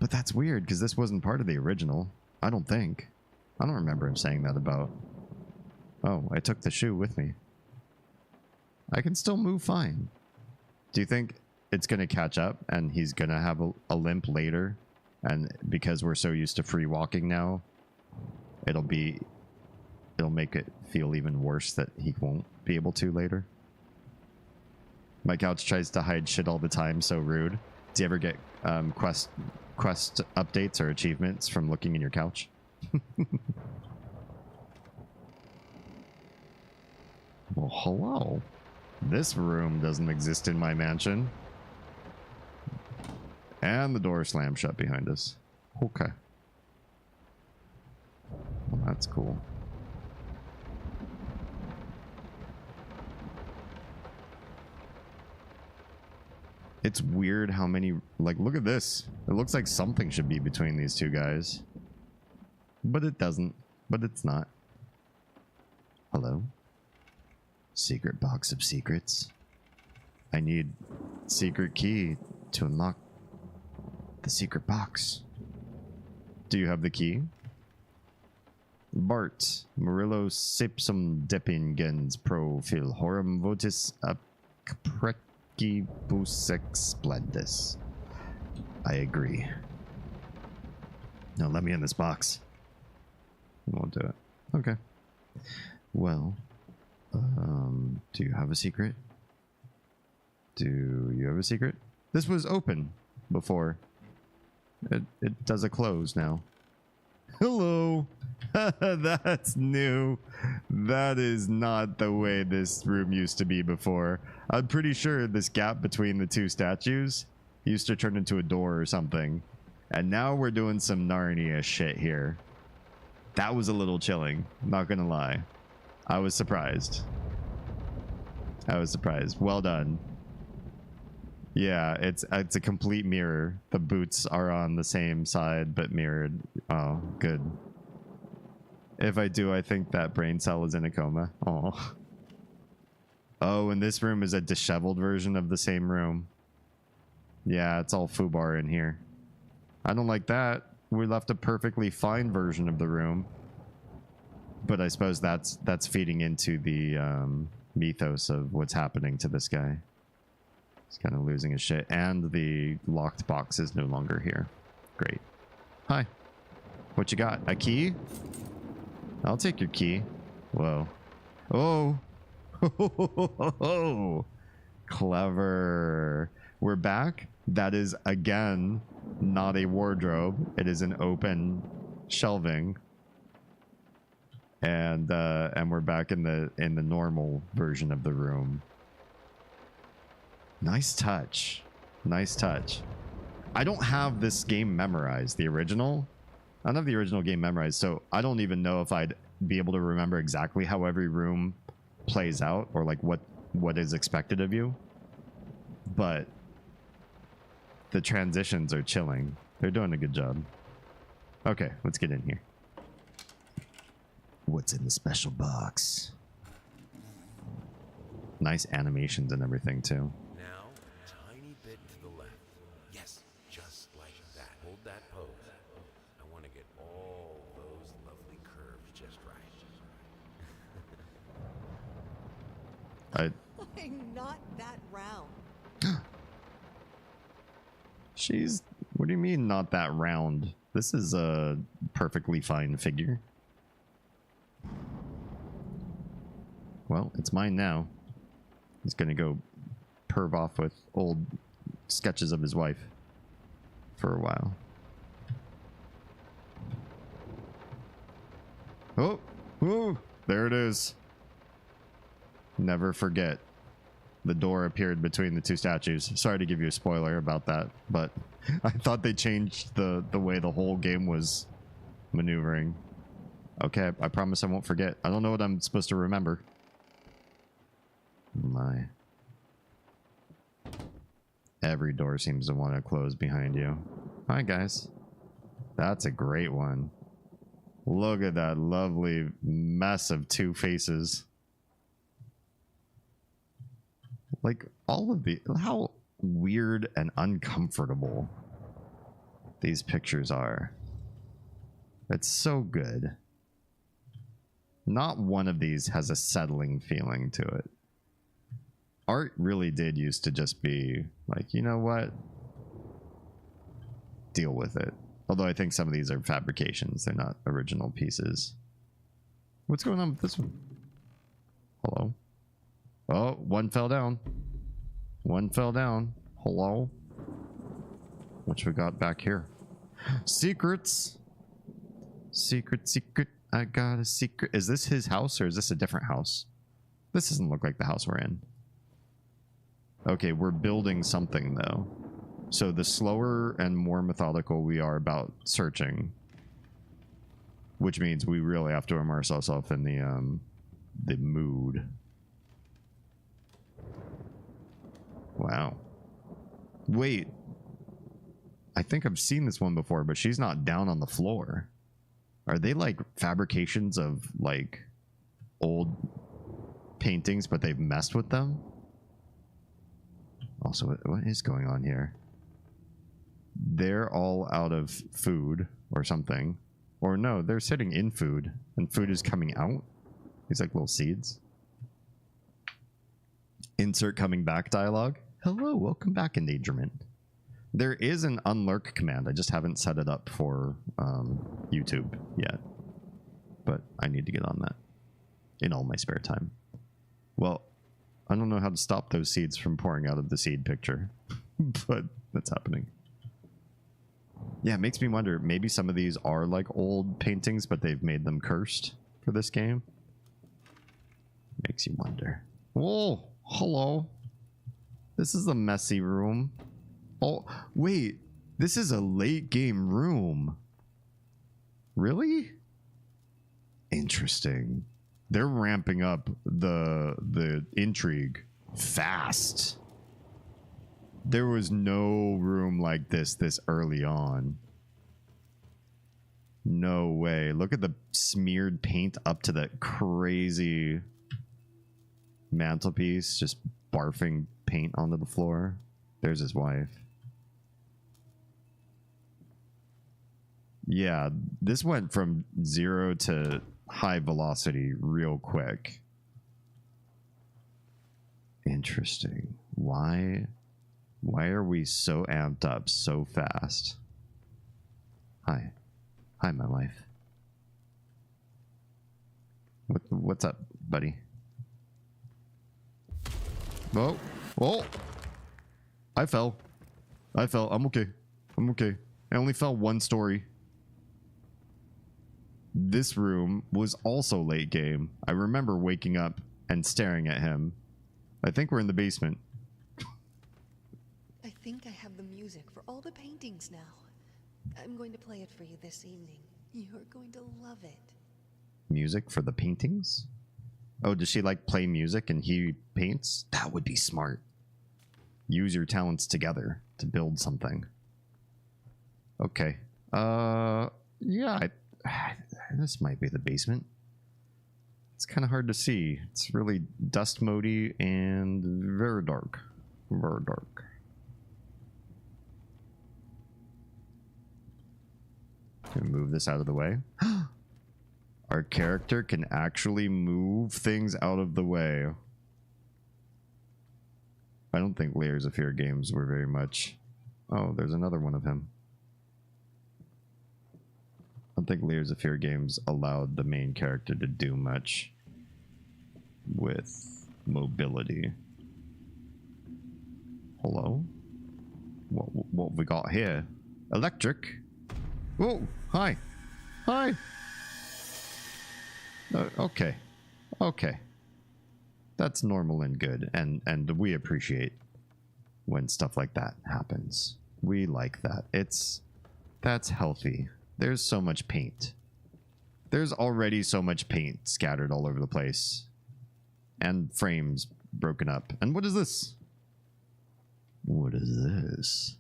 [SPEAKER 2] But that's weird because this wasn't part of the original. I don't think. I don't remember him saying that about... Oh, I took the shoe with me. I can still move fine. Do you think it's going to catch up and he's going to have a limp later? And because we're so used to free walking now, it'll make it feel even worse that he won't be able to later. My couch tries to hide shit all the time, so rude. Do you ever get quest updates or achievements from looking in your couch? Well, hello. This room doesn't exist in my mansion. And the door slammed shut behind us. Okay. Well, that's cool. It's weird how many... Like, look at this. It looks like something should be between these two guys. But it doesn't. But it's not. Hello? Secret box of secrets. I need secret key to unlock the secret box. Do you have the key? Bart, Murillo Sipsum Depingens Pro Phil Horum Votis Aprecibus Splendus. I agree. No, let me in this box. I won't do it. Okay. Well, do you have a secret? Do you have a secret? This was open before. It does a close now. Hello. That's new. That is not the way this room used to be before. I'm pretty sure this gap between the two statues used to turn into a door or something. And now we're doing some Narnia shit here. That was a little chilling, not gonna lie. I was surprised. I was surprised. Well done. Yeah, it's a complete mirror. The boots are on the same side, but mirrored. Oh, good. If I do, I think that brain cell is in a coma. Oh. Oh, and this room is a disheveled version of the same room. Yeah, it's all foobar in here. I don't like that. We left a perfectly fine version of the room. But I suppose that's feeding into the mythos of what's happening to this guy. He's kind of losing his shit. And the locked box is no longer here. Great. Hi. What you got? A key? I'll take your key. Whoa. Oh. Oh. Clever. We're back. That is, again, not a wardrobe. It is an open shelving. And we're back in the normal version of the room. Nice touch. Nice touch. I don't have this game memorized, the original. I don't have the original game memorized, so I don't even know if I'd be able to remember exactly how every room plays out or like what is expected of you. But the transitions are chilling. They're doing a good job. Okay, let's get in here. What's in the special box? Nice animations and everything too.
[SPEAKER 6] Now, a tiny bit to the left. Yes, just like that. Hold that pose. I want to get all those lovely curves just right.
[SPEAKER 7] I'm not that round.
[SPEAKER 2] She's... What do you mean not that round? This is a perfectly fine figure. Well, it's mine now. He's gonna go perv off with old sketches of his wife for a while. Oh, oh, there it is. Never forget. The door appeared between the two statues. Sorry to give you a spoiler about that, but I thought they changed the way the whole game was maneuvering. Okay, I promise I won't forget. I don't know what I'm supposed to remember. My. Every door seems to want to close behind you. Hi, guys. That's a great one. Look at that lovely mess of two faces. Like, all of the... How weird and uncomfortable these pictures are. It's so good. Not one of these has a settling feeling to it. art really did used to just be like, you know what? Deal with it. Although I think some of these are fabrications. They're not original pieces. What's going on with this one? Hello? Oh, one fell down. One fell down. Hello? What we got back here? Secrets! Secret, secret. I got a secret. Is this his house or is this a different house? This doesn't look like the house we're in. Okay, we're building something though. So the slower and more methodical we are about searching, which means we really have to immerse ourselves in the mood. Wow. Wait. I think I've seen this one before, but she's not down on the floor. Are they like fabrications of like old paintings, but they've messed with them? Also, what is going on here? They're all out of food or something. Or no, they're sitting in food and food is coming out. These like little seeds. Insert coming back dialogue. Hello, welcome back, endangerment. There is an unlurk command. I just haven't set it up for YouTube yet. But I need to get on that in all my spare time. Well, I don't know how to stop those seeds from pouring out of the seed picture. But that's happening. Yeah, it makes me wonder, maybe some of these are like old paintings, but they've made them cursed for this game. Makes you wonder. Oh, hello. This is a messy room. Oh, wait. This is a late game room. Really? Interesting. They're ramping up the intrigue fast. There was no room like this early on. No way. Look at the smeared paint up to that crazy mantelpiece, just barfing paint onto the floor. There's his wife. Yeah, this went from 0 to high velocity real quick. Interesting. Why are we so amped up so fast? Hi. Hi, my wife. What's up, buddy? Oh. Oh. I fell. I'm okay. I'm okay. I only fell one story. This room was also late game. I remember waking up and staring at him. I think we're in the basement.
[SPEAKER 7] I think I have the music for all the paintings now. I'm going to play it for you this evening. You're going to love it.
[SPEAKER 2] Music for the paintings? Oh, does she like play music and he paints? That would be smart. Use your talents together to build something. Okay. Yeah, this might be the basement. It's kind of hard to see. It's really dust mody and very dark. Very dark. Gonna move this out of the way. Our character can actually move things out of the way. I don't think Layers of Fear games were very much... Oh, there's another one of him. I don't think Layers of Fear games allowed the main character to do much with mobility. Hello? What have we got here? Electric? Whoa! Hi! Hi! Okay. Okay. That's normal and good, and we appreciate when stuff like that happens. We like that. That's healthy. There's so much paint. There's already so much paint scattered all over the place. And frames broken up. And what is this? What is this?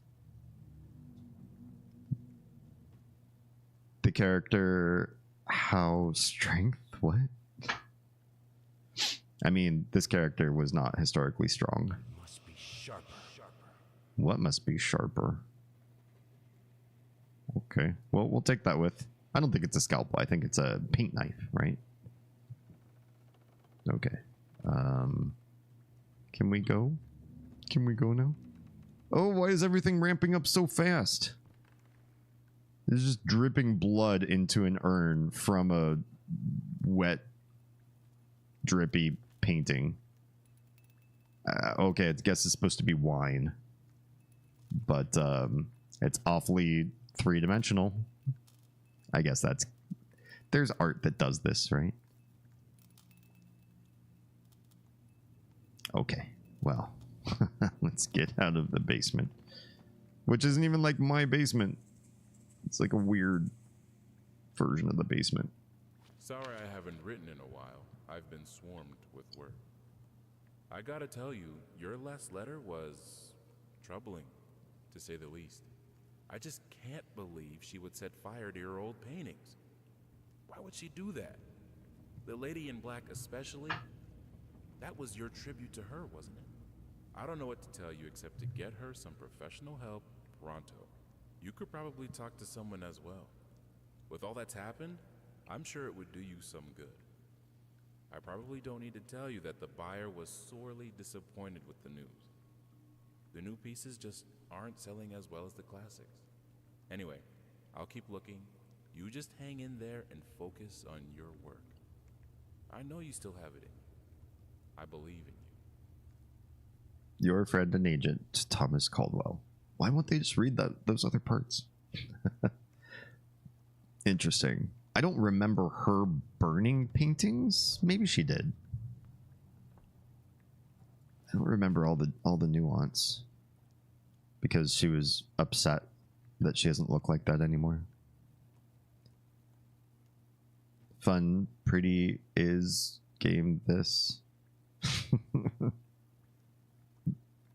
[SPEAKER 2] The character... How strength? What? I mean, this character was not historically strong.
[SPEAKER 6] Must be sharper.
[SPEAKER 2] What must be sharper? Okay. Well, we'll take that with... I don't think it's a scalpel. I think it's a paint knife, right? Okay. Can we go? Can we go now? Oh, why is everything ramping up so fast? There's just dripping blood into an urn from a wet, drippy painting. Okay, I guess it's supposed to be wine. But it's awfully three-dimensional. I guess that's... There's art that does this, right? Okay, well, let's get out of the basement. Which isn't even like my basement. It's like a weird version of the basement.
[SPEAKER 1] Sorry I haven't written in a while. I've been swarmed with work. I gotta tell you, your last letter was troubling, to say the least. I just can't believe she would set fire to your old paintings. Why would she do that? The lady in black especially? That was your tribute to her, wasn't it? I don't know what to tell you except to get her some professional help pronto. You could probably talk to someone as well. With all that's happened, I'm sure it would do you some good. I probably don't need to tell you that the buyer was sorely disappointed with the news. The new pieces just aren't selling as well as the classics. Anyway, I'll keep looking. You just hang in there and focus on your work. I know you still have it in you. I believe in you.
[SPEAKER 2] Your friend and agent, Thomas Caldwell. Why won't they just read those other parts? Interesting. I don't remember her burning paintings. Maybe she did. I don't remember all the nuance. Because she was upset that she doesn't look like that anymore. Fun, pretty is game this.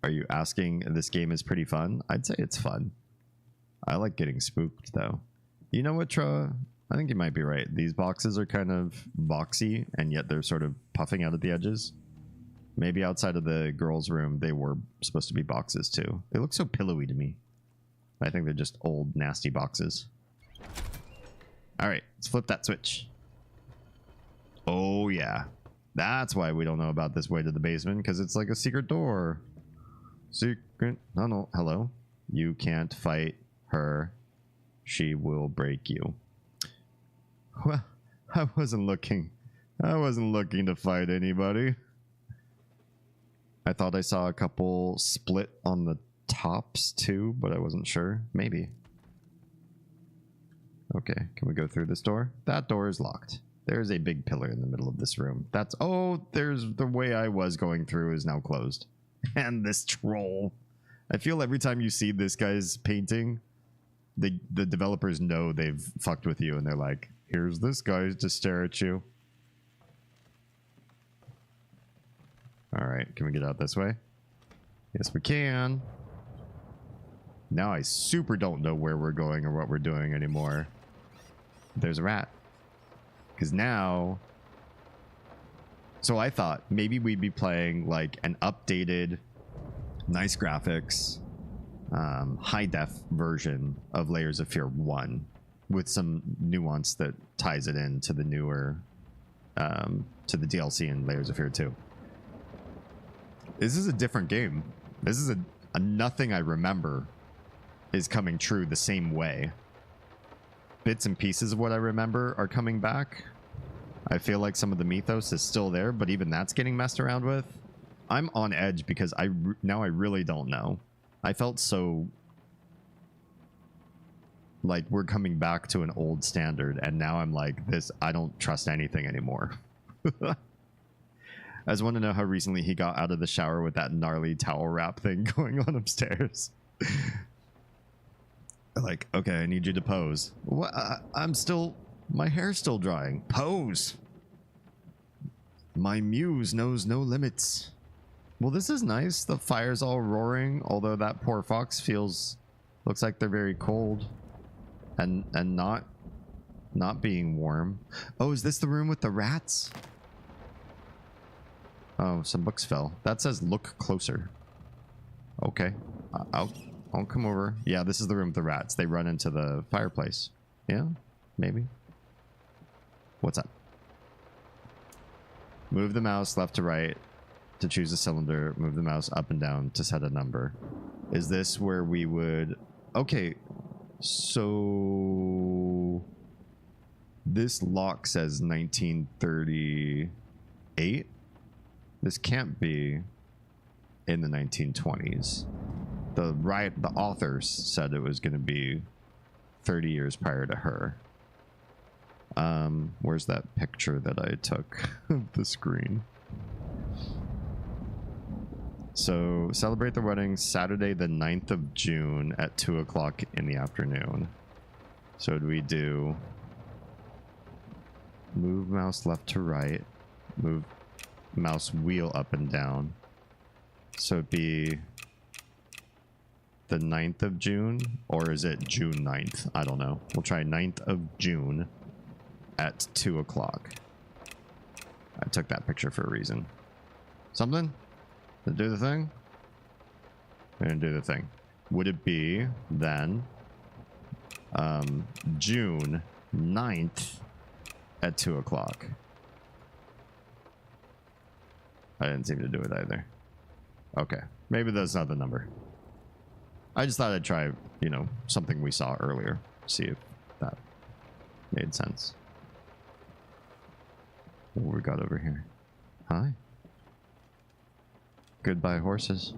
[SPEAKER 2] Are you asking this game is pretty fun? I'd say it's fun. I like getting spooked though. You know what, Tra? I think you might be right. These boxes are kind of boxy and yet they're sort of puffing out at the edges. Maybe outside of the girls' room they were supposed to be boxes too. They look so pillowy to me. I think they're just old nasty boxes. Alright, let's flip that switch. Oh yeah. That's why we don't know about this way to the basement, because it's like a secret door. Secret. No, hello. You can't fight her. She will break you. Well, I wasn't looking to fight anybody. I thought I saw a couple split on the tops too, but I wasn't sure. Maybe. Okay, can we go through this door? That door is locked. There's a big pillar in the middle of this room. That's... Oh, there's the way I was going through is now closed. And this troll. I feel every time you see this guy's painting, the developers know they've fucked with you and they're like, here's this guy to stare at you. Alright, can we get out this way? Yes, we can. Now I super don't know where we're going or what we're doing anymore. There's a rat. Because now... So I thought maybe we'd be playing like an updated, nice graphics, high def version of Layers of Fear 1 with some nuance that ties it in to the newer, to the DLC in Layers of Fear 2. This is a different game. This is a nothing I remember is coming true the same way. Bits and pieces of what I remember are coming back. I feel like some of the mythos is still there, but even that's getting messed around with. I'm on edge because now I really don't know. I felt so like we're coming back to an old standard, and now I'm like, this, I don't trust anything anymore. I just want to know how recently he got out of the shower with that gnarly towel wrap thing going on upstairs. Like, okay, I need you to pose. What? I'm still... My hair's still drying. Pose! My muse knows no limits. Well, this is nice. The fire's all roaring, although that poor fox feels... Looks like they're very cold. And not being warm. Oh, is this the room with the rats? Oh, some books fell. That says look closer. Okay. I'll come over. Yeah, this is the room with the rats. They run into the fireplace. Yeah, maybe. What's up? Move the mouse left to right. to choose a cylinder, move the mouse up and down to set a number. Is this where we would... Okay, so... This lock says 1938. This can't be in the 1920s. The authors said it was going to be 30 years prior to her. Where's that picture that I took of the screen? So, celebrate the wedding Saturday the 9th of June at 2 o'clock in the afternoon. So, would we do... Move mouse left to right. Move mouse wheel up and down. So, it'd be... the 9th of June? Or is it June 9th? I don't know. We'll try 9th of June at 2 o'clock. I took that picture for a reason. Something? To do the thing? And do the thing. Would it be then June 9th at 2 o'clock? I didn't seem to do it either. Okay. Maybe that's not the number. I just thought I'd try, you know, something we saw earlier. See if that made sense. What we got over here? Hi. Goodbye, horses.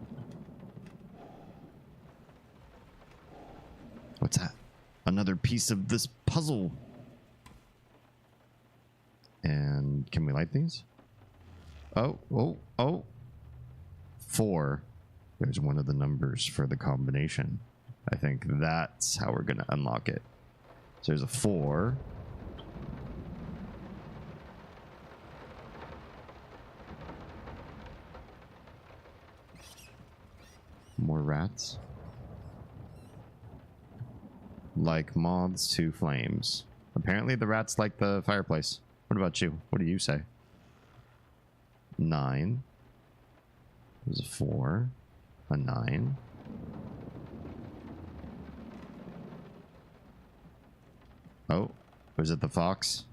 [SPEAKER 2] What's that? Another piece of this puzzle. And can we light these? Oh, oh, oh. 4. There's one of the numbers for the combination. I think that's how we're going to unlock it. So there's a 4. More rats. Like moths to flames. Apparently the rats like the fireplace. What about you? What do you say? 9. There's a 4. A 9. Oh, was it the fox?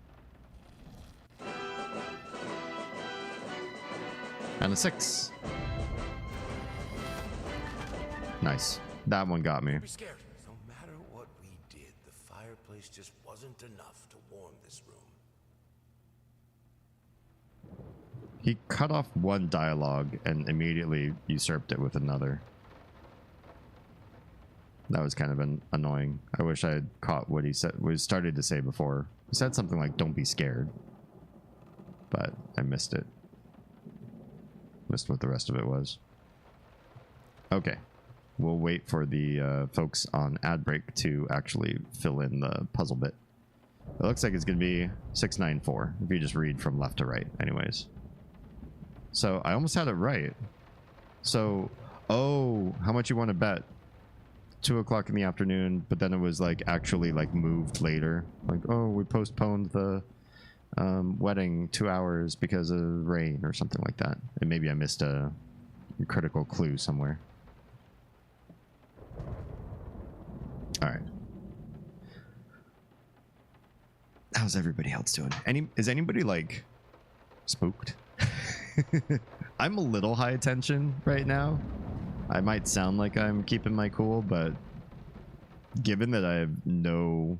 [SPEAKER 2] And a 6. Nice. That one got me.
[SPEAKER 9] Be scared. No matter what we did, the fireplace just wasn't enough to warm this room.
[SPEAKER 2] He cut off one dialogue and immediately usurped it with another. That was kind of annoying. I wish I had caught what he said, started to say before. He said something like, "Don't be scared," but I missed it. Missed what the rest of it was. Okay. We'll wait for the folks on ad break to actually fill in the puzzle bit. It looks like it's going to be 694 if you just read from left to right anyways. So I almost had it right. So, oh, how much you want to bet? 2 o'clock in the afternoon, but then it was like actually like moved later. Like, oh, we postponed the wedding 2 hours because of rain or something like that. And maybe I missed a critical clue somewhere. All right. How's everybody else doing? Is anybody like spooked? I'm a little high attention right now. I might sound like I'm keeping my cool, but given that I have no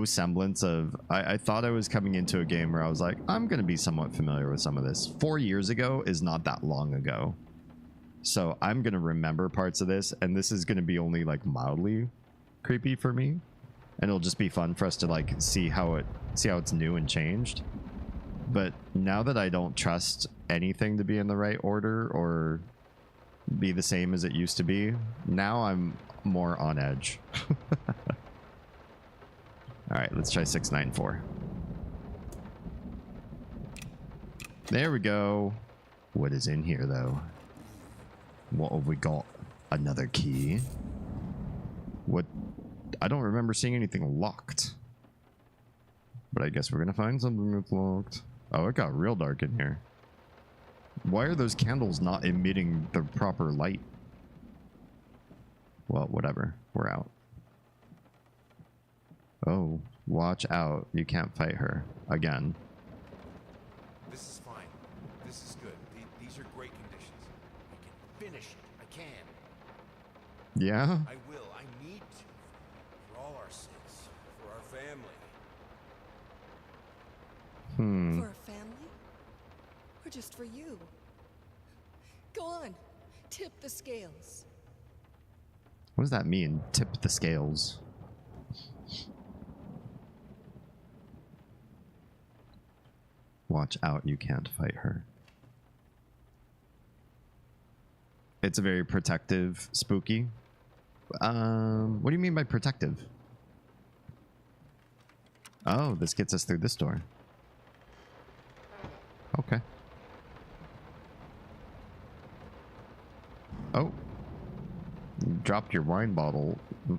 [SPEAKER 2] semblance of... I thought I was coming into a game where I was like, I'm going to be somewhat familiar with some of this. 4 years ago is not that long ago. So I'm going to remember parts of this, and this is going to be only like mildly creepy for me. And it'll just be fun for us to like see how it's new and changed. But now that I don't trust anything to be in the right order or be the same as it used to be, now I'm more on edge. All right, let's try 694. There we go. What is in here, though? What have we got? Another key. What? I don't remember seeing anything locked. But I guess we're going to find something that's locked. Oh, it got real dark in here. Why are those candles not emitting the proper light? Well, whatever. We're out. Oh, watch out. You can't fight her. Again.
[SPEAKER 6] This is fine. This is good.
[SPEAKER 9] are great conditions. I can finish it. I can.
[SPEAKER 2] Yeah?
[SPEAKER 9] I will. I need to. For all our sakes. For our family.
[SPEAKER 7] For a family? Or just for you? Go on. Tip the scales.
[SPEAKER 2] What does that mean? Tip the scales. Watch out, you can't fight her. It's a very protective, spooky. What do you mean by protective? Oh, this gets us through this door. Okay. Oh. You dropped your wine bottle,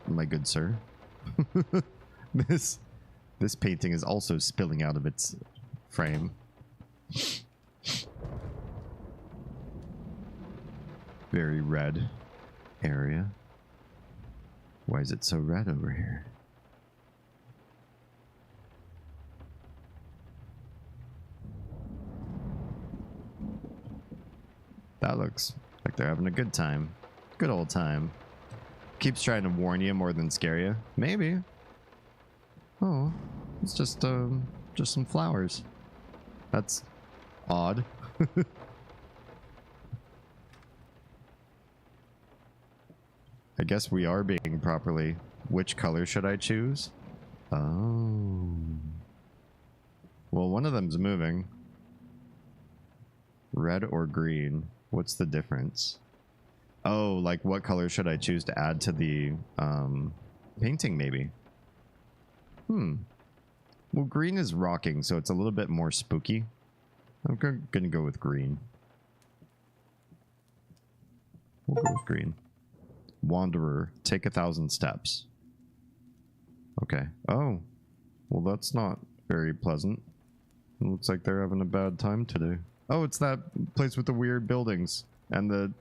[SPEAKER 2] my good sir. This painting is also spilling out of its frame. Very red area. Why is it so red over here? That looks like they're having a good time. Good old time. Keeps trying to warn you more than scare you. Maybe. Oh, it's just some flowers. That's odd. I guess we are being properly. Which color should I choose? Oh. Well, one of them's moving. Red or green? What's the difference? Oh, like what color should I choose to add to the painting maybe? Well, green is rocking, so it's a little bit more spooky. I'm gonna go with green. We'll go with green. Wanderer, take 1,000 steps. Okay. Oh. Well, that's not very pleasant. It looks like they're having a bad time today. Oh, it's that place with the weird buildings and the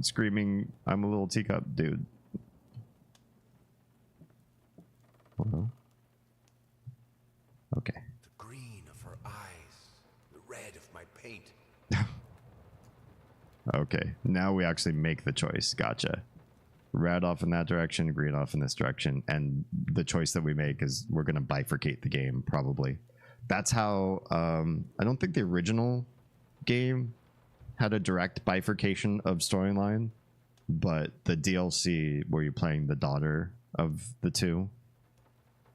[SPEAKER 2] screaming, I'm a little teacup dude. Okay.
[SPEAKER 9] The green of her eyes. The red of my paint.
[SPEAKER 2] Okay, now we actually make the choice. Gotcha. Red off in that direction, green off in this direction, and the choice that we make is we're going to bifurcate the game, probably. That's how, I don't think the original game had a direct bifurcation of storyline, but the DLC where you're playing the daughter of the two,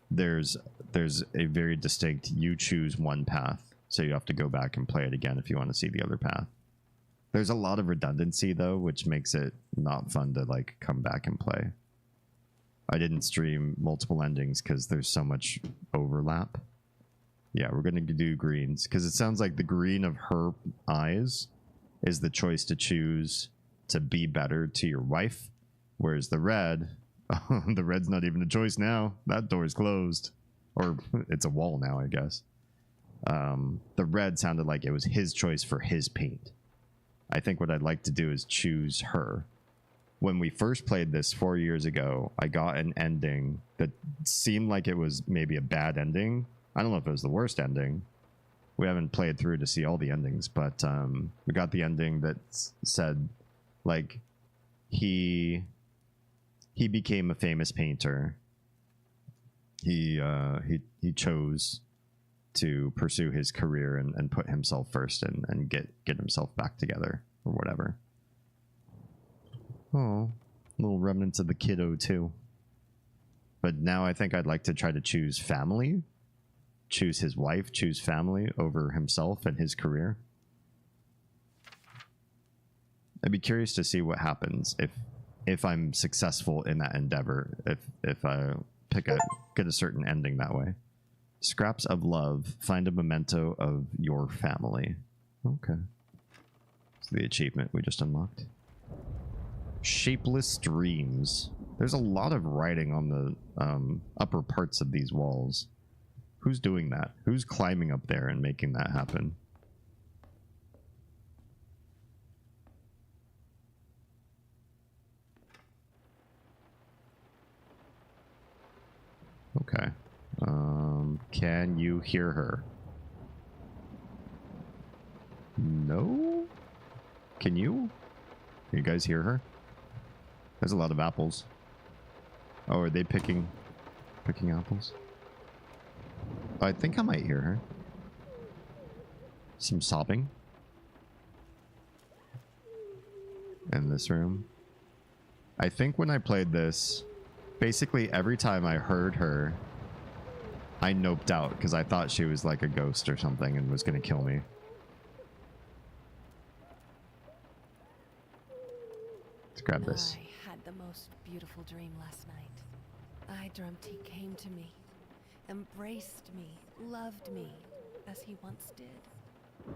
[SPEAKER 2] there's a very distinct, you choose one path, so you have to go back and play it again if you want to see the other path. There's a lot of redundancy though, which makes it not fun to like come back and play. I didn't stream multiple endings because there's so much overlap. Yeah, we're gonna do greens because it sounds like the green of her eyes is the choice to choose to be better to your wife, whereas the red, the red's not even a choice now. That door's closed, or it's a wall now, I guess. The red sounded like it was his choice for his paint. I think what I'd like to do is choose her. When we first played this 4 years ago, I got an ending that seemed like it was maybe a bad ending. I don't know if it was the worst ending. We haven't played through to see all the endings, but we got the ending that said, like, he became a famous painter. He chose to pursue his career and put himself first and get himself back together or whatever. Oh, little remnants of the kiddo too. But now I think I'd like to try to choose family, choose his wife, choose family over himself and his career. I'd be curious to see what happens if I'm successful in that endeavor, if I get a certain ending that way. Scraps of love. Find a memento of your family. Okay. It's the achievement we just unlocked. Shapeless dreams. There's a lot of writing on the upper parts of these walls. Who's doing that? Who's climbing up there and making that happen? Okay. Can you hear her? No? Can you guys hear her? There's a lot of apples. Oh, are they picking apples? Oh, I think I might hear her. Some sobbing. In this room. I think when I played this, basically every time I heard her, I noped out because I thought she was like a ghost or something and was going to kill me. Let's grab this.
[SPEAKER 7] I had the most beautiful dream last night. I dreamt he came to me, embraced me, loved me, as he once did.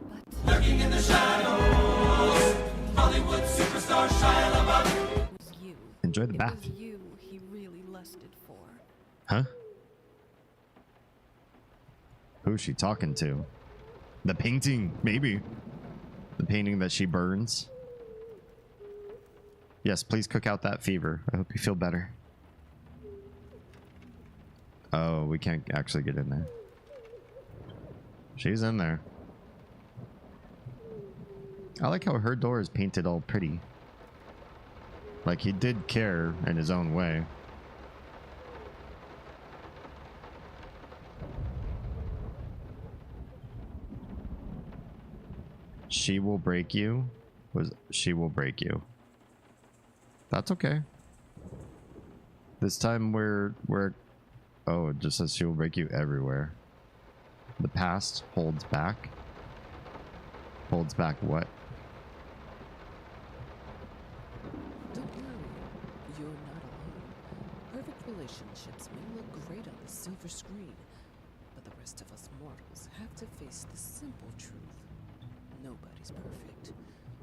[SPEAKER 7] But lurking in the shadows, Hollywood superstar Shia LaBeouf. It was you.
[SPEAKER 2] Enjoy the bath.
[SPEAKER 7] It was you he really lusted for.
[SPEAKER 2] Huh? Who's she talking to? The painting, maybe. The painting that she burns. Yes, please cook out that fever. I hope you feel better. Oh, we can't actually get in there. She's in there. I like how her door is painted all pretty. Like he did care in his own way. She will break you. She will break you. That's okay. This time we're oh, it just says she will break you everywhere. The past holds back. Holds back what?
[SPEAKER 10] Don't worry, you're not alone. Perfect relationships may look great on the silver screen, but the rest of us mortals have to face the simple truth. Nobody's perfect.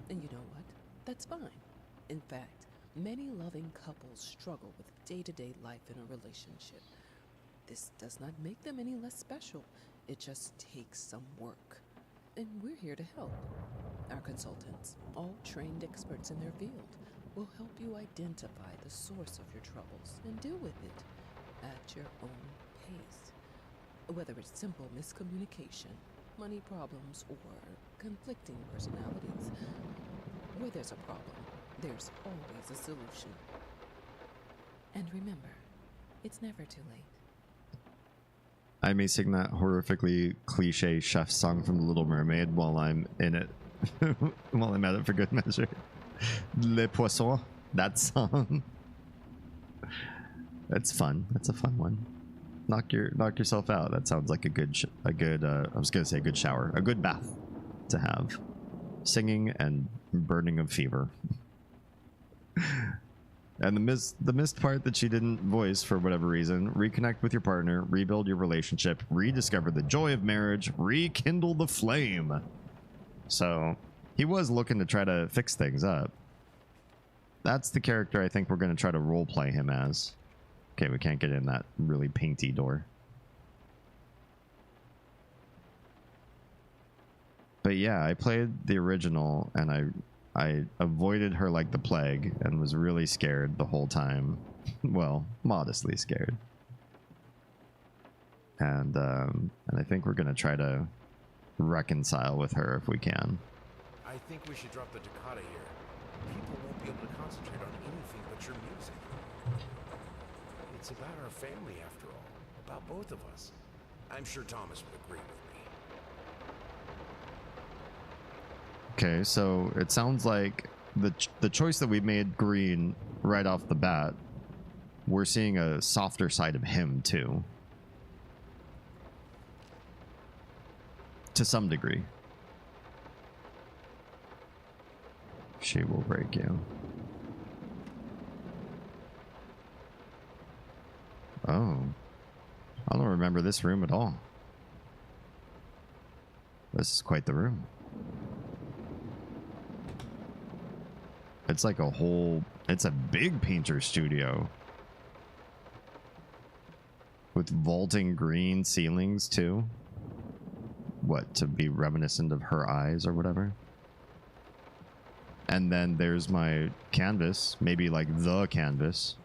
[SPEAKER 10] And you know what? That's fine. In fact, many loving couples struggle with day-to-day life in a relationship. This does not make them any less special. It just takes some work. And we're here to help. Our consultants, all trained experts in their field, will help you identify the source of your troubles and deal with it at your own pace. Whether it's simple miscommunication, money problems, or conflicting personalities, where there's a problem, there's always a solution. And remember, it's never too late.
[SPEAKER 2] I may sing that horrifically cliche chef song from The Little Mermaid while I'm in it. While I'm at it for good measure. Les Poissons. That song. That's fun. That's a fun one. Knock yourself out. That sounds like a good I was gonna say good shower. A good bath to have. Singing and burning of fever. And the missed part that she didn't voice for whatever reason. Reconnect with your partner, rebuild your relationship, rediscover the joy of marriage, rekindle the flame. So he was looking to try to fix things up. That's the character I think we're going to try to roleplay him as. Okay, we can't get in that really painty door. But yeah, I played the original and I avoided her like the plague and was really scared the whole time. Well, modestly scared. And I think we're gonna try to reconcile with her if we can.
[SPEAKER 6] I think we should drop the toccata here. People won't be able to concentrate on anything but your music. It's about our family after all. About both of us. I'm sure Thomas would agree with me.
[SPEAKER 2] Okay, so it sounds like the choice that we made green right off the bat, we're seeing a softer side of him too. To some degree. She will break you. Oh. I don't remember this room at all. This is quite the room. It's like a whole... It's a big painter studio. With vaulting green ceilings, too. What, to be reminiscent of her eyes or whatever? And then there's my canvas. Maybe like the canvas.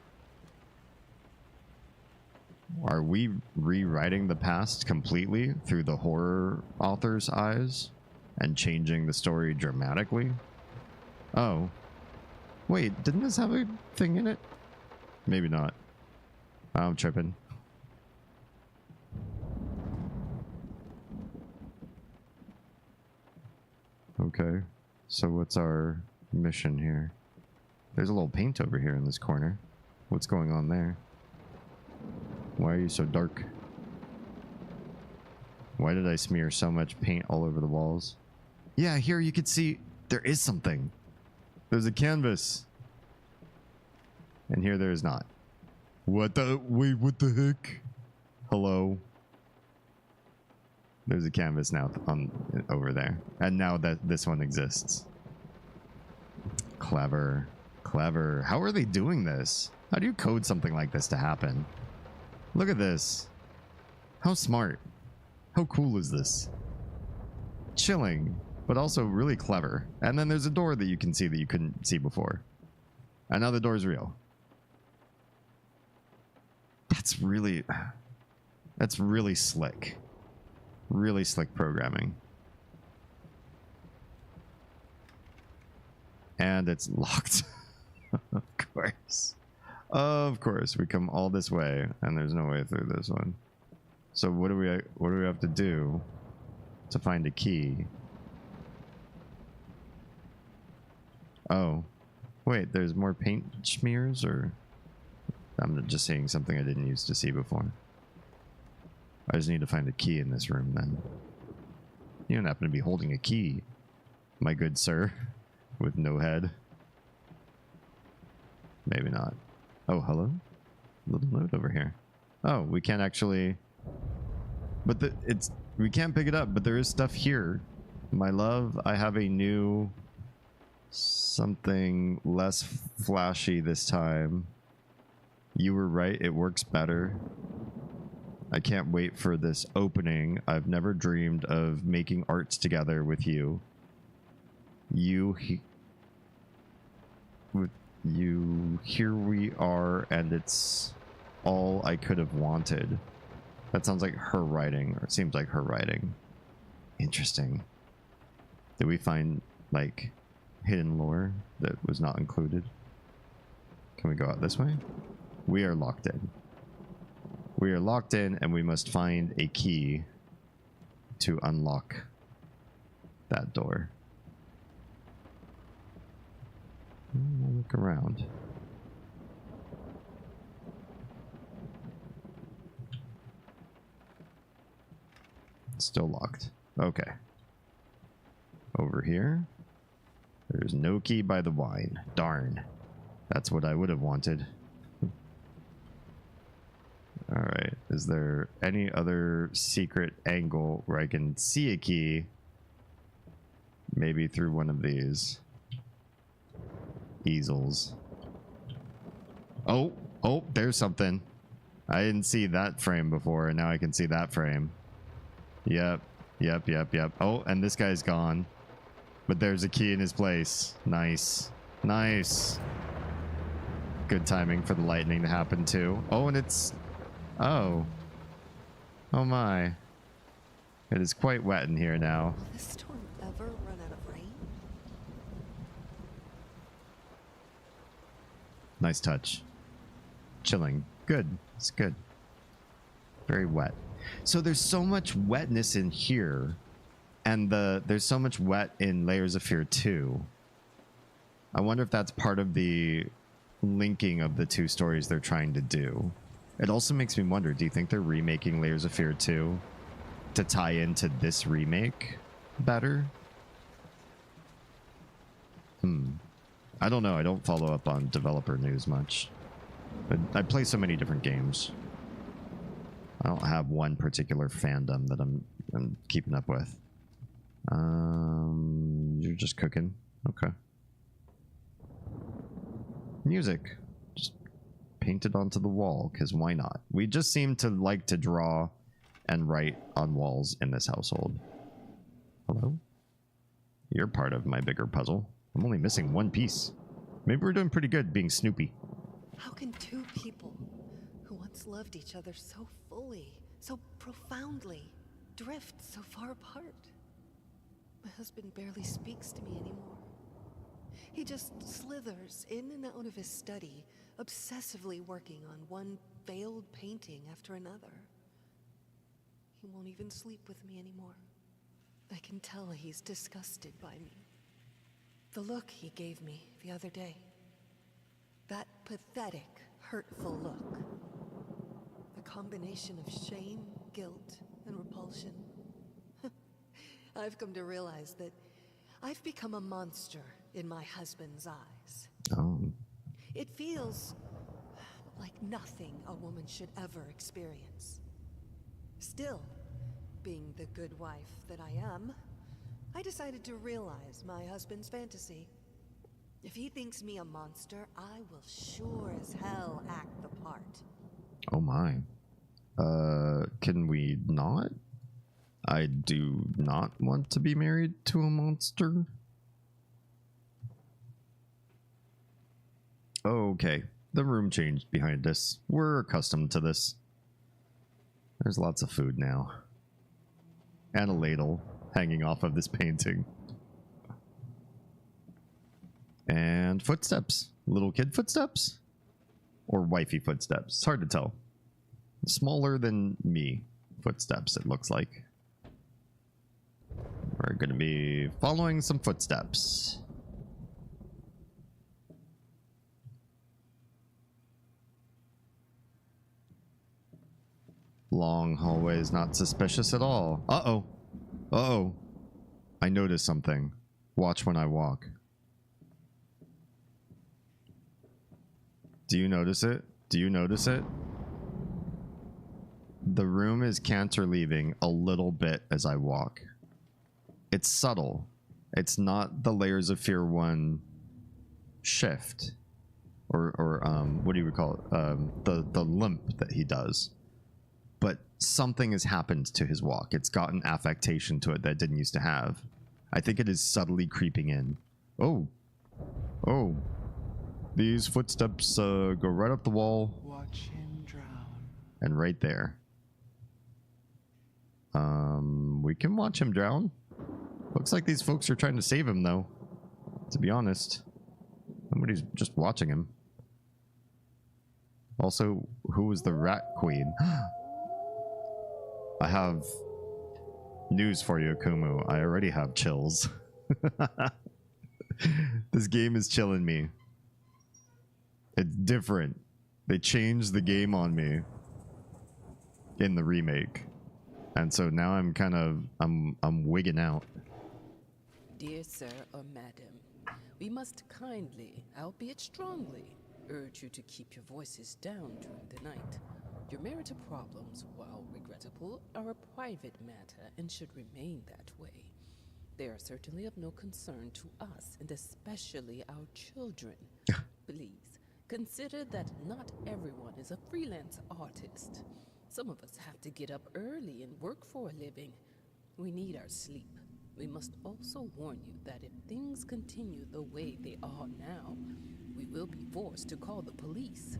[SPEAKER 2] Are we rewriting the past completely through the horror author's eyes? And changing the story dramatically? Oh. Wait, didn't this have a thing in it? Maybe not. I'm tripping. Okay. So what's our mission here? There's a little paint over here in this corner. What's going on there? Why are you so dark? Why did I smear so much paint all over the walls? Yeah, here you can see there is something. There's a canvas. And here there is not. What the? Wait, what the heck? Hello? There's a canvas now on over there. And now that this one exists. Clever. Clever. How are they doing this? How do you code something like this to happen? Look at this. How smart. How cool is this? Chilling, but also really clever. And then there's a door that you can see that you couldn't see before. And now the door's real. That's really slick. Really slick programming. And it's locked. Of course. Of course. We come all this way and there's no way through this one. So what do we have to do to find a key? Oh. Wait, there's more paint smears, or I'm just seeing something I didn't used to see before. I just need to find a key in this room then. You don't happen to be holding a key, my good sir, with no head. Maybe not. Oh, hello? Little note over here. Oh, we can't actually... But we can't pick it up, but there is stuff here. My love, I have a new... something less flashy this time. You were right, it works better. I can't wait for this opening. I've never dreamed of making arts together with you. Here we are, and it's all I could have wanted. That sounds like her writing, or it seems like her writing. Interesting. Did we find, like, hidden lore that was not included? Can we go out this way? We are locked in. We are locked in, and we must find a key to unlock that door. I'll look around. It's still locked. Okay. Over here. There's no key by the wine. Darn. That's what I would have wanted. Alright. Is there any other secret angle where I can see a key? Maybe through one of these easels. Oh, there's something. I didn't see that frame before, and now I can see that frame. Yep. Oh, and this guy's gone. But there's a key in his place. Nice. Nice. Good timing for the lightning to happen, too. Oh, and it's... Oh. Oh, my. It is quite wet in here now.
[SPEAKER 7] Will this storm ever run out of rain?
[SPEAKER 2] Nice touch. Chilling. Good. It's good. Very wet. So there's so much wetness in here, and there's so much wet in Layers of Fear 2. I wonder if that's part of the linking of the two stories they're trying to do. It also makes me wonder, do you think they're remaking Layers of Fear 2 to tie into this remake better? I don't know. I don't follow up on developer news much. I play so many different games. I don't have one particular fandom that I'm keeping up with. You're just cooking. Okay. Music. Just paint it onto the wall, because why not? We just seem to like to draw and write on walls in this household. Hello? You're part of my bigger puzzle. I'm only missing one piece. Maybe we're doing pretty good being Snoopy.
[SPEAKER 7] How can two people who once loved each other so fully, so profoundly, drift so far apart? My husband barely speaks to me anymore. He just slithers in and out of his study, obsessively working on one failed painting after another. He won't even sleep with me anymore. I can tell he's disgusted by me. The look he gave me the other day. That pathetic, hurtful look. The combination of shame, guilt, and repulsion. I've come to realize that I've become a monster in my husband's eyes.
[SPEAKER 2] Oh.
[SPEAKER 7] It feels like nothing a woman should ever experience. Still, being the good wife that I am, I decided to realize my husband's fantasy. If he thinks me a monster, I will sure as hell act the part.
[SPEAKER 2] Oh my. Can we not? I do not want to be married to a monster. Okay, the room changed behind us. We're accustomed to this. There's lots of food now. And a ladle hanging off of this painting. And footsteps. Little kid footsteps? Or wifey footsteps. It's hard to tell. Smaller than me footsteps, it looks like. We're going to be following some footsteps. Long hallways, not suspicious at all. Uh-oh. Uh-oh. I noticed something. Watch when I walk. Do you notice it? Do you notice it? The room is cantilever a little bit as I walk. It's subtle. It's not the Layers of Fear 1 shift. Or what do you call it? The limp that he does. But something has happened to his walk. It's got an affectation to it that it didn't used to have. I think it is subtly creeping in. Oh. Oh. These footsteps go right up the wall.
[SPEAKER 11] Watch him drown.
[SPEAKER 2] And right there. We can watch him drown. Looks like these folks are trying to save him, though. To be honest. Somebody's just watching him. Also, who was the rat queen? I have news for you, Akumu. I already have chills. This game is chilling me. It's different. They changed the game on me in the remake. And so now I'm kind of, I'm wigging out.
[SPEAKER 10] Dear sir or madam, we must kindly, albeit strongly, urge you to keep your voices down during the night. Your marital problems, while regrettable, are a private matter and should remain that way. They are certainly of no concern to us, and especially our children. Please, consider that not everyone is a freelance artist. Some of us have to get up early and work for a living. We need our sleep. We must also warn you that if things continue the way they are now, we will be forced to call the police.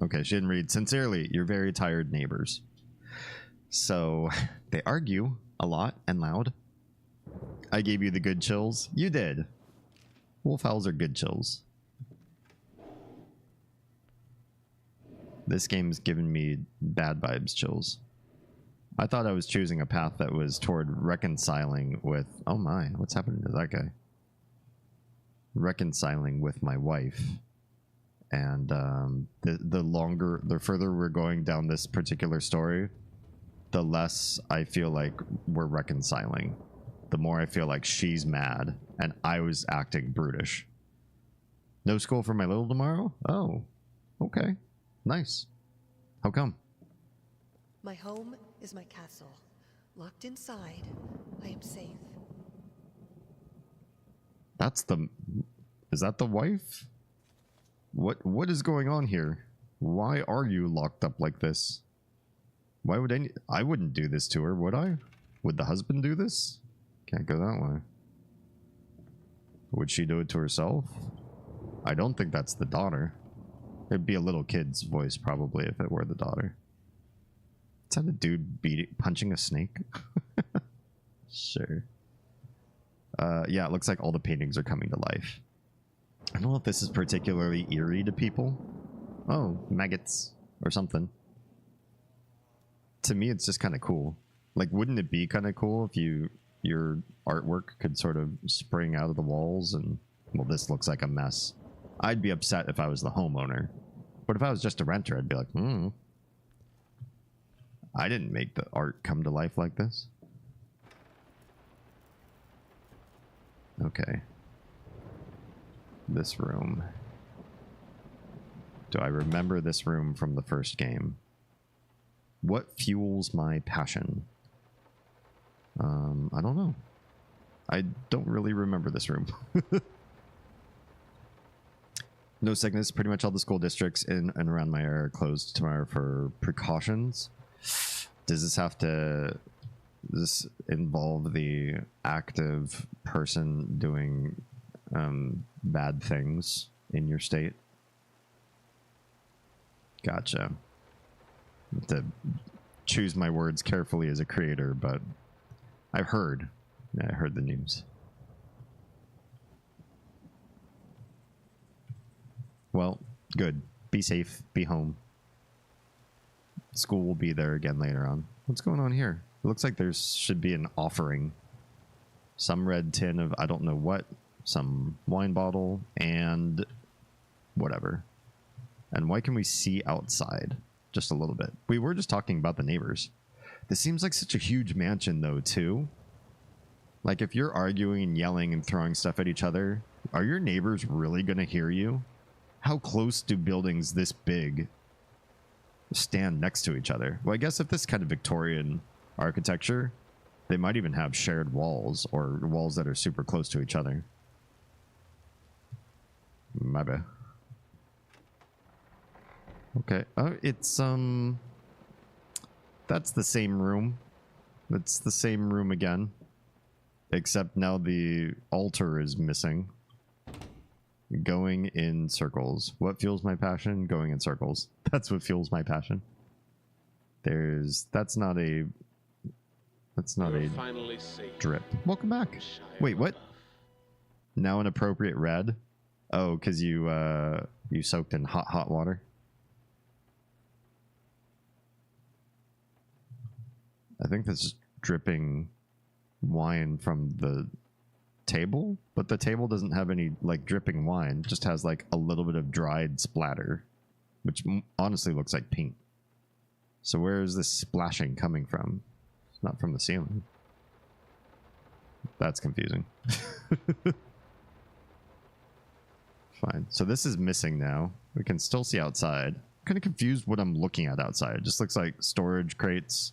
[SPEAKER 2] Okay, she didn't read. Sincerely, your very tired neighbors. So, they argue a lot and loud. I gave you the good chills. You did. Wolf howls are good chills. This game's given me bad vibes chills. I thought I was choosing a path that was toward reconciling with... Oh my, what's happening to that guy? Reconciling with my wife. And the further we're going down this particular story, the less I feel like we're reconciling. The more I feel like she's mad and I was acting brutish. No school for my little tomorrow? Oh, okay. Nice. How come?
[SPEAKER 7] My home is my castle. Locked inside, I am safe.
[SPEAKER 2] That's the... Is that the wife? What is going on here? Why are you locked up like this? Why would I wouldn't do this to her, would I? Would the husband do this? Can't go that way. Would she do it to herself? I don't think that's the daughter. It'd be a little kid's voice probably if it were the daughter. Is that a dude punching a snake? Sure. Yeah, it looks like all the paintings are coming to life. I don't know if this is particularly eerie to people. Oh, maggots or something. To me, it's just kind of cool. Like, wouldn't it be kind of cool if your artwork could sort of spring out of the walls and, well, this looks like a mess. I'd be upset if I was the homeowner. But if I was just a renter, I'd be like, I didn't make the art come to life like this. Okay. This room. Do I remember this room from the first game? What fuels my passion? I don't know. I don't really remember this room. No sickness. Pretty much all the school districts in and around my area are closed tomorrow for precautions. Does this involve the active person doing bad things in your state? Gotcha. Have to choose my words carefully as a creator, but I've heard. Yeah, I heard the news. Well, good. Be safe. Be home. School will be there again later on. What's going on here? It looks like there should be an offering. Some red tin of I don't know what. Some wine bottle and whatever. And why can we see outside? Just a little bit. We were just talking about the neighbors. This seems like such a huge mansion though, too. Like if you're arguing and yelling and throwing stuff at each other, are your neighbors really going to hear you? How close do buildings this big stand next to each other? Well, I guess if this kind of Victorian architecture, they might even have shared walls or walls that are super close to each other. My bad. Okay. Oh, it's that's the same room. It's the same room again. Except now the altar is missing. Going in circles. What fuels my passion? Going in circles. That's what fuels my passion. That's not a drip. Welcome back. Wait, what? Now an appropriate red? Oh, because you soaked in hot water. I think this is dripping wine from the table, but the table doesn't have any like dripping wine. It just has like a little bit of dried splatter, which honestly looks like paint. So where is this splashing coming from? It's not from the ceiling. That's confusing. Fine. So this is missing now. We can still see outside. I'm kind of confused what I'm looking at outside. It just looks like storage crates,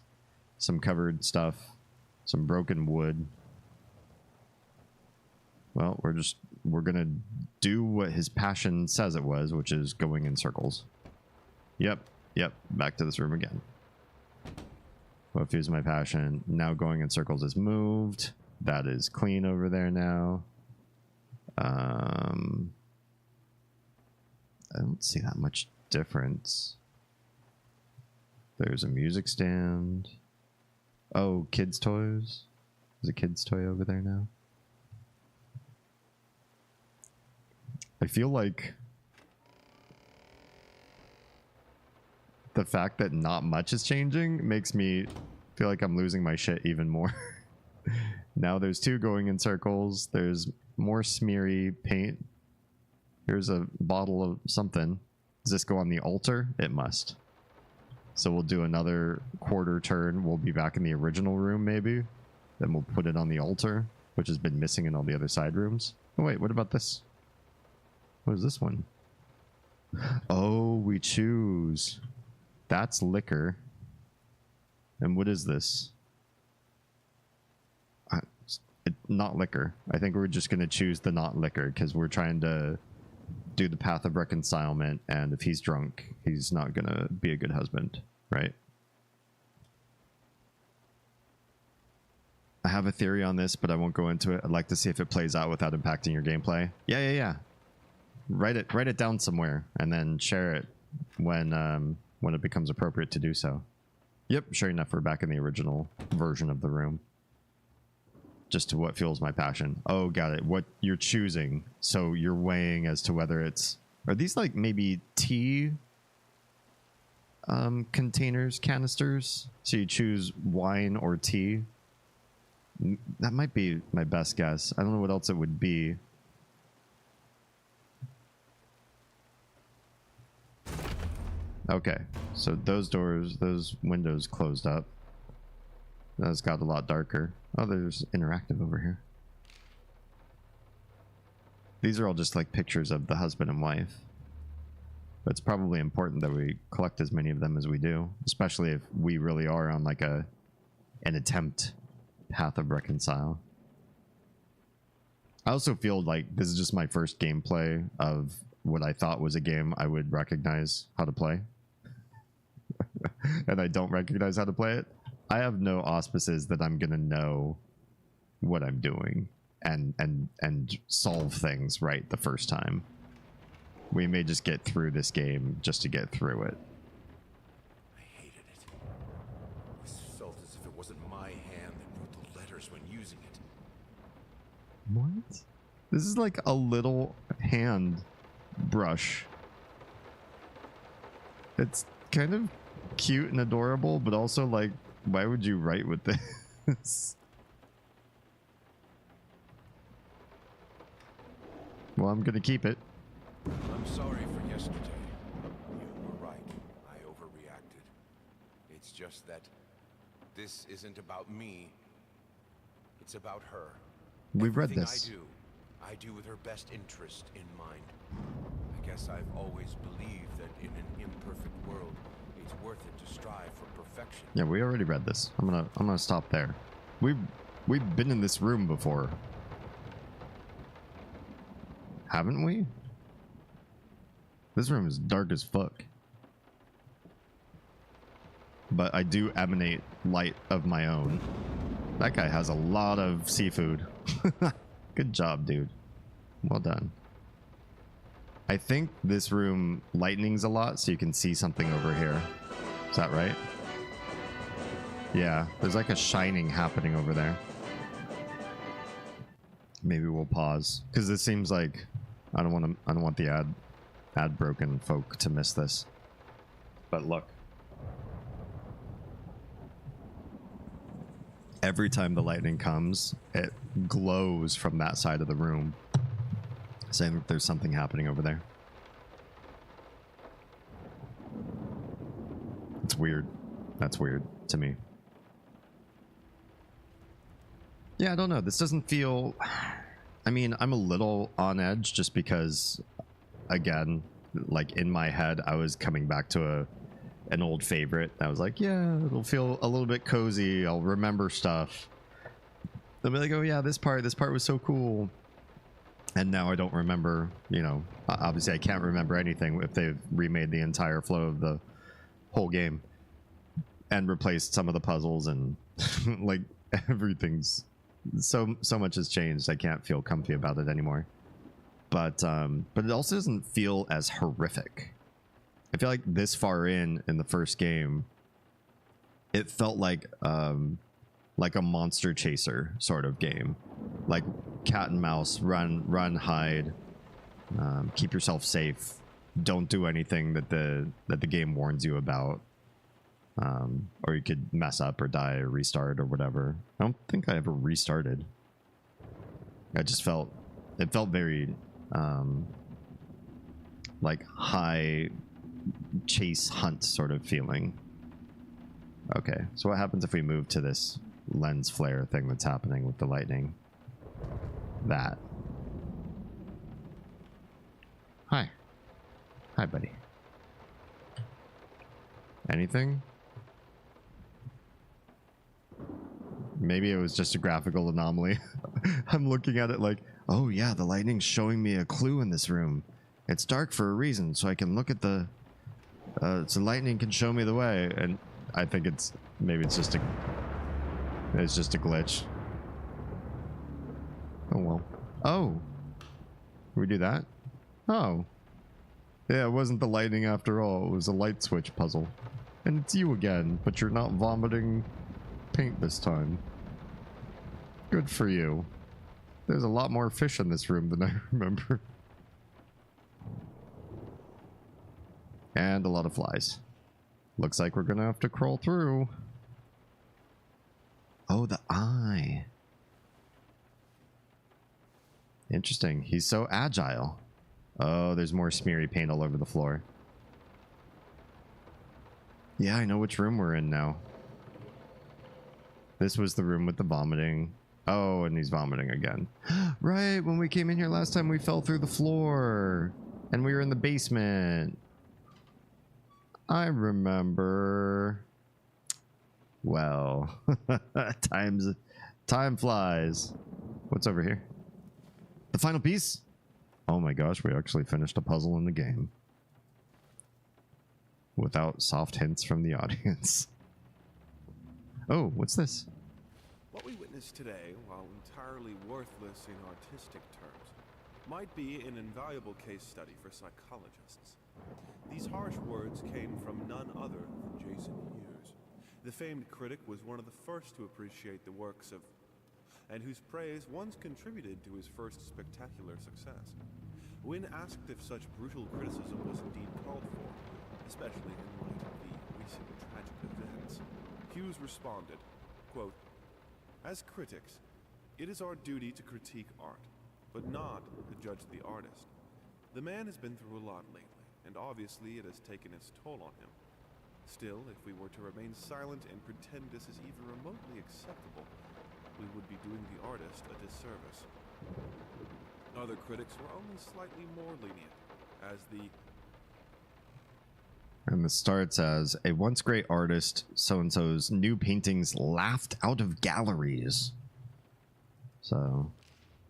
[SPEAKER 2] some covered stuff, some broken wood. Well, we're gonna do what his passion says it was, which is going in circles. Yep, back to this room again. What fuels my passion? Now going in circles is moved. That is clean over there now. I don't see that much difference. There's a music stand. Oh, kids' toys. There's a kid's toy over there now. I feel like the fact that not much is changing makes me feel like I'm losing my shit even more. Now there's two going in circles. There's more smeary paint. Here's a bottle of something. Does this go on the altar? It must. So we'll do another quarter turn. We'll be back in the original room maybe. Then we'll put it on the altar, which has been missing in all the other side rooms. Oh wait, what about this? What is this one? Oh, we choose. That's liquor. And what is this? Not liquor. I think we're just going to choose the not liquor because we're trying to do the path of reconcilement, and if he's drunk, he's not going to be a good husband, right? I have a theory on this, but I won't go into it. I'd like to see if it plays out without impacting your gameplay. Yeah. Write it down somewhere and then share it when it becomes appropriate to do so. Yep, sure enough, we're back in the original version of the room. just to what fuels my passion. Oh, got it. What you're choosing. So you're weighing as to whether it's... Are these like maybe tea containers, canisters? So you choose wine or tea? That might be my best guess. I don't know what else it would be. Okay, so those doors, those windows closed up. That's got a lot darker. Oh, there's interactive over here. These are all just like pictures of the husband and wife. But it's probably important that we collect as many of them as we do, especially if we really are on like an attempt path of reconcile. I also feel like this is just my first gameplay of what I thought was a game I would recognize how to play. And I don't recognize how to play it. I have no auspices that I'm gonna know what I'm doing and solve things right the first time. We may just get through this game just to get through it.
[SPEAKER 9] I hated it. It felt as if it wasn't my hand that wrote the letters when using it.
[SPEAKER 2] What? This is like a little hand brush. It's kind of cute and adorable, but also like, why would you write with this? Well, I'm gonna keep it.
[SPEAKER 6] I'm sorry for yesterday. You were right. I overreacted. It's just that this isn't about me. It's about her.
[SPEAKER 2] We've read
[SPEAKER 6] Everything
[SPEAKER 2] this.
[SPEAKER 6] I do with her best interest in mind. I guess I've always believed that in an imperfect world, it's worth it to strive for perfection.
[SPEAKER 2] Yeah, we already read this. I'm gonna stop there. We've been in this room before. Haven't we? This room is dark as fuck. But I do emanate light of my own. That guy has a lot of seafood. Good job, dude. Well done. I think this room lightnings a lot, so you can see something over here. Is that right? Yeah, there's like a shining happening over there. Maybe we'll pause, because this seems like I don't want the ad broken folk to miss this. But look. Every time the lightning comes, it glows from that side of the room, saying that there's something happening over there. It's weird. That's weird to me. Yeah, I don't know. This doesn't feel... I mean, I'm a little on edge just because, again, like in my head, I was coming back to an old favorite. I was like, yeah, it'll feel a little bit cozy. I'll remember stuff. They'll be like, oh yeah, this part was so cool. And now I don't remember, you know, obviously I can't remember anything if they've remade the entire flow of the whole game and replaced some of the puzzles and like everything's so much has changed. I can't feel comfy about it anymore. But it also doesn't feel as horrific. I feel like this far in the first game, it felt like a monster chaser sort of game, like cat and mouse, run, hide, keep yourself safe, don't do anything that the game warns you about, or you could mess up or die or restart or whatever. I don't think I ever restarted. It felt very like high chase hunt sort of feeling. Okay, so what happens if we move to this lens flare thing that's happening with the lightning? That. Hi, buddy. Anything? Maybe it was just a graphical anomaly. I'm looking at it like, oh yeah, the lightning's showing me a clue in this room. It's dark for a reason, so I can look at the so lightning can show me the way. And I think it's just a glitch. Oh well. Oh, can we do that? Oh, yeah, it wasn't the lightning after all. It was a light switch puzzle, and it's you again, but you're not vomiting paint this time. Good for you. There's a lot more fish in this room than I remember. And a lot of flies. Looks like we're gonna have to crawl through. Oh, the eye. Interesting. He's so agile. Oh, there's more smeary paint all over the floor. Yeah, I know which room we're in now. This was the room with the vomiting. Oh, and he's vomiting again. Right, when we came in here last time, we fell through the floor. And we were in the basement. I remember. Well, time flies. What's over here? The final piece? Oh my gosh, we actually finished a puzzle in the game. Without soft hints from the audience. Oh, what's this?
[SPEAKER 4] What we witnessed today, while entirely worthless in artistic terms, might be an invaluable case study for psychologists. These harsh words came from none other than Jason Hughes. The famed critic was one of the first to appreciate the works of, and whose praise once contributed to his first spectacular success. When asked if such brutal criticism was indeed called for, especially in light of the recent tragic events, Hughes responded, quote, "As critics, it is our duty to critique art, but not to judge the artist. The man has been through a lot lately, and obviously it has taken its toll on him. Still, if we were to remain silent and pretend this is even remotely acceptable, we would be doing the artist a disservice." Other critics were only slightly more lenient, as the...
[SPEAKER 2] And this starts as a once great artist, so-and-so's new paintings laughed out of galleries. So,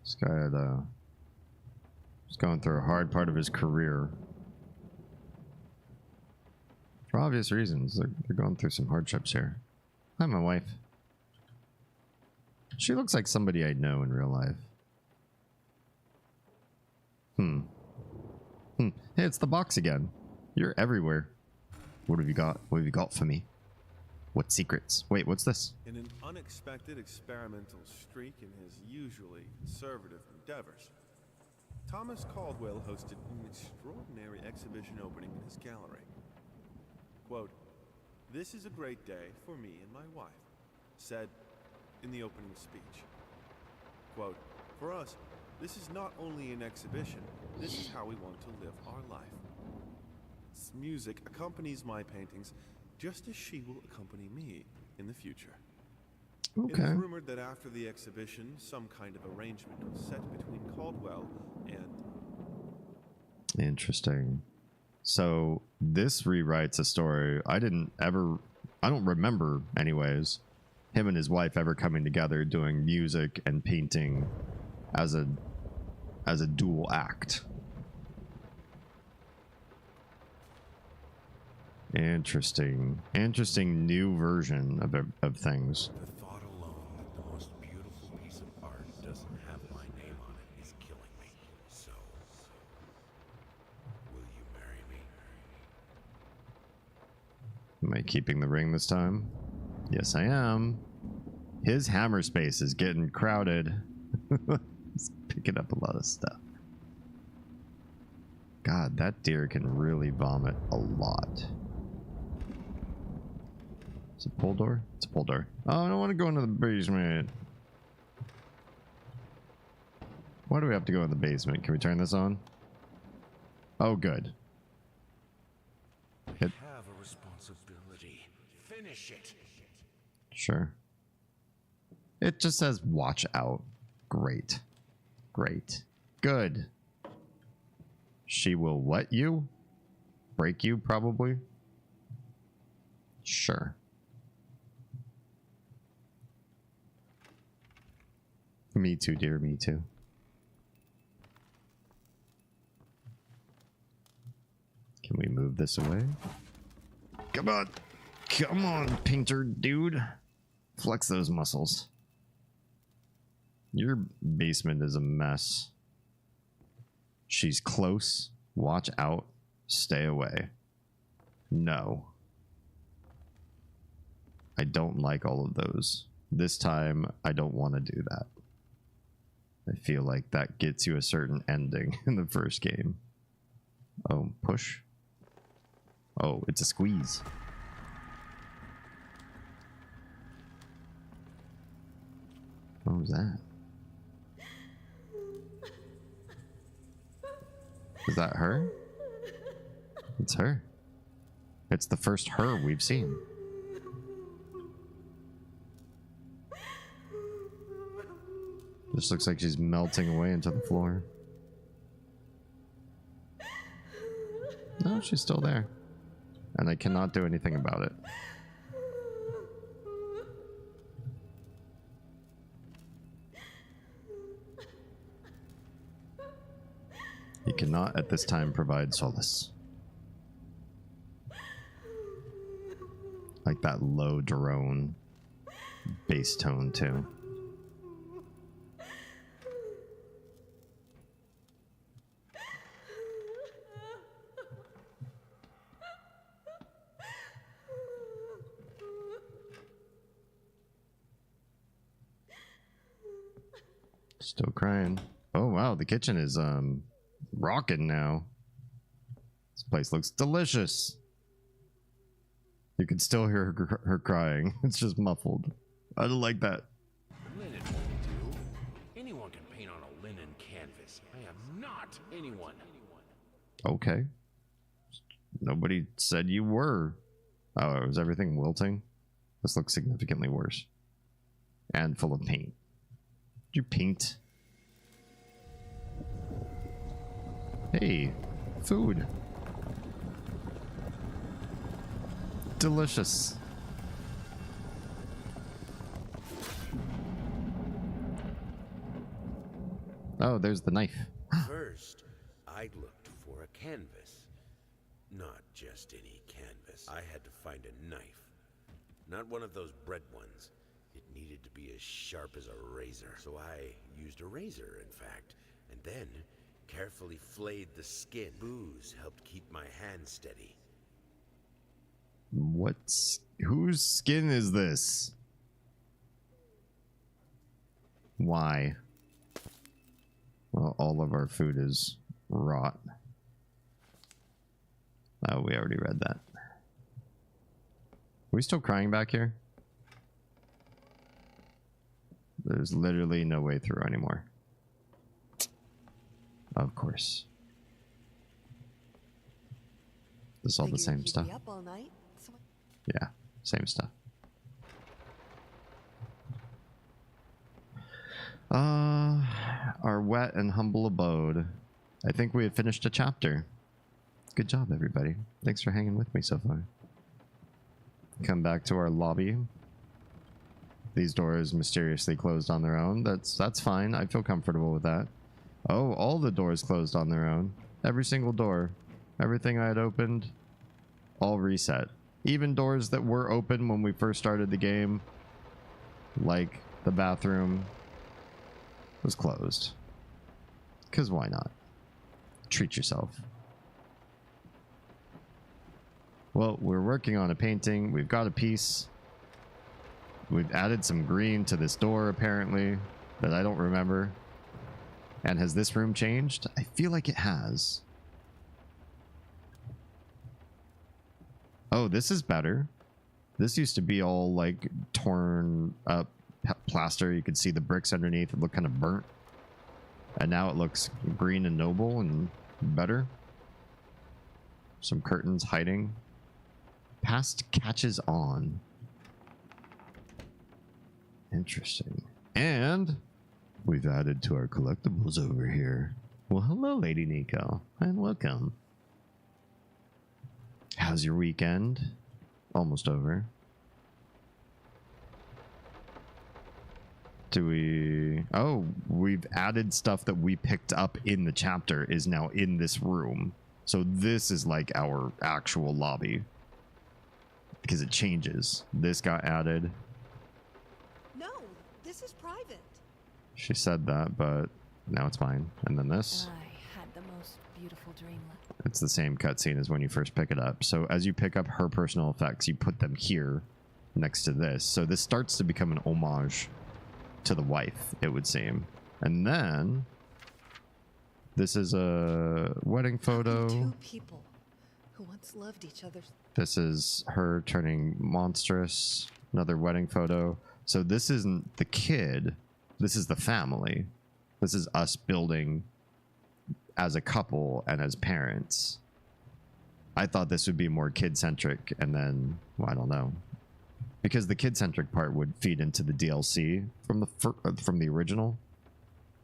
[SPEAKER 2] this guy had was going through a hard part of his career. For obvious reasons, they're going through some hardships here. Hi, my wife. She looks like somebody I'd know in real life. Hey, it's the box again. You're everywhere. What have you got? What have you got for me? What secrets? Wait, what's this?
[SPEAKER 4] In an unexpected experimental streak in his usually conservative endeavors, Thomas Caldwell hosted an extraordinary exhibition opening in his gallery. Quote, "This is a great day for me and my wife," said in the opening speech. Quote, "For us, this is not only an exhibition, this is how we want to live our life. This music accompanies my paintings just as she will accompany me in the future."
[SPEAKER 2] Okay.
[SPEAKER 4] It is rumored that after the exhibition, some kind of arrangement was set between Caldwell and...
[SPEAKER 2] Interesting. So this rewrites a story I don't remember anyways, him and his wife ever coming together doing music and painting as a dual act. Interesting new version of things.
[SPEAKER 9] The thought alone that the most beautiful piece of art doesn't have my name on it is killing me. So, will you marry me?
[SPEAKER 2] Am I keeping the ring this time? Yes, I am. His hammer space is getting crowded. He's picking up a lot of stuff. God, that deer can really vomit a lot. Is it a pull door? It's a pull door. Oh, I don't want to go into the basement. Why do we have to go in the basement? Can we turn this on? Oh, good.
[SPEAKER 9] I have a responsibility. Finish it.
[SPEAKER 2] Sure. It just says watch out. Great. Great. Good. She will what you? Break you, probably? Sure. Me too, dear. Me too. Can we move this away? Come on. Come on, painter dude. Flex those muscles. Your basement is a mess. She's close. Watch out. Stay away. No. I don't like all of those. This time, I don't want to do that. I feel like that gets you a certain ending in the first game. Oh, push. Oh, it's a squeeze. What was that? Is that her? It's her. It's the first her we've seen. Just looks like she's melting away into the floor. No, she's still there. And I cannot do anything about it. You cannot at this time provide solace. Like that low drone bass tone too. Still crying. Oh wow, the kitchen is rocking now. This place looks delicious. You can still hear her crying. It's just muffled. I don't like that.
[SPEAKER 9] Linen won't do. Anyone can paint on a linen canvas. I am not anyone.
[SPEAKER 2] Okay. Nobody said you were. Oh, is everything wilting? This looks significantly worse. And full of paint. Did you paint? Hey, food. Delicious. Oh, there's the knife.
[SPEAKER 6] First, I looked for a canvas. Not just any canvas. I had to find a knife. Not one of those bread ones. It needed to be as sharp as a razor. So I used a razor, in fact, and then carefully flayed the skin. Booze helped keep my hand steady.
[SPEAKER 2] Whose skin is this? Why? Well, all of our food is rot. Oh, we already read that. Are we still crying back here? There's literally no way through anymore. Of course. This is all the same stuff.
[SPEAKER 7] Up all night, so
[SPEAKER 2] Yeah, same stuff. Our wet and humble abode. I think we have finished a chapter. Good job, everybody. Thanks for hanging with me so far. Come back to our lobby. These doors mysteriously closed on their own. That's fine. I feel comfortable with that. Oh, all the doors closed on their own. Every single door. Everything I had opened, all reset. Even doors that were open when we first started the game, like the bathroom, was closed. Because why not? Treat yourself. Well, we're working on a painting. We've got a piece. We've added some green to this door, apparently, that I don't remember. And has this room changed? I feel like it has. Oh, this is better. This used to be all like torn up plaster. You could see the bricks underneath. It looked kind of burnt. And now it looks green and noble and better. Some curtains hiding. Past catches on. Interesting. And we've added to our collectibles over here. Well, hello, Lady Nico, and welcome. How's your weekend? Almost over. Do we... Oh, we've added stuff that we picked up in the chapter is now in this room. So this is like our actual lobby. Because it changes. This got added.
[SPEAKER 7] no, this is private.
[SPEAKER 2] She said that, but now it's fine. And then this.
[SPEAKER 11] I had the most beautiful dream.
[SPEAKER 2] It's the same cutscene as when you first pick it up. So as you pick up her personal effects, you put them here. next to this. So this starts to become an homage to the wife, it would seem. And then this is a wedding photo.
[SPEAKER 7] Two people who once loved each other.
[SPEAKER 2] This is her turning monstrous. Another wedding photo. So this isn't the kid. This is the family. This is us building as a couple and as parents. I thought this would be more kid-centric, and then, well, I don't know. Because the kid-centric part would feed into the DLC from the original.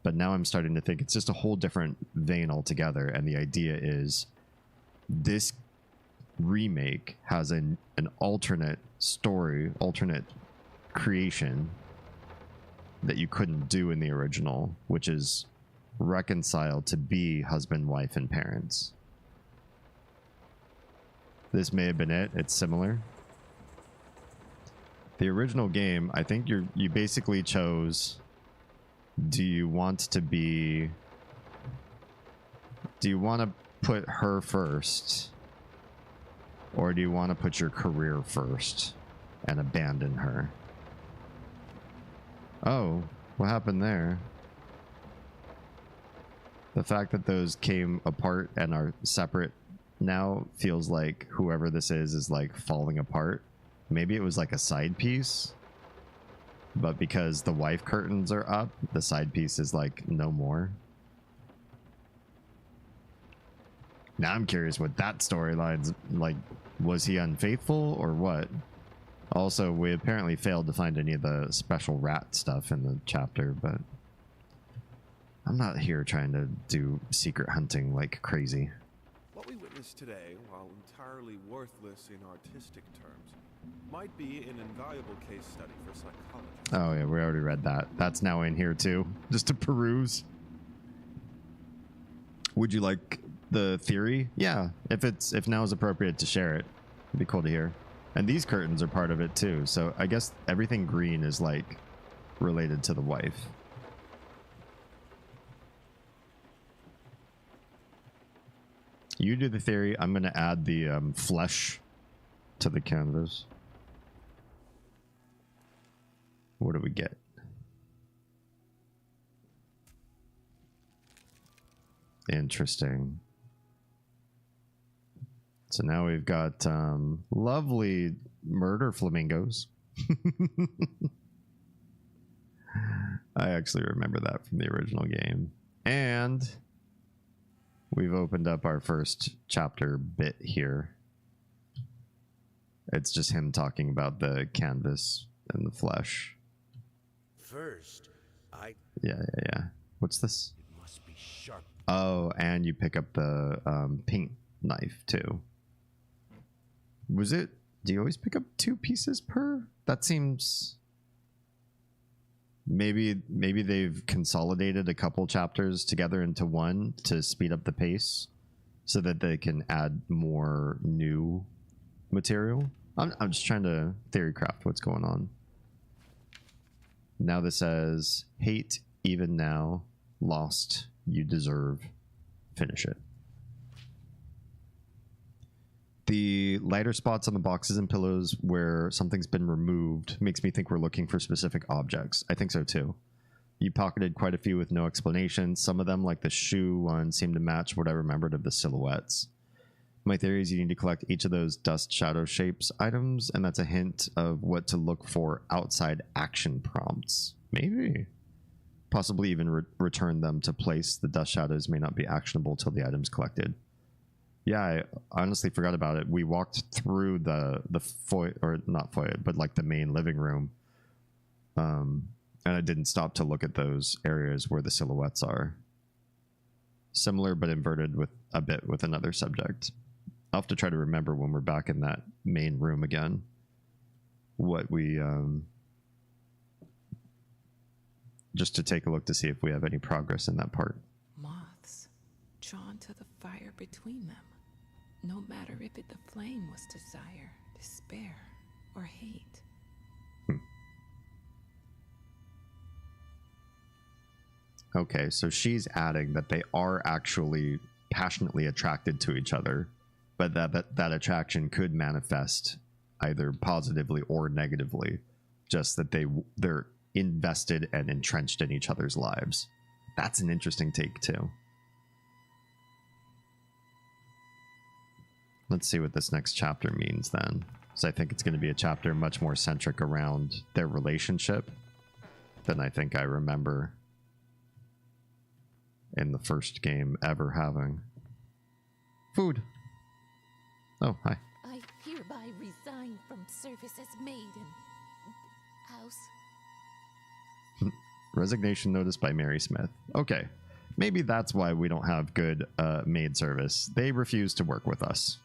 [SPEAKER 2] But now I'm starting to think it's just a whole different vein altogether, and the idea is this remake has an alternate story, alternate creation that you couldn't do in the original, which is reconciled to be husband, wife, and parents. This may have been it. It's similar. The original game, I think you basically chose, do you want to put her first, or do you want to put your career first and abandon her? Oh, what happened there? The fact that those came apart and are separate now feels like whoever this is like falling apart. Maybe it was like a side piece, but because the wife curtains are up, the side piece is like no more. Now I'm curious what that storyline's like. Was he unfaithful or what? Also, we apparently failed to find any of the special rat stuff in the chapter, but I'm not here trying to do secret hunting like crazy.
[SPEAKER 4] What we witnessed today, while entirely worthless in artistic terms, might be an invaluable case study for psychologists.
[SPEAKER 2] Oh yeah, we already read that. That's now in here too, just to peruse. Would you like the theory? Yeah, if now is appropriate to share it, it'd be cool to hear. And these curtains are part of it too, so I guess everything green is like related to the wife. You do the theory. I'm going to add the flesh to the canvas. What do we get? Interesting. So now we've got lovely murder flamingos. I actually remember that from the original game. And we've opened up our first chapter bit here. It's just him talking about the canvas and the flesh.
[SPEAKER 9] First,
[SPEAKER 2] Yeah. What's this?
[SPEAKER 9] It must be sharp.
[SPEAKER 2] Oh, and you pick up the paint knife too. Was it? Do you always pick up 2 pieces per? That seems. Maybe they've consolidated a couple chapters together into one to speed up the pace, so that they can add more new material. I'm just trying to theory craft what's going on. Now this says, hate even now, lost, you deserve, finish it. The lighter spots on the boxes and pillows where something's been removed makes me think we're looking for specific objects. I think so too. You pocketed quite a few with no explanation. Some of them, like the shoe one, seem to match what I remembered of the silhouettes. My theory is you need to collect each of those dust shadow shapes items, and that's a hint of what to look for outside action prompts. Maybe. Possibly even return them to place. The dust shadows may not be actionable till the item's collected. Yeah, I honestly forgot about it. We walked through the foyer, or not foyer, but like the main living room. And I didn't stop to look at those areas where the silhouettes are. Similar but inverted with a bit with another subject. I'll have to try to remember when we're back in that main room again what we just to take a look to see if we have any progress in that part.
[SPEAKER 10] Moths drawn to the fire between them, no matter if the flame was desire, despair, or hate.
[SPEAKER 2] Okay, so she's adding that they are actually passionately attracted to each other, but that attraction could manifest either positively or negatively, just that they're invested and entrenched in each other's lives. That's an interesting take too. Let's see what this next chapter means then. So I think it's going to be a chapter much more centric around their relationship than I think I remember in the first game ever having. Food. Oh, hi.
[SPEAKER 3] I hereby resign from service as maid in house.
[SPEAKER 2] Resignation notice by Mary Smith. Okay. Maybe that's why we don't have good maid service. They refuse to work with us.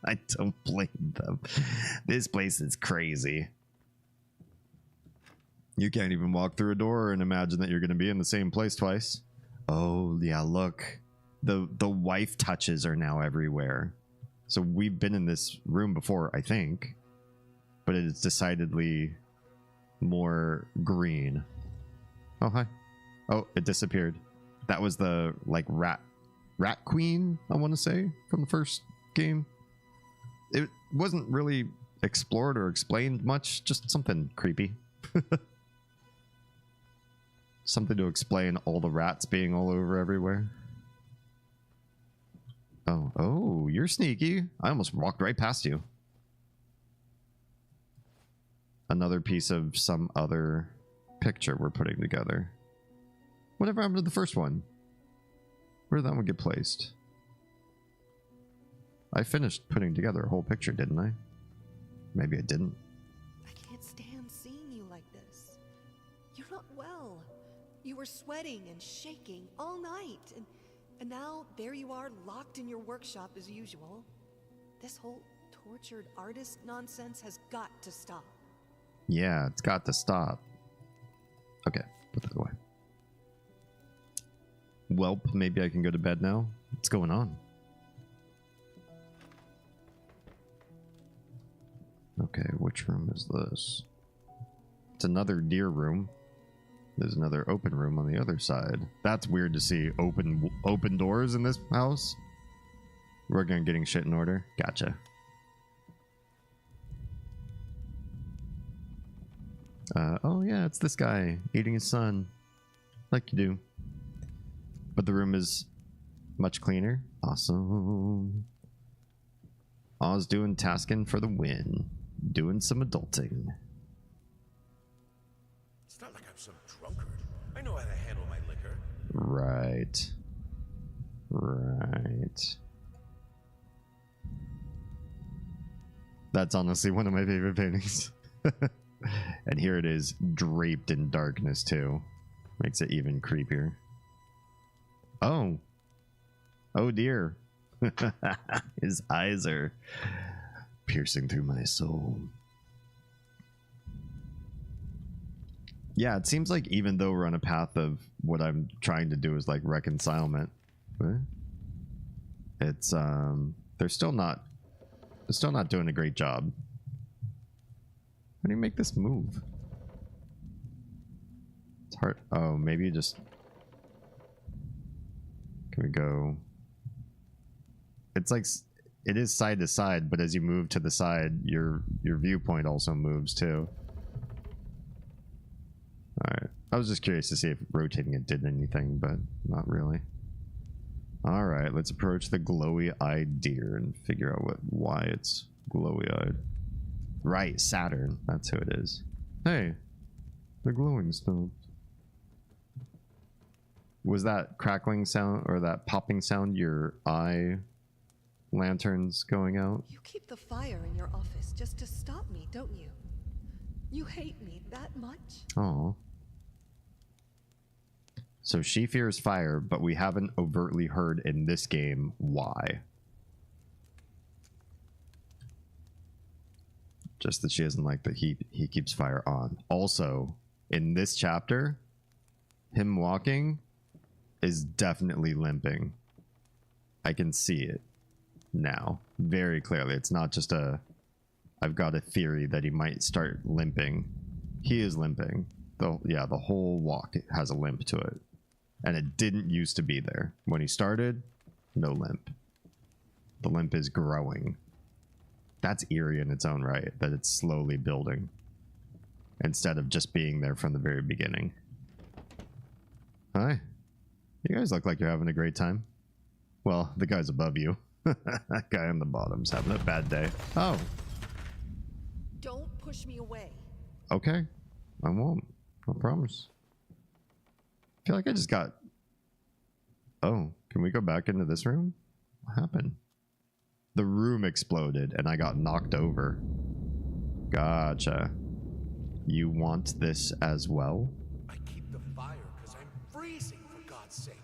[SPEAKER 2] I don't blame them. This place is crazy. You can't even walk through a door and imagine that you're going to be in the same place twice. Oh, yeah, look. The wife touches are now everywhere. So we've been in this room before, I think. But it's decidedly more green. Oh, hi. Oh, it disappeared. That was the, like, rat queen, I want to say, from the first game. It wasn't really explored or explained much, just something creepy. Something to explain all the rats being all over everywhere. Oh, you're sneaky. I almost walked right past you. Another piece of some other picture we're putting together. Whatever happened to the first one? Where did that one get placed? I finished putting together a whole picture, didn't I? Maybe I didn't.
[SPEAKER 7] I can't stand seeing you like this. You're not well. You were sweating and shaking all night, and now there you are, locked in your workshop as usual. This whole tortured artist nonsense has got to stop.
[SPEAKER 2] Yeah, it's got to stop. Okay, put that away. Welp, maybe I can go to bed now. What's going on? Okay, which room is this? It's another deer room. There's another open room on the other side. That's weird to see open doors in this house. We're going getting shit in order. Gotcha. Oh yeah, it's this guy eating his son, like you do. But the room is much cleaner. Awesome. Oz doing tasking for the win. Doing some adulting.
[SPEAKER 9] It's not like I'm some drunkard. I know how to handle my liquor.
[SPEAKER 2] Right. Right. That's honestly one of my favorite paintings. And here it is, draped in darkness too. Makes it even creepier. Oh. Oh dear. His eyes are piercing through my soul. Yeah, it seems like even though we're on a path of what I'm trying to do is like reconcilement, it's they're still not doing a great job. How do you make this move? It's hard. Oh, maybe you just... Can we go... It's like... It is side to side, but as you move to the side, your viewpoint also moves too. Alright. I was just curious to see if rotating it did anything, but not really. Alright, let's approach the glowy-eyed deer and figure out why it's glowy-eyed. Right, Saturn. That's who it is. Hey, the glowing stuff. Was that crackling sound or that popping sound your eye lanterns going out?
[SPEAKER 7] You keep the fire in your office just to stop me, don't you? You hate me that much?
[SPEAKER 2] Oh. So she fears fire, but we haven't overtly heard in this game why. Just that she doesn't like that he keeps fire on. Also, in this chapter, him walking is definitely limping. I can see it now very clearly. It's not just a I've got a theory that he might start limping. He is limping. The whole walk has a limp to it. And it didn't used to be there. When he started, no limp. The limp is growing. that's eerie in its own right, that it's slowly building instead of just being there from the very beginning. Hi. You guys look like you're having a great time. Well, the guy's above you. That guy on the bottom's having a bad day. Oh.
[SPEAKER 7] Don't push me away.
[SPEAKER 2] Okay. I won't. I promise. I feel like I just got... Oh, can we go back into this room? What happened? The room exploded and I got knocked over. Gotcha. You want this as well?
[SPEAKER 9] I keep the fire because I'm freezing, for God's sake.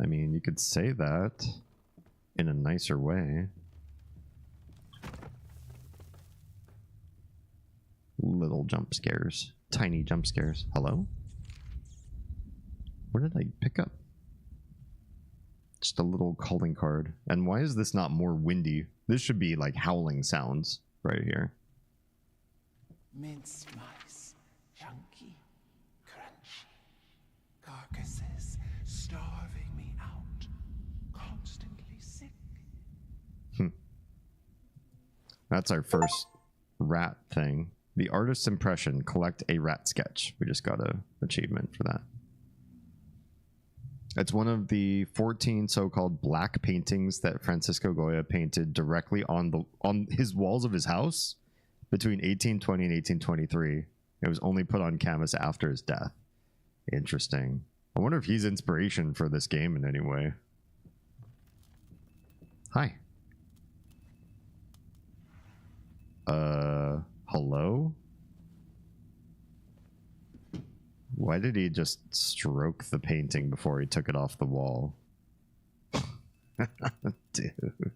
[SPEAKER 2] I mean, you could say that in a nicer way. Little jump scares. Tiny jump scares. Hello? Where did I pick up? Just a little calling card. And why is this not more windy? This should be like howling sounds right here.
[SPEAKER 12] Mince mice, chunky, crunchy, carcasses starving me out, constantly sick.
[SPEAKER 2] That's our first rat thing. The artist's impression, collect a rat sketch. We just got a achievement for that. It's one of the 14 so-called black paintings that Francisco Goya painted directly on his walls of his house between 1820 and 1823. It was only put on canvas after his death. Interesting. I wonder if he's inspiration for this game in any way. Hi. Hello? Why did he just stroke the painting before he took it off the wall? Dude.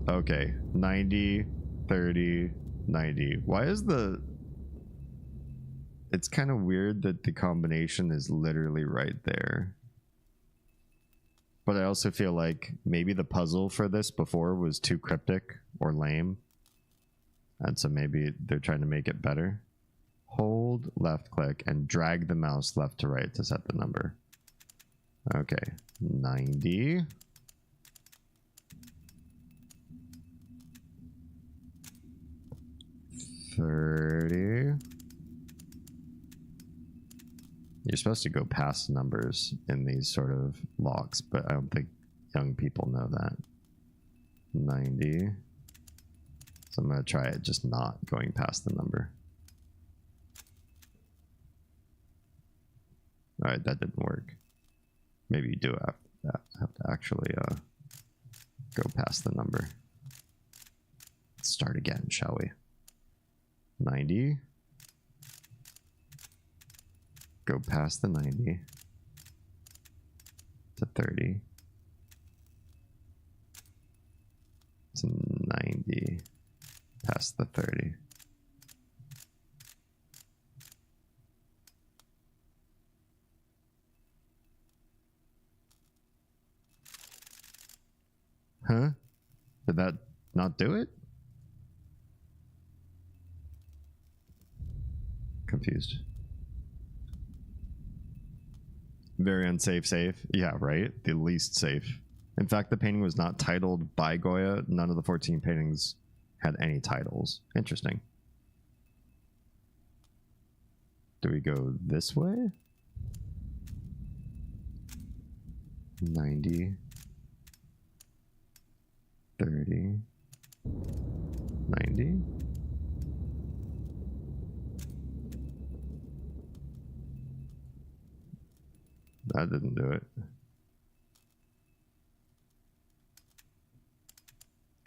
[SPEAKER 2] Okay, 90, 30, 90. Why is the... It's kind of weird that the combination is literally right there. But I also feel like maybe the puzzle for this before was too cryptic or lame. And so maybe they're trying to make it better. Hold left click and drag the mouse left to right to set the number. Okay, 90. $30. You're supposed to go past numbers in these sort of locks, but I don't think young people know that. 90. So I'm going to try it just not going past the number. All right, that didn't work. Maybe you do have to actually go past the number. Let's start again, shall we? 90. Go past the 90 to 30 to 90 past the 30. Huh? Did that not do it? Confused. Very unsafe safe. Yeah, right? The least safe. In fact, the painting was not titled by Goya. None of the 14 paintings had any titles. Interesting. Do we go this way? 90. 30. 90. That didn't do it.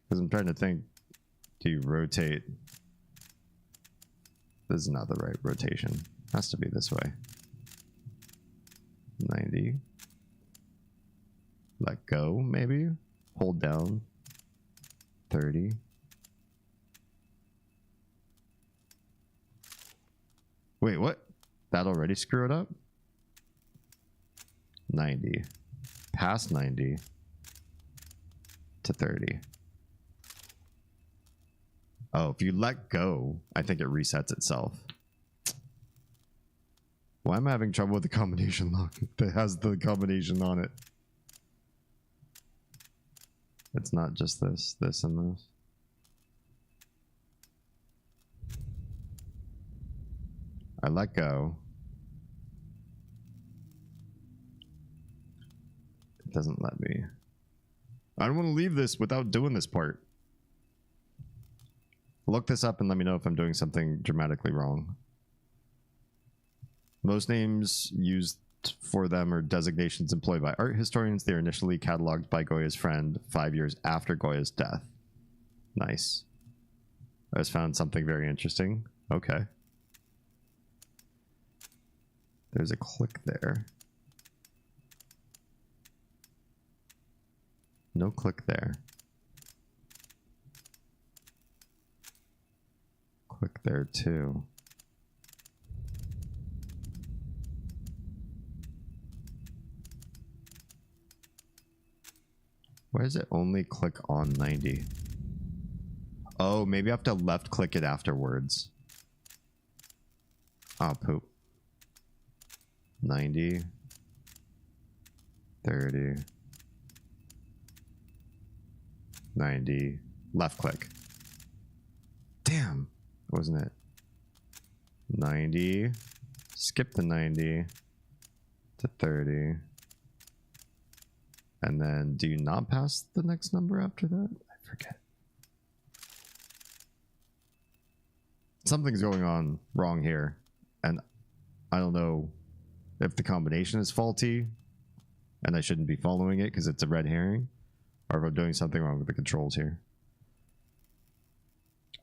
[SPEAKER 2] Because I'm trying to think, do you rotate? This is not the right rotation. Has to be this way. 90. Let go, maybe? Hold down. 30. Wait, what? That already screwed up? 90. Past 90 to 30. Oh, if you let go, I think it resets itself. Why am I having trouble with the combination lock that has the combination on it? It's not just this, this, and this. I let go. It doesn't let me. I don't want to leave this without doing this part. Look this up and let me know if I'm doing something dramatically wrong. Most names used for them are designations employed by art historians. They are initially cataloged by Goya's friend 5 years after Goya's death. Nice. I just found something very interesting. Okay. There's a click there. No click there. Click there too. Why does it only click on 90? Oh, maybe I have to left click it afterwards. Oh, poop. 90. 30. 90. Left click. Damn. Wasn't it? 90. Skip the 90 to 30. And then do you not pass the next number after that? I forget. Something's going on wrong here. And I don't know if the combination is faulty and I shouldn't be following it because it's a red herring, or if I'm doing something wrong with the controls here.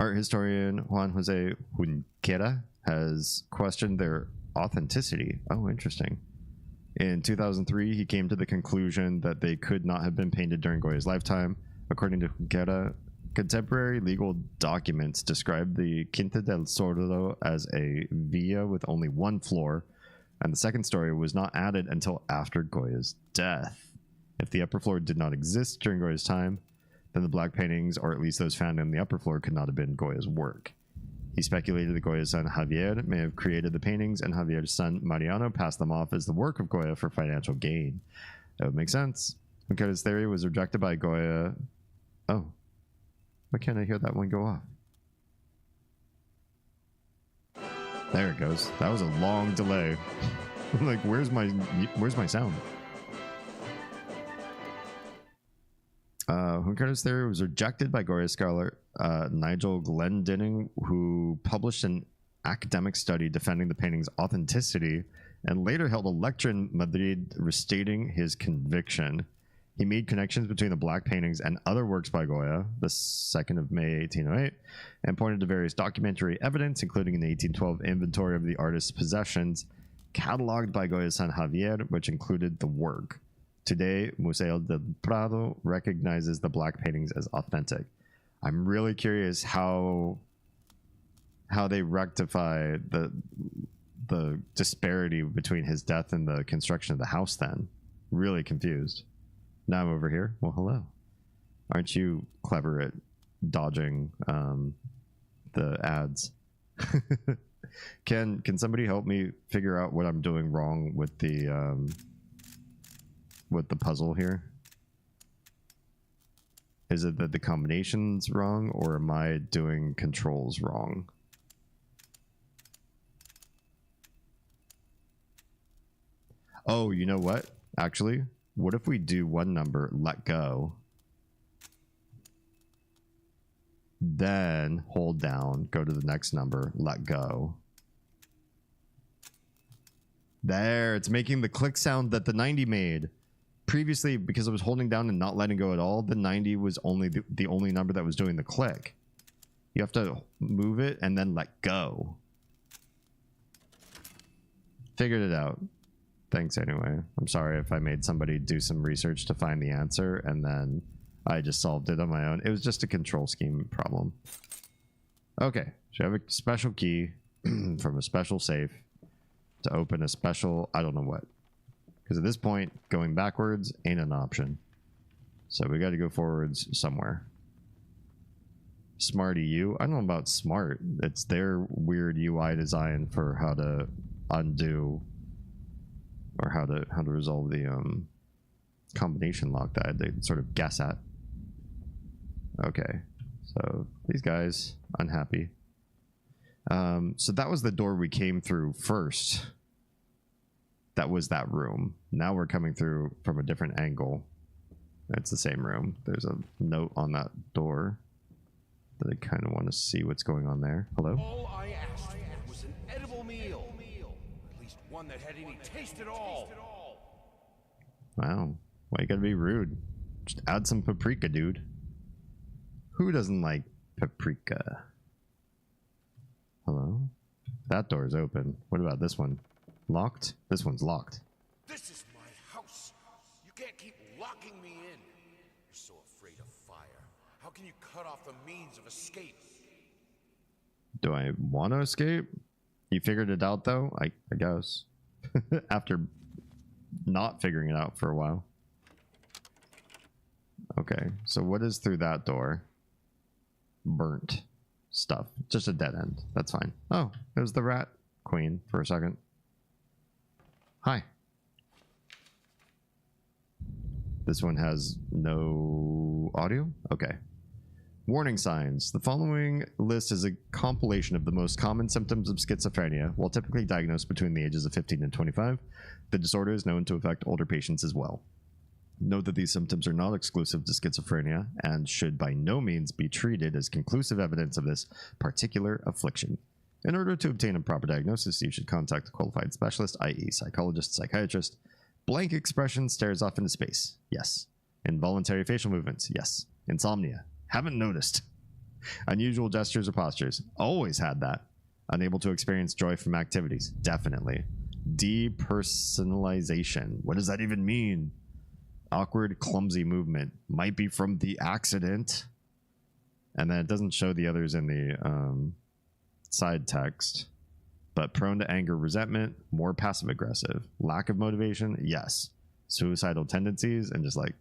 [SPEAKER 2] Art historian Juan Jose Junquera has questioned their authenticity. Oh, interesting. In 2003, he came to the conclusion that they could not have been painted during Goya's lifetime. According to Junquera, contemporary legal documents describe the Quinta del Sordo as a villa with only one floor, and the second story was not added until after Goya's death. If the upper floor did not exist during Goya's time, then the black paintings, or at least those found in the upper floor, could not have been Goya's work. He speculated that Goya's son Javier may have created the paintings, and Javier's son Mariano passed them off as the work of Goya for financial gain. That would make sense. Junquera's theory was rejected by Goya. Oh. Why can't I hear that one go off? There it goes. That was a long delay. Like, where's my sound? Junquera's theory was rejected by Goya scholar Nigel Glendinning, who published an academic study defending the painting's authenticity and later held a lecture in Madrid restating his conviction. He made connections between the black paintings and other works by Goya, the 2nd of May 1808, and pointed to various documentary evidence, including an 1812 inventory of the artist's possessions, cataloged by Goya's son Javier, which included the work. Today, Museo del Prado recognizes the black paintings as authentic. I'm really curious how they rectify the disparity between his death and the construction of the house then. Really confused. Now I'm over here. Well, hello. Aren't you clever at dodging the ads? Can somebody help me figure out what I'm doing wrong with the puzzle here? Is it that the combination's wrong, or am I doing controls wrong? Oh, you know what? Actually, what if we do one number, let go, then hold down, go to the next number, let go. There, it's making the click sound that the 90 made. Previously, because I was holding down and not letting go at all, the 90 was only the only number that was doing the click. You have to move it and then let go. Figured it out. Thanks anyway. I'm sorry if I made somebody do some research to find the answer and then I just solved it on my own. It was just a control scheme problem. Okay, so I have a special key from a special safe to open a special, I don't know what. Because at this point, going backwards ain't an option. So we got to go forwards somewhere. Smart EU? I don't know about smart. It's their weird UI design for how to undo or how to resolve the combination lock that they sort of guess at. Okay. So these guys unhappy. So that was the door we came through first. That was that room. Now we're coming through from a different angle. It's the same room. There's a note on that door that I kind of want to see what's going on there. Hello?
[SPEAKER 6] All I asked for was an edible meal. At least one that had any taste at all.
[SPEAKER 2] Wow. Why you gotta be rude? Just add some paprika, dude. Who doesn't like paprika? Hello? That door is open. What about this one? Locked? This one's locked.
[SPEAKER 6] This is my house. You can't keep locking me in. You're so afraid of fire. How can you cut off the means of escape?
[SPEAKER 2] Do I want to escape? You figured it out though? I guess. After not figuring it out for a while. Okay, so what is through that door? Burnt stuff. Just a dead end. That's fine. Oh, it was the rat queen for a second. Hi. This one has no audio? Okay. Warning signs. The following list is a compilation of the most common symptoms of schizophrenia. While typically diagnosed between the ages of 15 and 25, the disorder is known to affect older patients as well. Note that these symptoms are not exclusive to schizophrenia and should by no means be treated as conclusive evidence of this particular affliction. In order to obtain a proper diagnosis, you should contact a qualified specialist, i.e. psychologist, psychiatrist. Blank expression stares off into space. Yes. Involuntary facial movements. Yes. Insomnia. Haven't noticed. Unusual gestures or postures. Always had that. Unable to experience joy from activities. Definitely. Depersonalization. What does that even mean? Awkward, clumsy movement. Might be from the accident. And then it doesn't show the others in the side text. But prone to anger, resentment, more passive aggressive. Lack of motivation, yes. Suicidal tendencies, and just like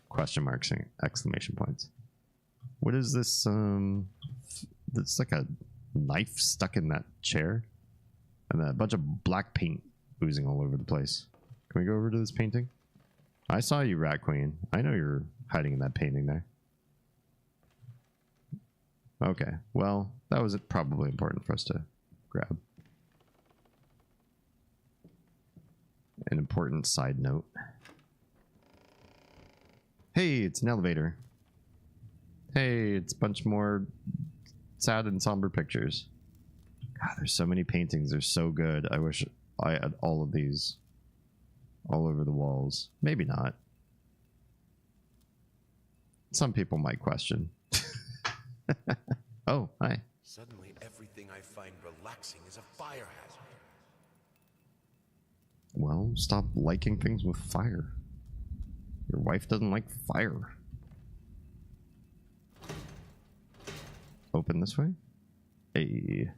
[SPEAKER 2] question marks and exclamation points. What is this? It's like a knife stuck in that chair. And then a bunch of black paint oozing all over the place. Can we go over to this painting? I saw you, Rat Queen. I know you're hiding in that painting there. Okay, well, that was probably important for us to grab. An important side note. Hey, it's an elevator. Hey, it's a bunch more sad and somber pictures. God, there's so many paintings. They're so good. I wish I had all of these all over the walls. Maybe not. Some people might question. Oh, hi.
[SPEAKER 6] Suddenly, everything I find relaxing is a fire hazard.
[SPEAKER 2] Well, stop liking things with fire. Your wife doesn't like fire. Open this way. Hey.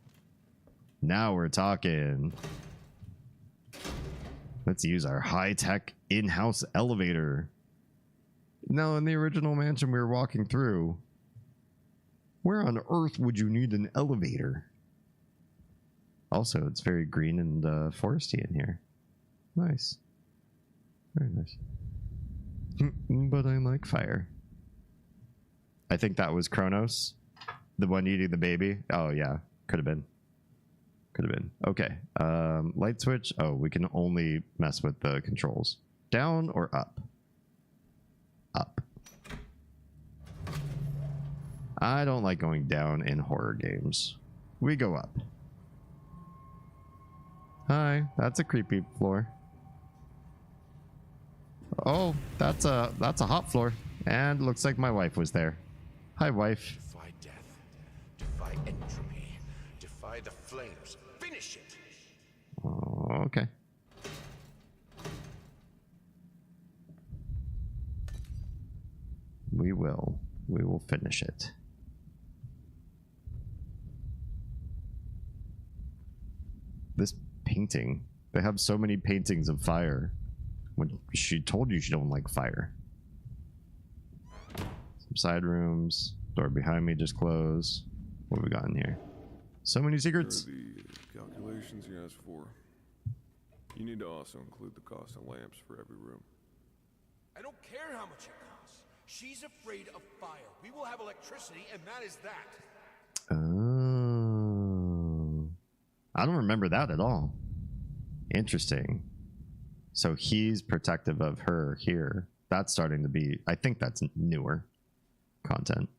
[SPEAKER 2] Now we're talking. Let's use our high-tech in-house elevator. Now, in the original mansion we were walking through, where on earth would you need an elevator? Also, it's very green and foresty in here. Nice. Very nice. But I like fire. I think that was Kronos. The one eating the baby. Oh, yeah. Could have been. Could have been. Okay. Light switch. Oh, we can only mess with the controls. Down or up? Up. I don't like going down in horror games. We go up. Hi, that's a creepy floor. Oh, that's a hot floor. And looks like my wife was there. Hi, wife.
[SPEAKER 6] Defy death. Defy entropy. Defy the flames. Finish it.
[SPEAKER 2] Oh, okay. We will. We will finish it. This painting. They have so many paintings of fire. When she told you she don't like fire. Some side rooms. Door behind me just closed. What have we got in here? So many secrets.
[SPEAKER 4] The calculations you asked for. You need to also include the cost of lamps for every room.
[SPEAKER 6] I don't care how much it costs.
[SPEAKER 9] She's afraid of fire. We will have electricity, and that is that.
[SPEAKER 2] Oh. I don't remember that at all. Interesting. So he's protective of her here. That's starting to be... I think that's newer content.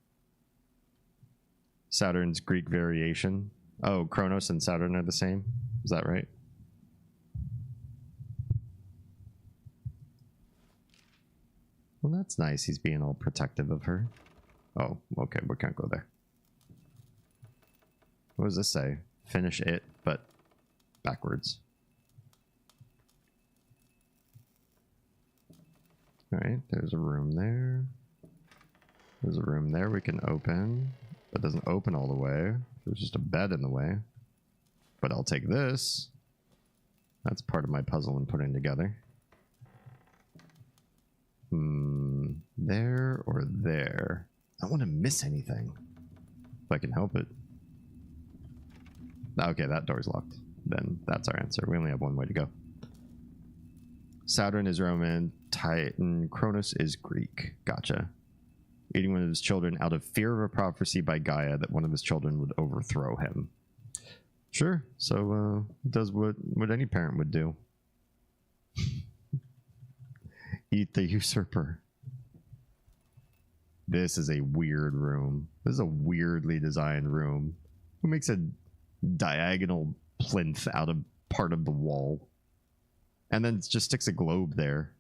[SPEAKER 2] Saturn's Greek variation. Oh, Kronos and Saturn are the same? Is that right? Well, that's nice. He's being all protective of her. Oh, okay. We can't go there. What does this say? Finish it, but backwards. Alright, there's a room there. There's a room there we can open. That doesn't open all the way. There's just a bed in the way. But I'll take this. That's part of my puzzle I'm putting together. There or there? I don't want to miss anything. If I can help it. Okay, that door's locked. Then that's our answer. We only have one way to go. Saturn is Roman. Titan. Kronos is Greek. Gotcha. Eating one of his children out of fear of a prophecy by Gaia that one of his children would overthrow him. Sure. So, does what any parent would do. Eat the usurper. This is a weird room. This is a weirdly designed room. Who makes a diagonal plinth out of part of the wall? And then just sticks a globe there.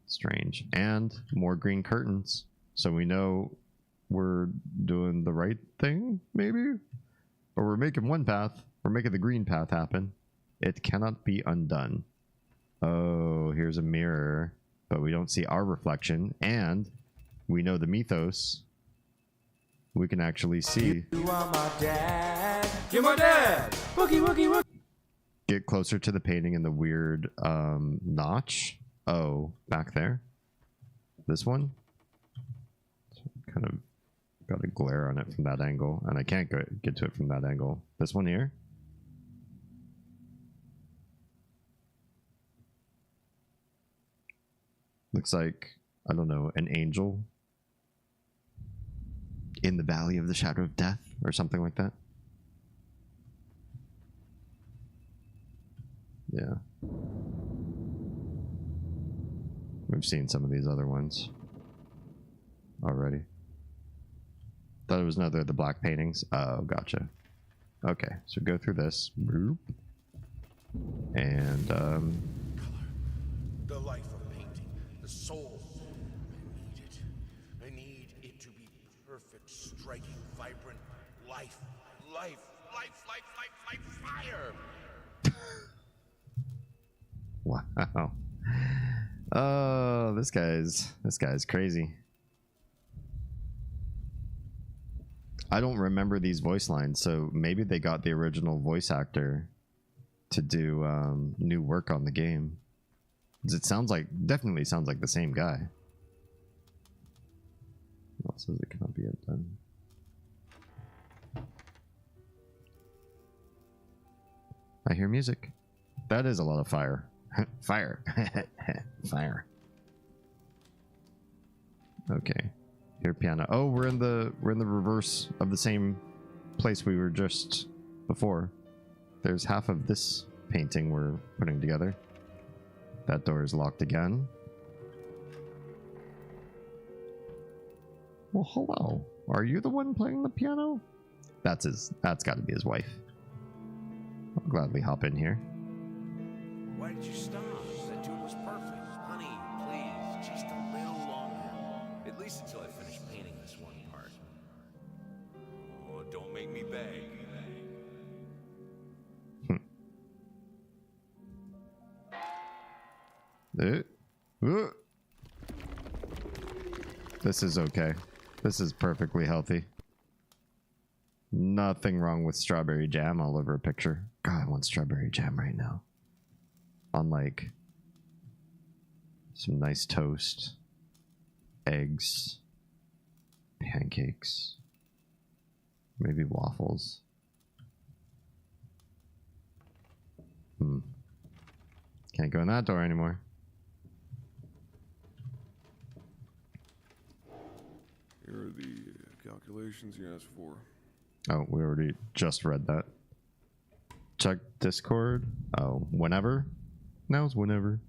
[SPEAKER 2] Strange. And more green curtains. So we know we're doing the right thing, maybe? Or we're making one path. We're making the green path happen. It cannot be undone. Oh, here's a mirror. But we don't see our reflection. And we know the mythos. We can actually see.
[SPEAKER 12] You are my dad. You're my dad. Wookie, wookie, wookie.
[SPEAKER 2] Get closer to the painting and the weird notch. Oh, back there. This one. Kind of got a glare on it from that angle. And I can't get to it from that angle. This one here. Looks like, I don't know, an angel in the valley of the shadow of death or something like that. Yeah. We've seen some of these other ones already. Thought it was another of the black paintings. Oh, gotcha. Okay, so go through this. Boop. And,
[SPEAKER 9] Color. The life of painting. The soul. I need it. I need it to be perfect, striking, vibrant. Life. Life. Life. Life. Life. Life. Fire.
[SPEAKER 2] Wow. Oh, this guy's crazy. I don't remember these voice lines, so maybe they got the original voice actor to do new work on the game. It sounds like, definitely sounds like the same guy. What says it cannot be undone? I hear music. That is a lot of fire. Fire. Fire. Okay. Here, piano. Oh, we're in the reverse of the same place we were just before. There's half of this painting we're putting together. That door is locked again. Well, hello. Are you the one playing the piano? That's got to be his wife. I'll gladly hop in here.
[SPEAKER 6] Why did you stop? That dude was perfect. Honey, please, just a little longer. At least until I finish painting this one part. Oh, don't make me beg.
[SPEAKER 2] This is okay. This is perfectly healthy. Nothing wrong with strawberry jam all over a picture. God, I want strawberry jam right now. On like some nice toast, eggs, pancakes, maybe waffles. Can't go in that door anymore.
[SPEAKER 4] Here are the calculations you asked for.
[SPEAKER 2] Oh, we already just read that. Check Discord. Oh, whenever? Now's whenever.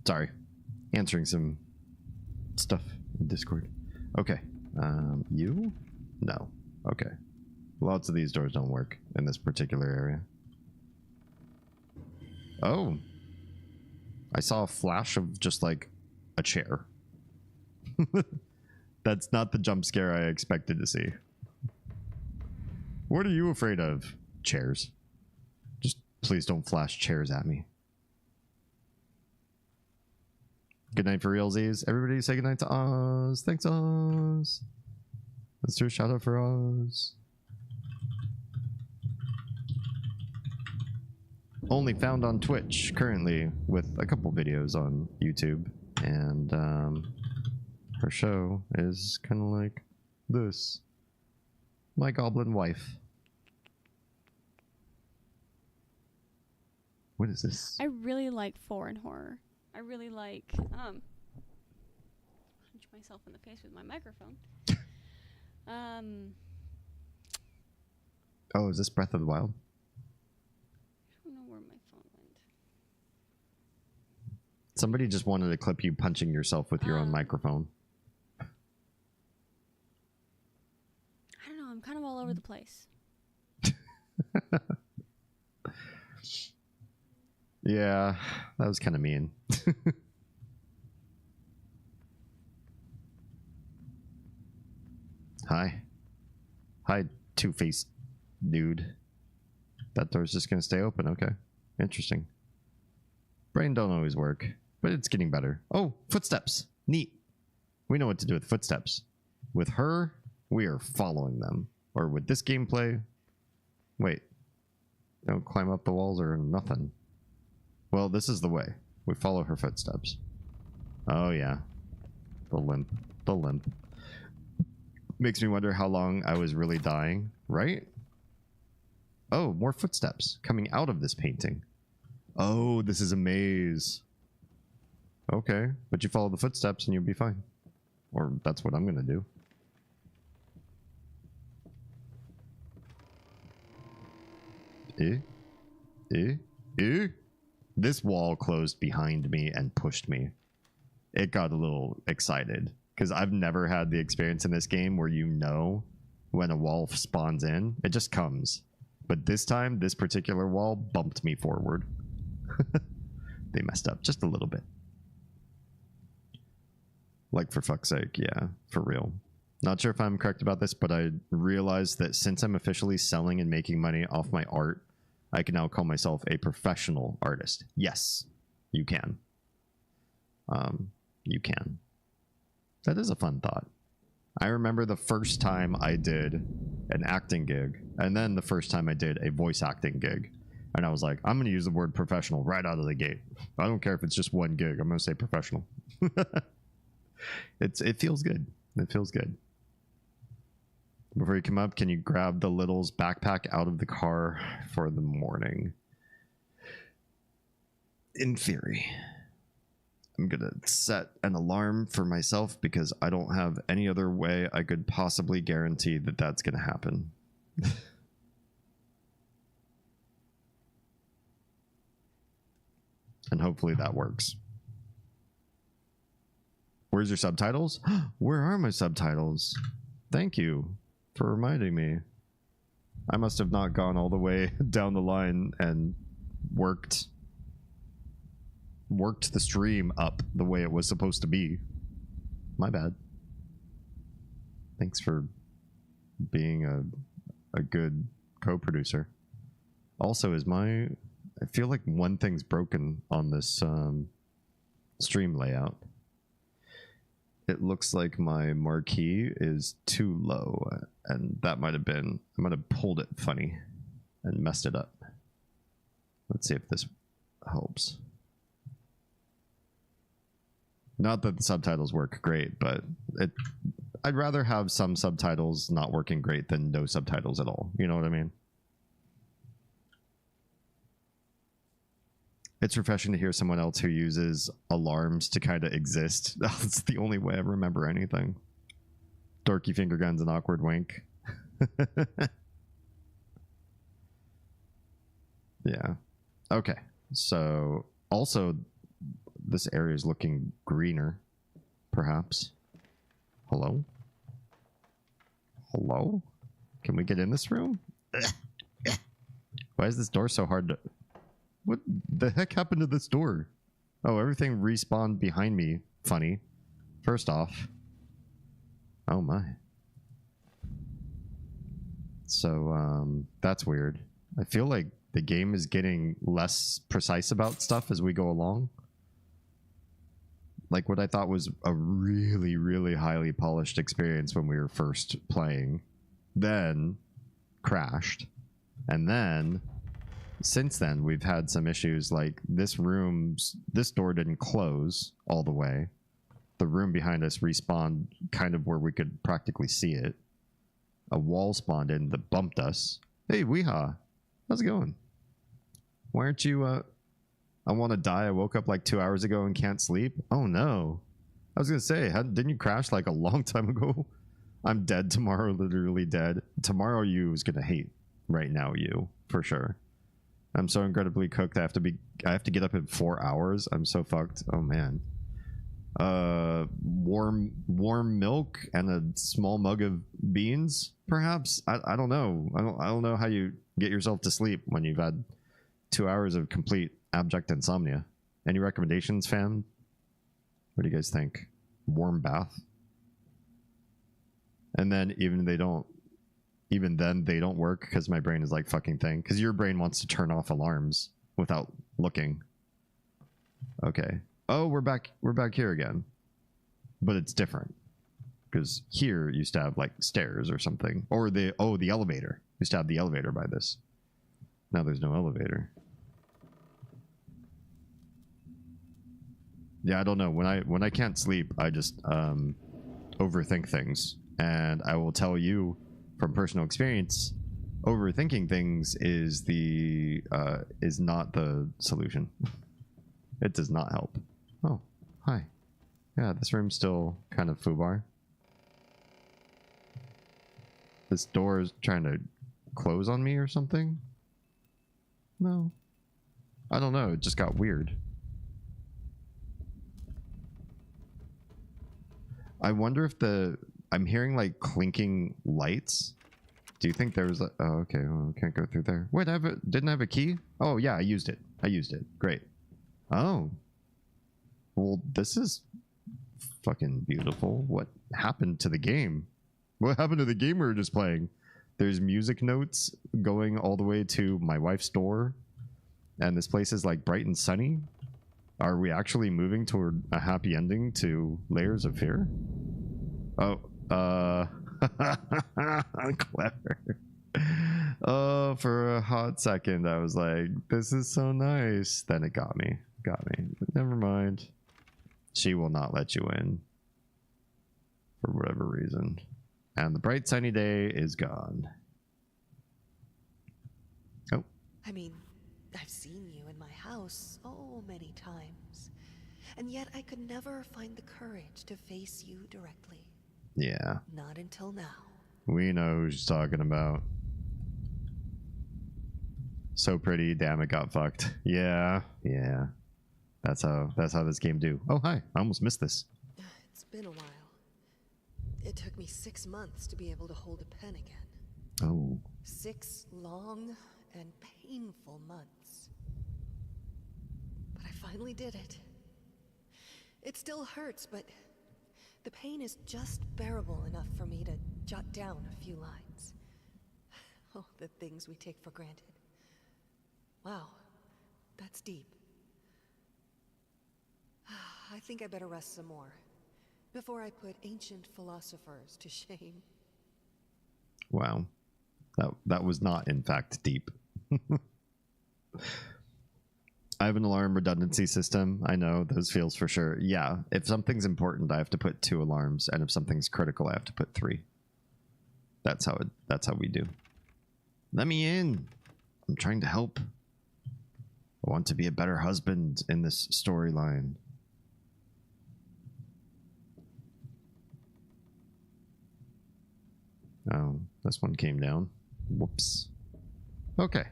[SPEAKER 2] Sorry. Answering some stuff in Discord. Okay. You? No. Okay. Lots of these doors don't work in this particular area. Oh. I saw a flash of just like a chair. That's not the jump scare I expected to see. What are you afraid of? Chairs. Just please don't flash chairs at me. Good night for realsies. Everybody say good night to Oz. Thanks, Oz. Let's do a shout out for Oz. Only found on Twitch currently with a couple videos on YouTube. And her show is kind of like this. My Goblin Wife. What is this?
[SPEAKER 13] I really like foreign horror. I really like punch myself in the face with my microphone.
[SPEAKER 2] Oh, is this Breath of the Wild?
[SPEAKER 13] I don't know where my phone went.
[SPEAKER 2] Somebody just wanted to clip you punching yourself with your own microphone.
[SPEAKER 13] I don't know, I'm kind of all over the place.
[SPEAKER 2] Yeah, that was kind of mean. Hi. Hi, two-faced dude. That door's just gonna stay open. Okay. Interesting. Brain don't always work, but it's getting better. Oh, footsteps. Neat. We know what to do with footsteps. With her, we are following them. Or with this gameplay... Wait. Don't climb up the walls or nothing. Well, this is the way. We follow her footsteps. Oh, yeah. The limp. The limp. Makes me wonder how long I was really dying, right? Oh, more footsteps coming out of this painting. Oh, this is a maze. Okay, but you follow the footsteps and you'll be fine. Or that's what I'm gonna do. This wall closed behind me and pushed me. It got a little excited because I've never had the experience in this game where you know when a wall spawns in, it just comes. But this time, this particular wall bumped me forward. They messed up just a little bit. Like, for fuck's sake, yeah, for real. Not sure if I'm correct about this, but I realized that since I'm officially selling and making money off my art, I can now call myself a professional artist. Yes, you can. You can. That is a fun thought. I remember the first time I did an acting gig, and then the first time I did a voice acting gig. And I was like, I'm going to use the word professional right out of the gate. I don't care if it's just one gig. I'm going to say professional. It feels good. It feels good. Before you come up, can you grab the Little's backpack out of the car for the morning? In theory. I'm going to set an alarm for myself because I don't have any other way I could possibly guarantee that that's going to happen. And hopefully that works. Where's your subtitles? Where are my subtitles? Thank you for reminding me. I must have not gone all the way down the line and worked the stream up the way it was supposed to be. My bad. Thanks for being a good co-producer. Also, I feel like one thing's broken on this stream layout. It looks like my marquee is too low, and that might have been, I might have pulled it funny and messed it up. Let's see if this helps. Not that the subtitles work great, but I'd rather have some subtitles not working great than no subtitles at all. You know what I mean? It's refreshing to hear someone else who uses alarms to kind of exist. That's the only way I remember anything. Dorky finger guns and awkward wink. Yeah. Okay. So also this area is looking greener, perhaps. Hello? Hello? Can we get in this room? Why is this door so hard to... What the heck happened to this door? Oh, everything respawned behind me. Funny. First off. Oh my. So, that's weird. I feel like the game is getting less precise about stuff as we go along. Like what I thought was a really, really highly polished experience when we were first playing. Then crashed. And then... Since then, we've had some issues like this door didn't close all the way. The room behind us respawned kind of where we could practically see it. A wall spawned in that bumped us. Hey, Weehaw. How's it going? Why aren't you, I want to die. I woke up like 2 hours ago and can't sleep. Oh no. I was going to say, didn't you crash like a long time ago? I'm dead tomorrow, literally dead. Tomorrow you is going to hate right now you, for sure. I'm so incredibly cooked. I have to get up in 4 hours. I'm so fucked. Oh man. Warm milk and a small mug of beans, perhaps. I don't know. I don't know how you get yourself to sleep when you've had 2 hours of complete abject insomnia. Any recommendations, fam? What do you guys think? Warm bath? And then even then they don't work because my brain is like fucking thing. Because your brain wants to turn off alarms without looking. Okay. Oh, we're back here again. But it's different. Because here used to have like stairs or something. Or the elevator. Used to have the elevator by this. Now there's no elevator. Yeah, I don't know. When I can't sleep, I just overthink things. And I will tell you from personal experience, overthinking things is not the solution. It does not help. Oh, hi. Yeah, this room's still kind of foobar. This door is trying to close on me or something? No. I don't know, it just got weird. I wonder if I'm hearing like clinking lights. Do you think there was a... Oh, okay. Well, can't go through there. Wait, didn't I have a key? Oh, yeah, I used it. Great. Oh. Well, this is fucking beautiful. What happened to the game? What happened to the game we were just playing? There's music notes going all the way to my wife's door. And this place is like bright and sunny. Are we actually moving toward a happy ending to Layers of Fear? Oh, clever. Oh, for a hot second, I was like, this is so nice. Then it got me. Never mind. She will not let you in. For whatever reason. And the bright sunny day is gone. Oh.
[SPEAKER 7] I mean, I've seen you in my house so many times. And yet I could never find the courage to face you directly.
[SPEAKER 2] Yeah.
[SPEAKER 7] Not until now.
[SPEAKER 2] We know who she's talking about. So pretty, damn it got fucked. Yeah. That's how this game do. Oh hi, I almost missed this.
[SPEAKER 7] It's been a while. It took me 6 months to be able to hold a pen again.
[SPEAKER 2] Oh.
[SPEAKER 7] 6 long and painful months. But I finally did it. It still hurts, but the pain is just bearable enough for me to jot down a few lines. Oh, the things we take for granted. Wow, that's deep. I think I better rest some more before I put ancient philosophers to shame.
[SPEAKER 2] Wow. That was not in fact deep. I have an alarm redundancy system. I know those feels for sure. Yeah, if something's important, I have to put 2 alarms, and if something's critical, I have to put 3. That's how we do. Let me in. I'm trying to help. I want to be a better husband in this storyline. Oh, this one came down. Whoops. Okay.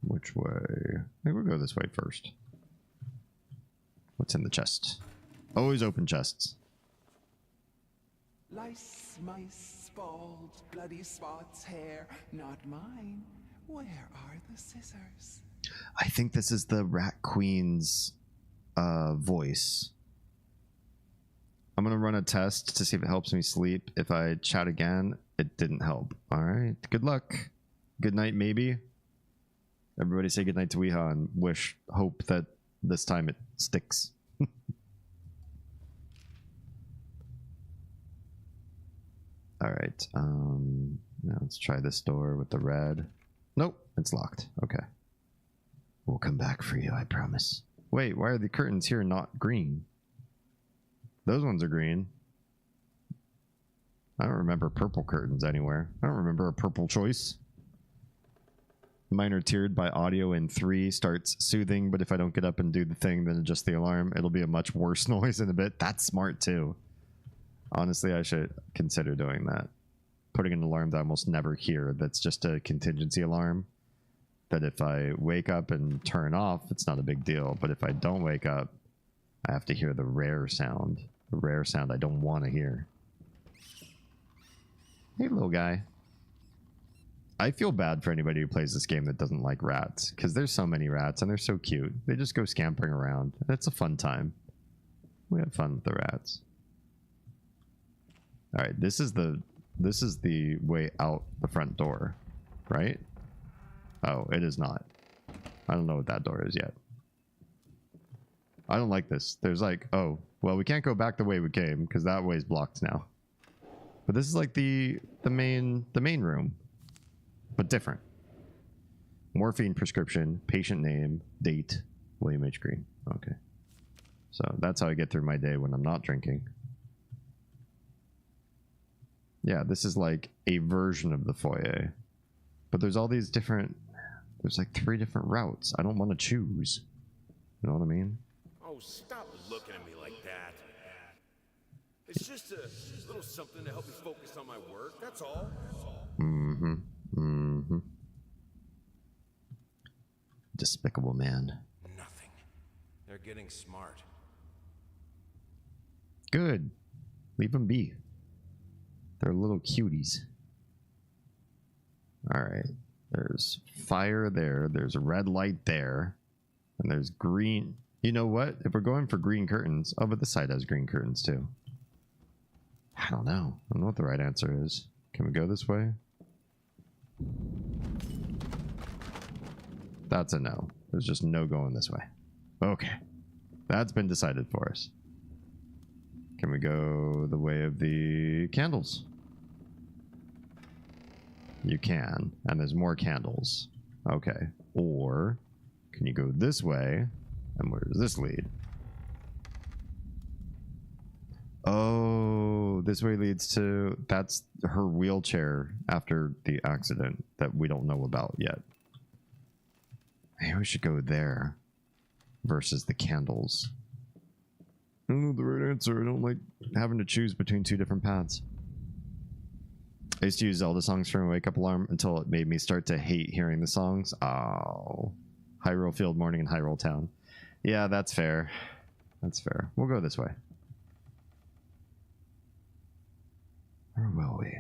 [SPEAKER 2] Which way? I think we'll go this way first. What's in the chest? Always open chests.
[SPEAKER 14] Lice, mice, balls, bloody spots, hair, not mine. Where are the scissors?
[SPEAKER 2] I think this is the Rat Queen's voice. I'm gonna run a test to see if it helps me sleep. If I chat again, it didn't help. All right, good luck. Good night, maybe. Everybody say good night to Weeha and hope that this time it sticks. All right. Now let's try this door with the red. Nope, it's locked. Okay. We'll come back for you, I promise. Wait, why are the curtains here not green? Those ones are green. I don't remember purple curtains anywhere. I don't remember a purple choice. Mine are tiered by audio in 3, starts soothing, but if I don't get up and do the thing, then adjust the alarm. It'll be a much worse noise in a bit. That's smart too. Honestly, I should consider doing that. Putting an alarm that I almost never hear, that's just a contingency alarm. That if I wake up and turn off, it's not a big deal. But if I don't wake up, I have to hear the rare sound. The rare sound I don't want to hear. Hey, little guy. I feel bad for anybody who plays this game that doesn't like rats, because there's so many rats and they're so cute. They just go scampering around. It's a fun time. We have fun with the rats. All right, this is the way out the front door, right? Oh, it is not. I don't know what that door is yet. I don't like this. There's like, oh, well, we can't go back the way we came because that way's blocked now. But this is like the main room. But different. Morphine prescription, patient name, date, William H. Green. Okay. So that's how I get through my day when I'm not drinking. Yeah, this is like a version of the foyer. But there's all these different... There's like 3 different routes. I don't want to choose. You know what I mean?
[SPEAKER 9] Oh, stop looking at me like that. It's just a little something to help me focus on my work, that's all.
[SPEAKER 2] Mm-hmm. Mm-hmm. Despicable man.
[SPEAKER 6] Nothing. They're getting smart.
[SPEAKER 2] Good. Leave them be. They're little cuties. Alright. There's fire there. There's a red light there. And there's green. You know what? If we're going for green curtains... Oh, but this side has green curtains too. I don't know. I don't know what the right answer is. Can we go this way? That's a no. There's just no going this way. Okay. That's been decided for us. Can we go the way of the candles? You can. And there's more candles. Okay. Or can you go this way? And where does this lead? Oh, this way leads to... That's her wheelchair after the accident that we don't know about yet. Maybe we should go there versus the candles. I don't know the right answer. I don't like having to choose between 2 different paths. I used to use Zelda songs for my wake-up alarm until it made me start to hate hearing the songs. Oh. Hyrule Field Morning in Hyrule Town. Yeah, that's fair. That's fair. We'll go this way. Where will we?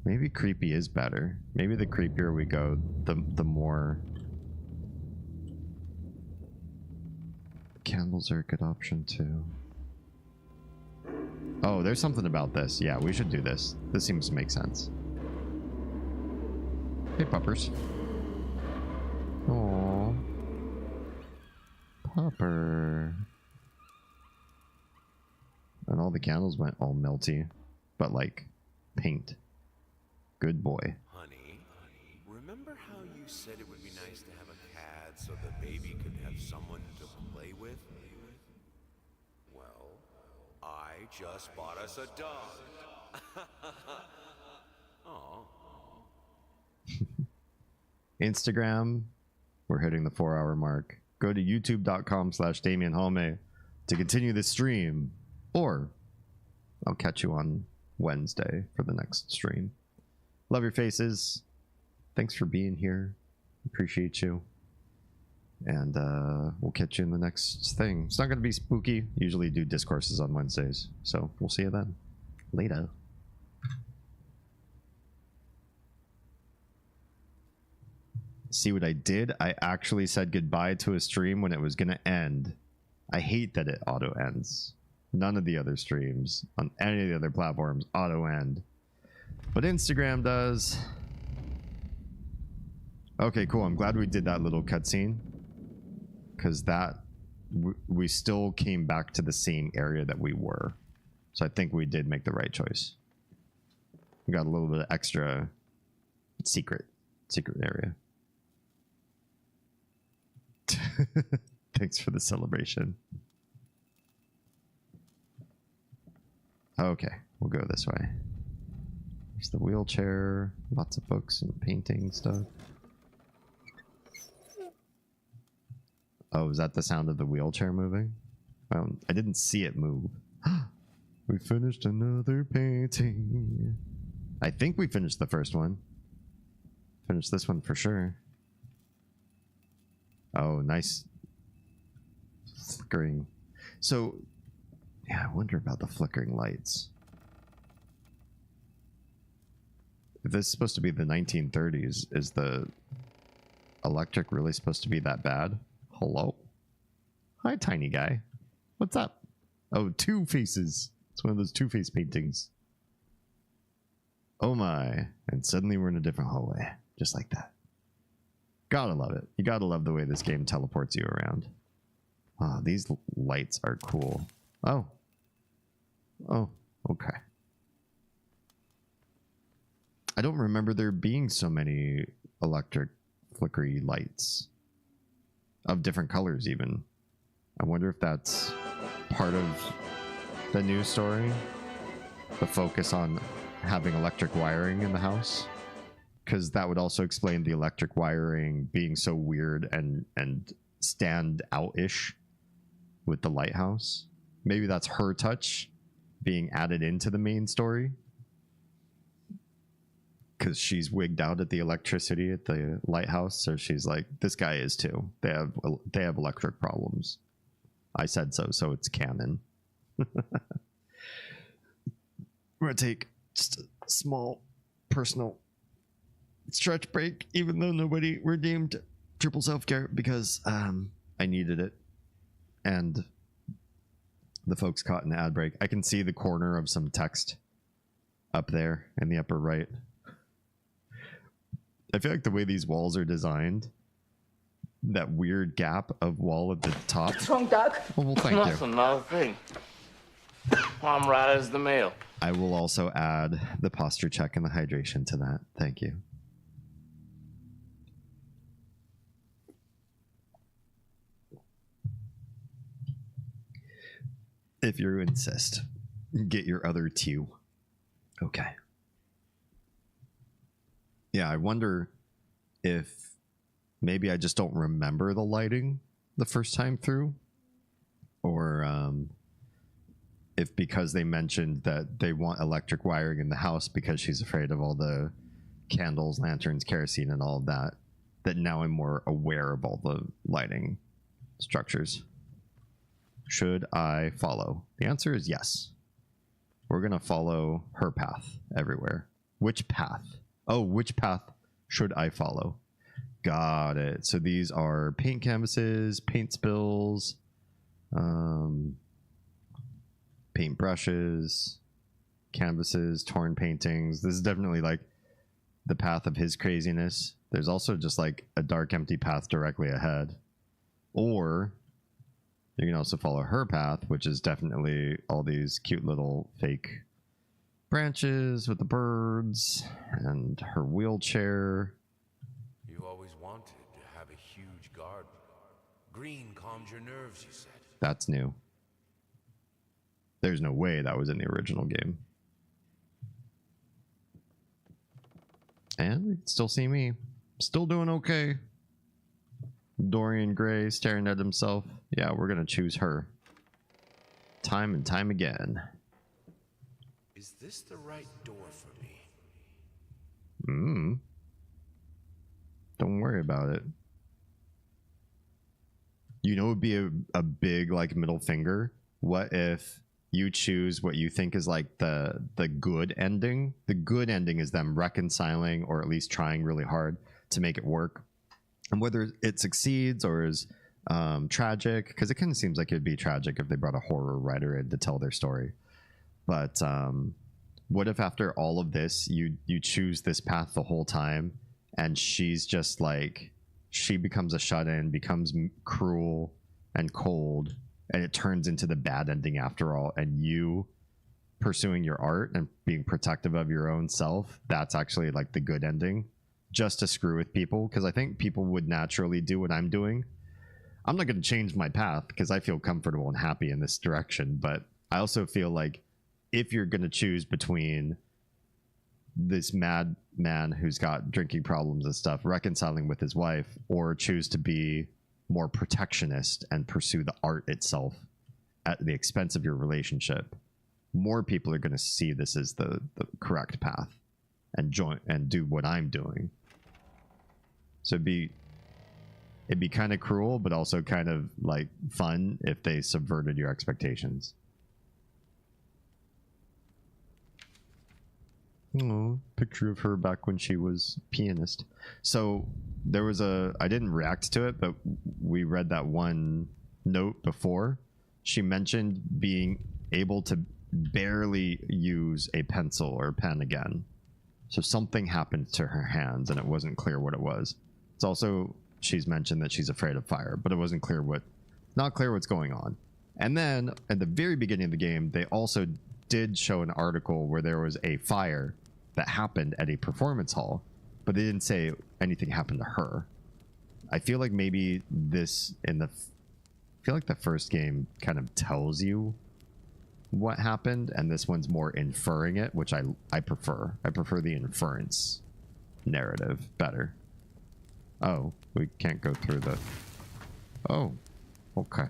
[SPEAKER 2] Maybe creepy is better. Maybe the creepier we go, the more... Candles are a good option too. Oh, there's something about this. Yeah, we should do this. This seems to make sense. Hey, puppers. Aww. Pupper. And all the candles went all melty. But like, paint. Good boy.
[SPEAKER 9] Honey, remember
[SPEAKER 6] you said it would be nice to have a cat so the baby could have someone to play with? Well, I just bought us a dog. Aw.
[SPEAKER 2] Instagram, we're hitting the 4-hour mark. Go to youtube.com/DamienHalme to continue the stream, or I'll catch you on Wednesday for the next stream. Love your faces. Thanks for being here. Appreciate you. And we'll catch you in the next thing. It's not going to be spooky. Usually do discourses on Wednesdays. So we'll see you then. Later. See what I did? I actually said goodbye to a stream when it was going to end. I hate that it auto ends. None of the other streams on any of the other platforms auto end. But Instagram does. Okay, cool. I'm glad we did that little cutscene. Because that... we still came back to the same area that we were. So I think we did make the right choice. We got a little bit of extra secret area. Thanks for the celebration. Okay, we'll go this way. There's the wheelchair, lots of books and painting stuff. Oh, is that the sound of the wheelchair moving? I didn't see it move. We finished another painting. I think we finished the first one. Finished this one for sure. Oh, nice flickering. So, yeah, I wonder about the flickering lights. If this is supposed to be the 1930s, is the electric really supposed to be that bad? Hello? Hi, tiny guy. What's up? Oh, Two Faces. It's one of those Two-Face paintings. Oh my. And suddenly we're in a different hallway. Just like that. Gotta love it. You gotta love the way this game teleports you around. Ah, these lights are cool. Oh. Oh, okay. I don't remember there being so many electric flickery lights. Of different colors, even. I wonder if that's part of the new story. The focus on having electric wiring in the house. Because that would also explain the electric wiring being so weird and stand out-ish with the lighthouse. Maybe that's her touch being added into the main story. Because she's wigged out at the electricity at the lighthouse, so she's like, this guy is too. They have electric problems. I said so, so it's canon. We're gonna take just a small personal stretch break, even though nobody redeemed triple self-care, because I needed it. And the folks caught an ad break. I can see the corner of some text up there in the upper right. I feel like the way these walls are designed, that weird gap of wall at the top.
[SPEAKER 15] What's wrong, Doug?
[SPEAKER 2] Oh, well, thank you.
[SPEAKER 15] That's another thing. I'm right as the mail.
[SPEAKER 2] I will also add the posture check and the hydration to that. Thank you. If you insist, get your other two. Okay. Yeah, I wonder if maybe I just don't remember the lighting the first time through, or if because they mentioned that they want electric wiring in the house because she's afraid of all the candles, lanterns, kerosene, and all of that, that now I'm more aware of all the lighting structures. Should I follow? The answer is yes. We're going to follow her path everywhere. Which path? Oh, which path should I follow? Got it. So these are paint canvases, paint spills, paint brushes, canvases, torn paintings. This is definitely like the path of his craziness. There's also just like a dark, empty path directly ahead. Or you can also follow her path, which is definitely all these cute little fake branches with the birds and her wheelchair.
[SPEAKER 6] You've always
[SPEAKER 9] Green calmed your nerves, you said.
[SPEAKER 2] That's new. There's no way that was in the original game. And you can still see me. Still doing okay. Dorian Gray staring at himself. Yeah, we're gonna choose her. Time and time again.
[SPEAKER 9] Is this the right door for me?
[SPEAKER 2] Don't worry about it. You know, it would be a big like middle finger. What if you choose what you think is like the good ending? The good ending is them reconciling, or at least trying really hard to make it work. And whether it succeeds or is tragic, because it kind of seems like it'd be tragic if they brought a horror writer in to tell their story. But what if after all of this, you choose this path the whole time, and she's just like, she becomes a shut-in, becomes cruel and cold, and it turns into the bad ending after all, and you pursuing your art and being protective of your own self, that's actually like the good ending, just to screw with people. Because I think people would naturally do what I'm doing. I'm not going to change my path because I feel comfortable and happy in this direction, but I also feel like if you're going to choose between this mad man who's got drinking problems and stuff reconciling with his wife, or choose to be more protectionist and pursue the art itself at the expense of your relationship, more people are going to see this as the correct path and join and do what I'm doing. So it'd be kind of cruel, but also kind of like fun if they subverted your expectations. Oh, picture of her back when she was pianist. So there was I didn't react to it, but we read that one note before. She mentioned being able to barely use a pencil or pen again. So something happened to her hands and it wasn't clear what it was. It's also, she's mentioned that she's afraid of fire, but it wasn't clear not clear what's going on. And then at the very beginning of the game, they also did show an article where there was a fire that happened at a performance hall, but they didn't say anything happened to her. I feel like maybe I feel like the first game kind of tells you what happened, and this one's more inferring it, which I prefer. I prefer the inference narrative better. Oh, we can't go through the... Oh, okay.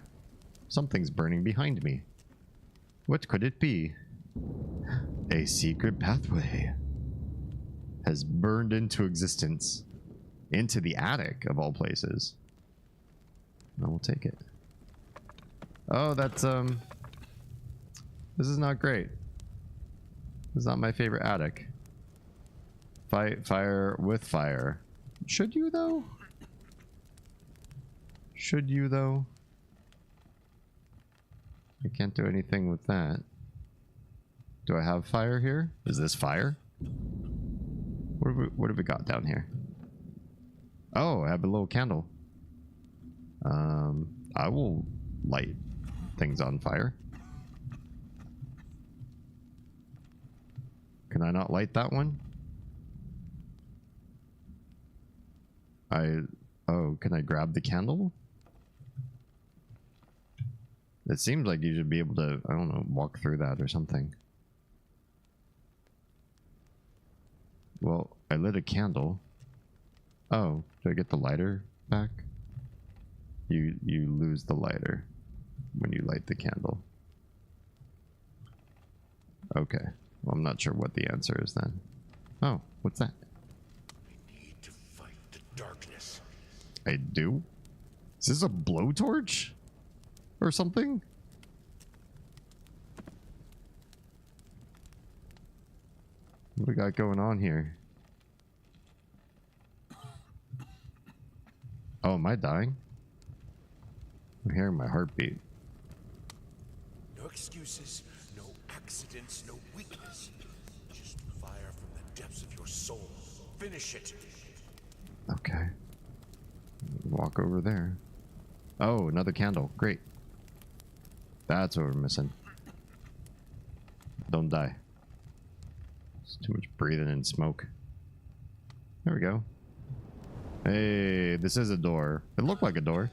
[SPEAKER 2] Something's burning behind me. What could it be? A secret pathway has burned into existence, into the attic of all places. I will take it. Oh, that's this is not great. This is not my favorite attic. Fight fire with fire. Should you though? Should you though? I can't do anything with that. Do I have fire here? Is this fire? What have we got down here? Oh, I have a little candle. I will light things on fire. Can I not light that one? Oh, can I grab the candle? It seems like you should be able to, I don't know, walk through that or something. Well, I lit a candle. Oh, do I get the lighter back? You lose the lighter when you light the candle. Okay. Well, I'm not sure what the answer is then. Oh, what's that?
[SPEAKER 9] We need to fight the darkness.
[SPEAKER 2] I do? Is this a blowtorch? Or something? What we got going on here? Oh, am I dying? I'm hearing my heartbeat.
[SPEAKER 9] No excuses, no accidents, no weakness. Just fire from the depths of your soul. Finish it.
[SPEAKER 2] Okay. Walk over there. Oh, another candle. Great. That's what we're missing. Don't die. It's too much breathing in smoke. There we go. Hey, this is a door. It looked like a door.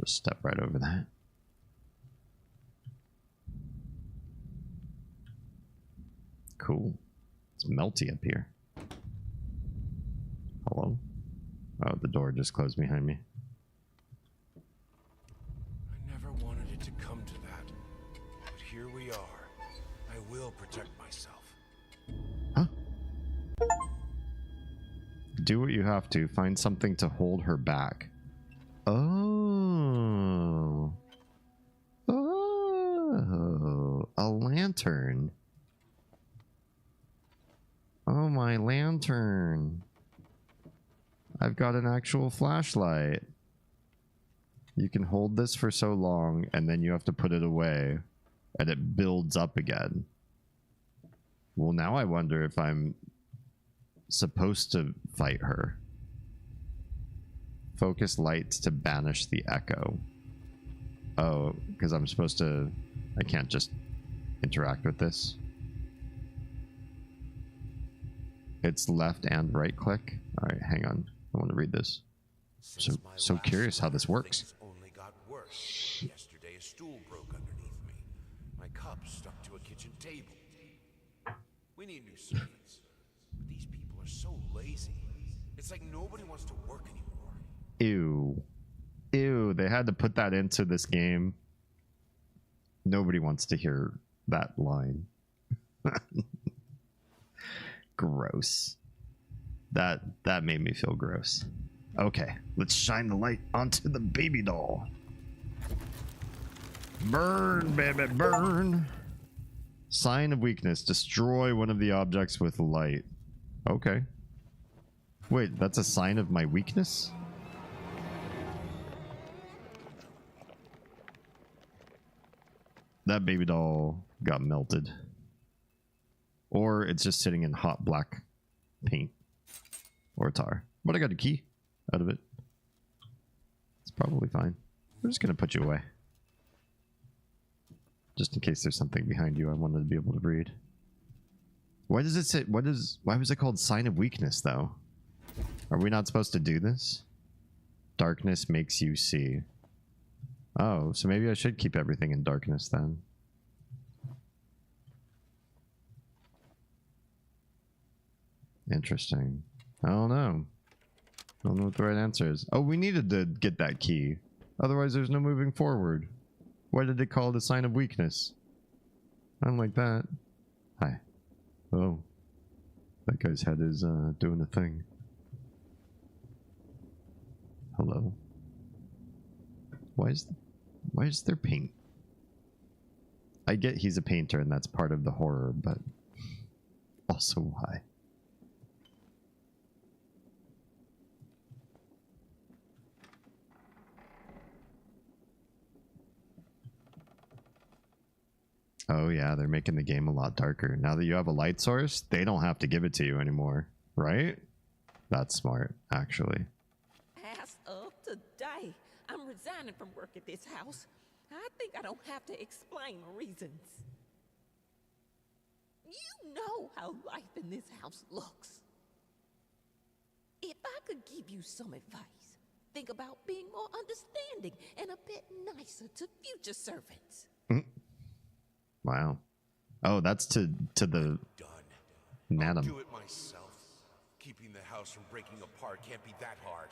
[SPEAKER 2] just step right over that. Cool. It's melty up here. Hello? Oh, the door just closed behind me.
[SPEAKER 9] I never wanted it to come to that. But here we are. I will protect myself.
[SPEAKER 2] Huh? Do what you have to. Find something to hold her back. Oh. Oh. A lantern. Oh, my lantern. I've got an actual flashlight. You can hold this for so long, and then you have to put it away, and it builds up again. Well, now I wonder if I'm supposed to fight her. Focus lights to banish the echo. Oh, because I'm supposed to... I can't just interact with this. It's left and right click. All right, hang on. I want to read this. So curious how this works.
[SPEAKER 9] Only got worse. Yesterday, a stool broke underneath me. My cup stuck to a kitchen table. We need new servants. But these people are so lazy. It's like nobody wants to work anymore.
[SPEAKER 2] Ew. Ew, they had to put that into this game. Nobody wants to hear that line. Gross. That made me feel gross. Okay, let's shine the light onto the baby doll. Burn, baby, burn. Sign of weakness. Destroy one of the objects with light. Okay. Wait, that's a sign of my weakness? That baby doll got melted. Or it's just sitting in hot black paint or tar. But I got a key out of it. It's probably fine. We're just going to put you away. Just in case there's something behind you I wanted to be able to read. Why does it say... Why was it called Sign of Weakness, though? Are we not supposed to do this? Darkness makes you see. Oh, so maybe I should keep everything in darkness then. Interesting. I don't know. I don't know what the right answer is. Oh, we needed to get that key. Otherwise, there's no moving forward. Why did they call it a sign of weakness? I don't like that. Hi. Oh. That guy's head is doing a thing. Hello. Why is there paint? I get he's a painter and that's part of the horror, but also why? Oh yeah, they're making the game a lot darker. Now that you have a light source, they don't have to give it to you anymore, right? That's smart, actually.
[SPEAKER 16] As of today, I'm resigning from work at this house. I think I don't have to explain my reasons. You know how life in this house looks. If I could give you some advice, think about being more understanding and a bit nicer to future servants.
[SPEAKER 2] Wow. Oh, that's to the madam.
[SPEAKER 9] I'll do it myself. Keeping the house from breaking apart can't be that hard.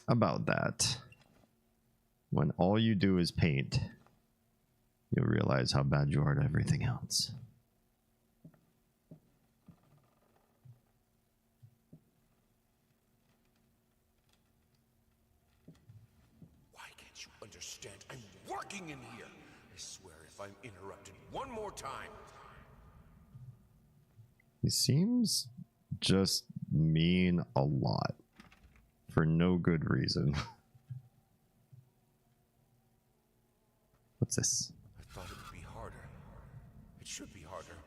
[SPEAKER 2] About that. When all you do is paint, you'll realize how bad you are at everything else.
[SPEAKER 9] Why can't you understand? I'm working in here. I swear if I'm interrupted one more time.
[SPEAKER 2] He seems just mean a lot. For no good reason. What's this?
[SPEAKER 9] I thought it would be harder. It should be harder.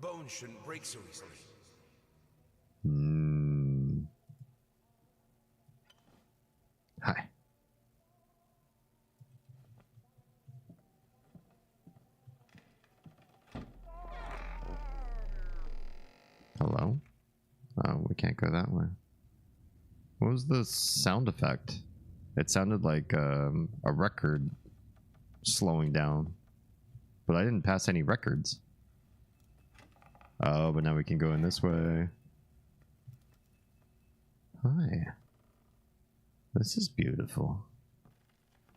[SPEAKER 9] Bones shouldn't break so easily.
[SPEAKER 2] Hi. Hello? Oh, we can't go that way. What was the sound effect? It sounded like a record slowing down. But I didn't pass any records. Oh, but now we can go in this way. Hi. This is beautiful.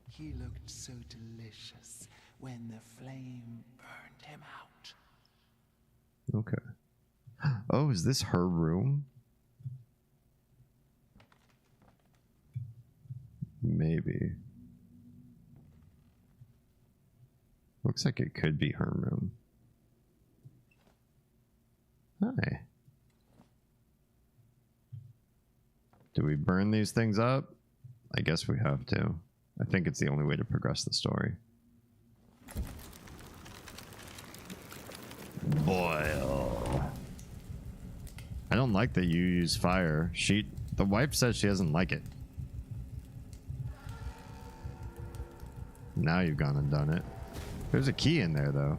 [SPEAKER 14] He looked so delicious when the flame burned him out.
[SPEAKER 2] Okay. Oh, is this her room? Maybe. Looks like it could be her room. Hi. Do we burn these things up? I guess we have to. I think it's the only way to progress the story. Boil. I don't like that you use fire. The wife says she doesn't like it. Now you've gone and done it. There's a key in there, though.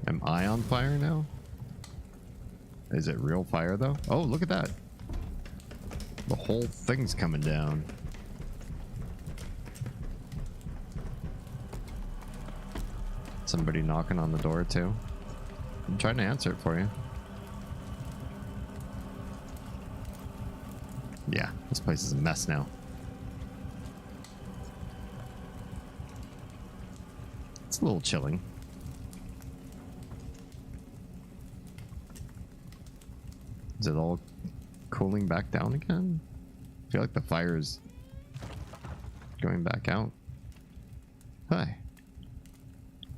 [SPEAKER 2] Am I on fire now? Is it real fire, though? Oh, look at that. The whole thing's coming down. Somebody knocking on the door, too. I'm trying to answer it for you. Yeah, this place is a mess now. It's a little chilling. Is it all cooling back down again? I feel like the fire is going back out. Hi.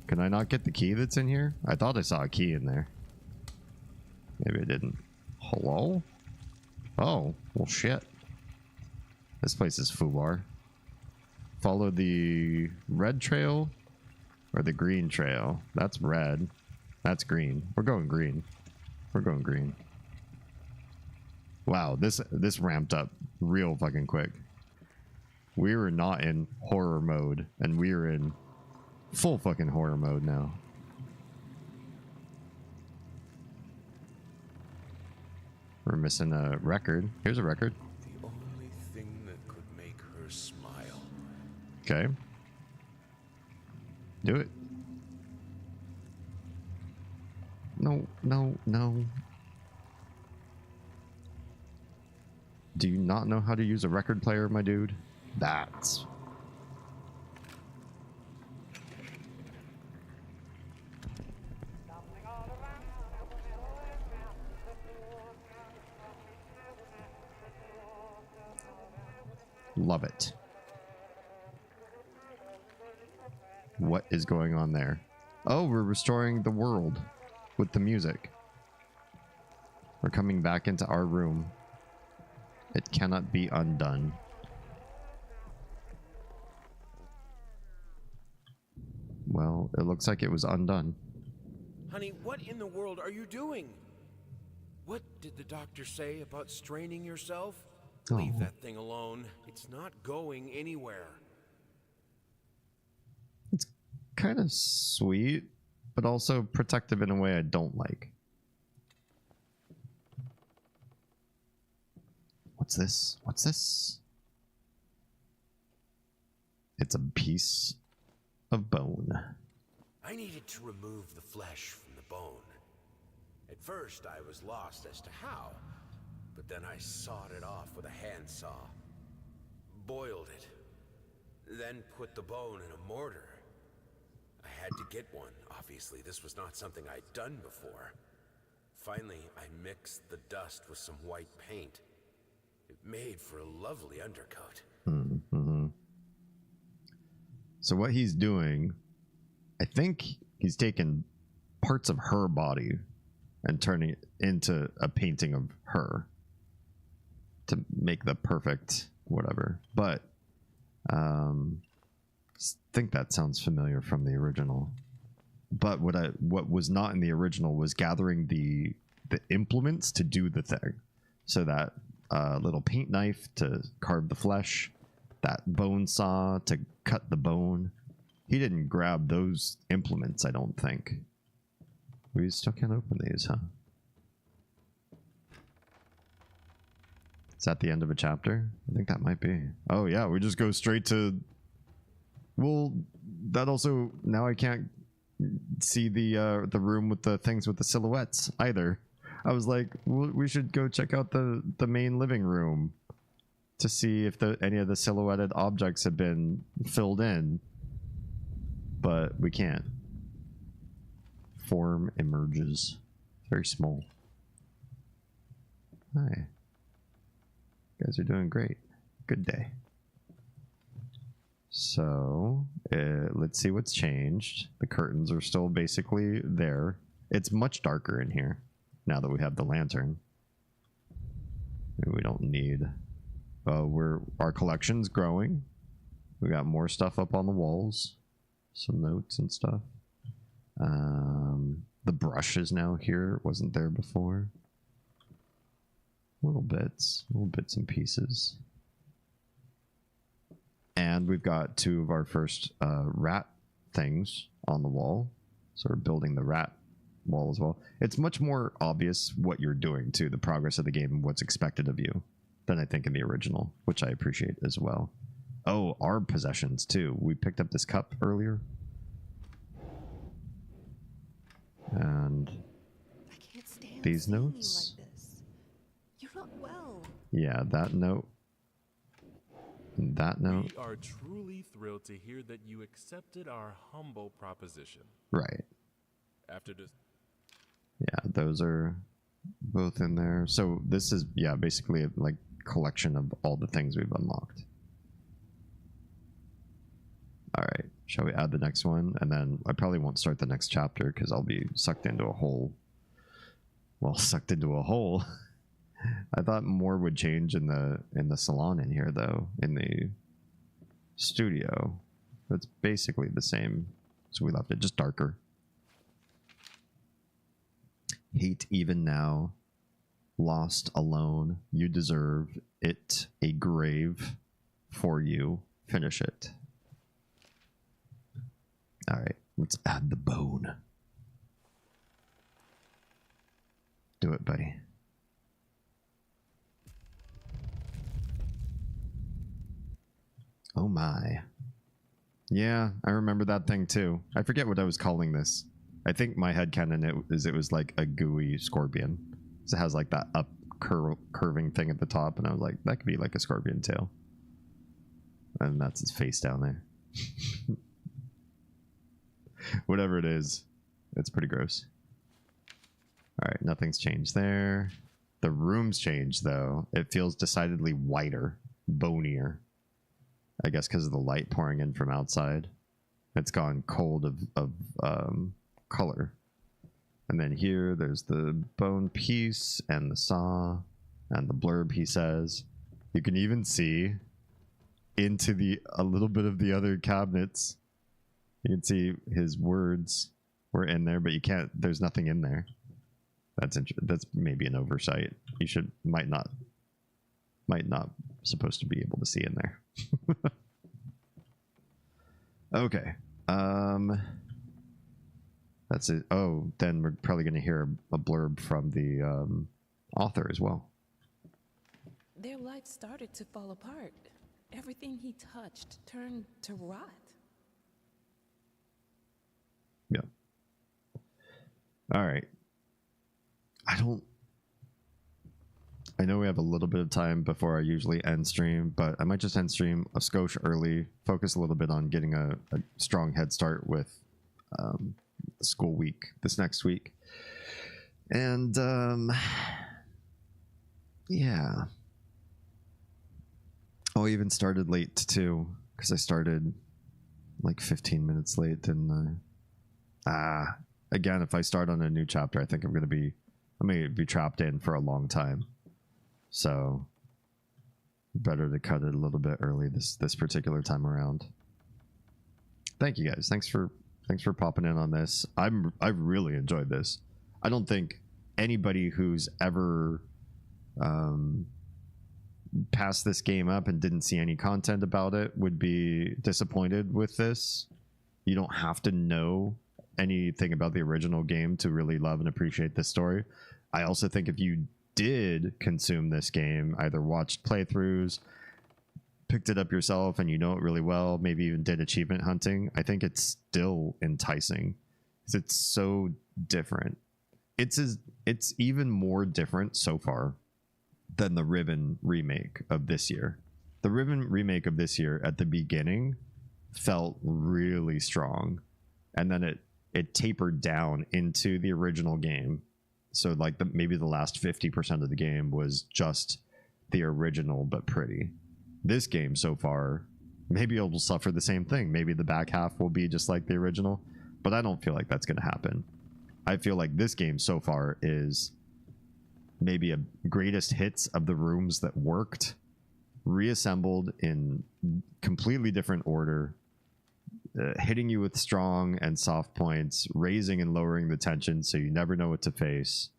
[SPEAKER 2] Can I not get the key that's in here? I thought I saw a key in there. Maybe I didn't. Hello? Oh, well shit. This place is foobar. Follow the red trail or the green trail. That's red. That's green. We're going green. We're going green. Wow, this ramped up real fucking quick. We were not in horror mode, and we are in full fucking horror mode now. We're missing a record. Here's a record.
[SPEAKER 9] The only thing that could make her smile.
[SPEAKER 2] Okay. Do it. No, no, no. Do you not know how to use a record player, my dude? That's... Love it. What is going on there? Oh, we're restoring the world with the music. We're coming back into our room. It cannot be undone. Well, it looks like it was undone.
[SPEAKER 9] Honey, what in the world are you doing? What did the doctor say about straining yourself?
[SPEAKER 2] Oh.
[SPEAKER 9] Leave that thing alone. It's not going anywhere.
[SPEAKER 2] It's kind of sweet, but also protective in a way I don't like. What's this? What's this? It's a piece of bone.
[SPEAKER 9] I needed to remove the flesh from the bone. At first, I was lost as to how, but then I sawed it off with a handsaw, boiled it, then put the bone in a mortar. I had to get one. Obviously, this was not something I'd done before. Finally, I mixed the dust with some white paint. It made for a lovely undercoat.
[SPEAKER 2] Mm-hmm. So what he's doing, I think he's taken parts of her body and turning it into a painting of her to make the perfect whatever. But think that sounds familiar from the original. But what was not in the original was gathering the implements to do the thing. So that little paint knife to carve the flesh, that bone saw to cut the bone. He didn't grab those implements, I don't think. We still can't open these, huh? It's at the end of a chapter? I think that might be. Oh yeah, we just go straight to... Well, that also... Now I can't see the room with the things with the silhouettes either. I was like, well, we should go check out the main living room to see if any of the silhouetted objects have been filled in. But we can't. Form emerges. Very small. Hi. You guys are doing great. Good day. So, let's see what's changed. The curtains are still basically there. It's much darker in here now that we have the lantern. We don't need... our collection's growing. We got more stuff up on the walls. Some notes and stuff. The brush is now here. It wasn't there before. Little bits and pieces. And we've got 2 of our first rat things on the wall. So we're building the rat wall as well. It's much more obvious what you're doing too, the progress of the game and what's expected of you, than I think in the original, which I appreciate as well. Oh, our possessions too. We picked up this cup earlier. And
[SPEAKER 7] I can't stand
[SPEAKER 2] these
[SPEAKER 7] seeing
[SPEAKER 2] notes.
[SPEAKER 7] you like this. You're not well.
[SPEAKER 2] Yeah, that note. And that note.
[SPEAKER 1] We are truly thrilled to hear that you accepted our humble proposition.
[SPEAKER 2] Right.
[SPEAKER 1] After this.
[SPEAKER 2] Yeah, those are both in there. So this is, yeah, basically a like collection of all the things we've unlocked. All right, shall we add the next one? And then I probably won't start the next chapter because I'll be sucked into a hole. Well, sucked into a hole. I thought more would change in the salon in here though, in the studio. It's basically the same. So we left it just darker. Hate even now. Lost alone. You deserve it. A grave for you. Finish it. All right, let's add the bone. Do it, buddy. Oh my. Yeah, I remember that thing too. I forget what I was calling this. I think my headcanon it was like a gooey scorpion. So it has like that up curving thing at the top, and I was like, that could be like a scorpion tail. And that's his face down there. Whatever it is, it's pretty gross. All right, nothing's changed there. The room's changed though. It feels decidedly whiter, bonier. I guess because of the light pouring in from outside. It's gone cold of color. And then here, there's the bone piece and the saw and the blurb he says. You can even see into a little bit of the other cabinets. You can see his words were in there, but you can't, there's nothing in there. That's maybe an oversight. You might not supposed to be able to see in there. Okay. That's it. Oh, then we're probably going to hear a blurb from the author as well.
[SPEAKER 16] Their life started to fall apart. Everything he touched turned to rot.
[SPEAKER 2] Yeah. All right. I know we have a little bit of time before I usually end stream, but I might just end stream a skosh early, focus a little bit on getting a strong head start with school week this next week. And yeah. Oh, I even started late too, because I started like 15 minutes late, didn't I? Again, if I start on a new chapter, I think I'm going to be trapped in for a long time. So better to cut it a little bit early this particular time around. Thank you guys. Thanks for popping in on this. I've really enjoyed this. I don't think anybody who's ever passed this game up and didn't see any content about it would be disappointed with this. You don't have to know anything about the original game to really love and appreciate this story. I also think if you did consume this game, either watched playthroughs, picked it up yourself and you know it really well, maybe even did achievement hunting, I think it's still enticing because it's so different. It's even more different so far than the Riven remake of this year. The Riven remake of this year at the beginning felt really strong, and then it tapered down into the original game. So like maybe the last 50% of the game was just the original but pretty. This game so far, maybe it will suffer the same thing. Maybe the back half will be just like the original, but I don't feel like that's going to happen. I feel like this game so far is maybe a greatest hits of the rooms that worked, reassembled in completely different order, hitting you with strong and soft points, raising and lowering the tension so you never know what to face.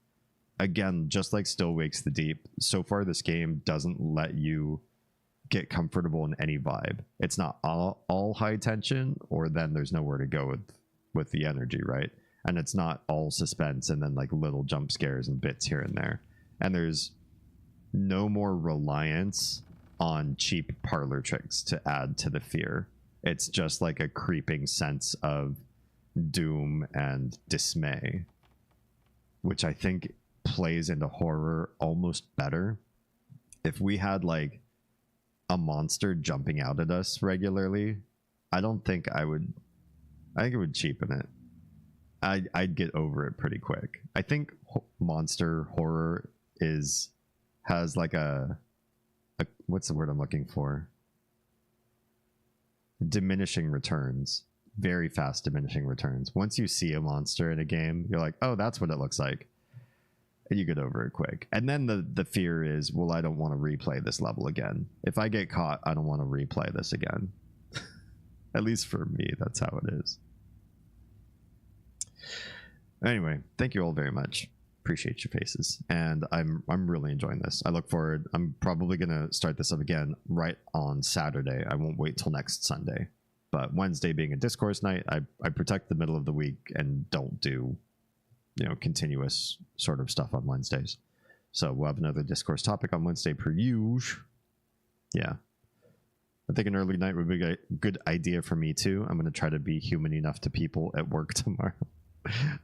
[SPEAKER 2] Again, just like Still Wakes the Deep, so far this game doesn't let you get comfortable in any vibe. It's not all high tension, or then there's nowhere to go with the energy, right? And it's not all suspense and then like little jump scares and bits here and there. And there's no more reliance on cheap parlor tricks to add to the fear. It's just like a creeping sense of doom and dismay, which I think plays into horror almost better. If we had like a monster jumping out at us regularly, I think it would cheapen it. I'd get over it pretty quick. I think monster horror has like a what's the word I'm looking for? Diminishing returns. Very fast diminishing returns. Once you see a monster in a game, you're like, oh, that's what it looks like. And you get over it quick. And then the fear is, well, I don't want to replay this level again. If I get caught, I don't want to replay this again. At least for me, that's how it is. Anyway, thank you all very much. Appreciate your faces. And I'm really enjoying this. I look forward. I'm probably going to start this up again right on Saturday. I won't wait till next Sunday. But Wednesday being a discourse night, I protect the middle of the week and don't do, continuous sort of stuff on Wednesdays. So we'll have another discourse topic on Wednesday per usual. Yeah. I think an early night would be a good idea for me too. I'm going to try to be human enough to people at work tomorrow.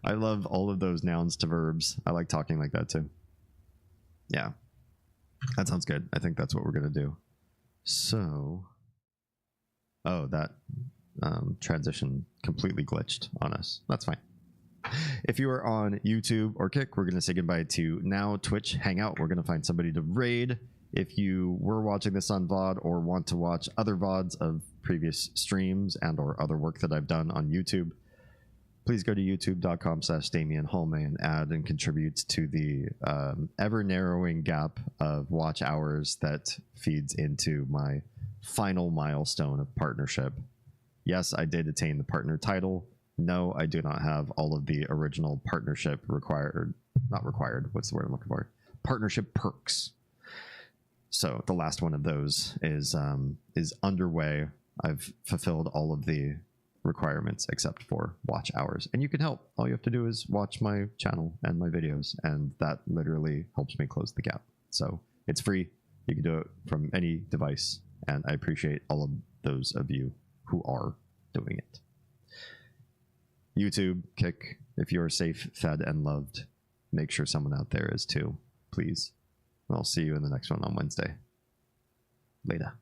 [SPEAKER 2] I love all of those nouns to verbs. I like talking like that too. Yeah. That sounds good. I think that's what we're going to do. So, oh, that transition completely glitched on us. That's fine. If you are on YouTube or Kick, we're going to say goodbye to now Twitch Hangout. We're going to find somebody to raid. If you were watching this on VOD or want to watch other VODs of previous streams and or other work that I've done on YouTube, please go to youtube.com/DamienHolme and add and contribute to the ever narrowing gap of watch hours that feeds into my final milestone of partnership. Yes, I did attain the partner title. No, I do not have all of the original partnership not required. What's the word I'm looking for? Partnership perks. So the last one of those is underway. I've fulfilled all of the requirements except for watch hours, and you can help. All you have to do is watch my channel and my videos, and that literally helps me close the gap. So it's free. You can do it from any device, and I appreciate all of those of you who are doing it. YouTube, Kick, if you are safe, fed, and loved, make sure someone out there is too, please. I'll see you in the next one on Wednesday. Later.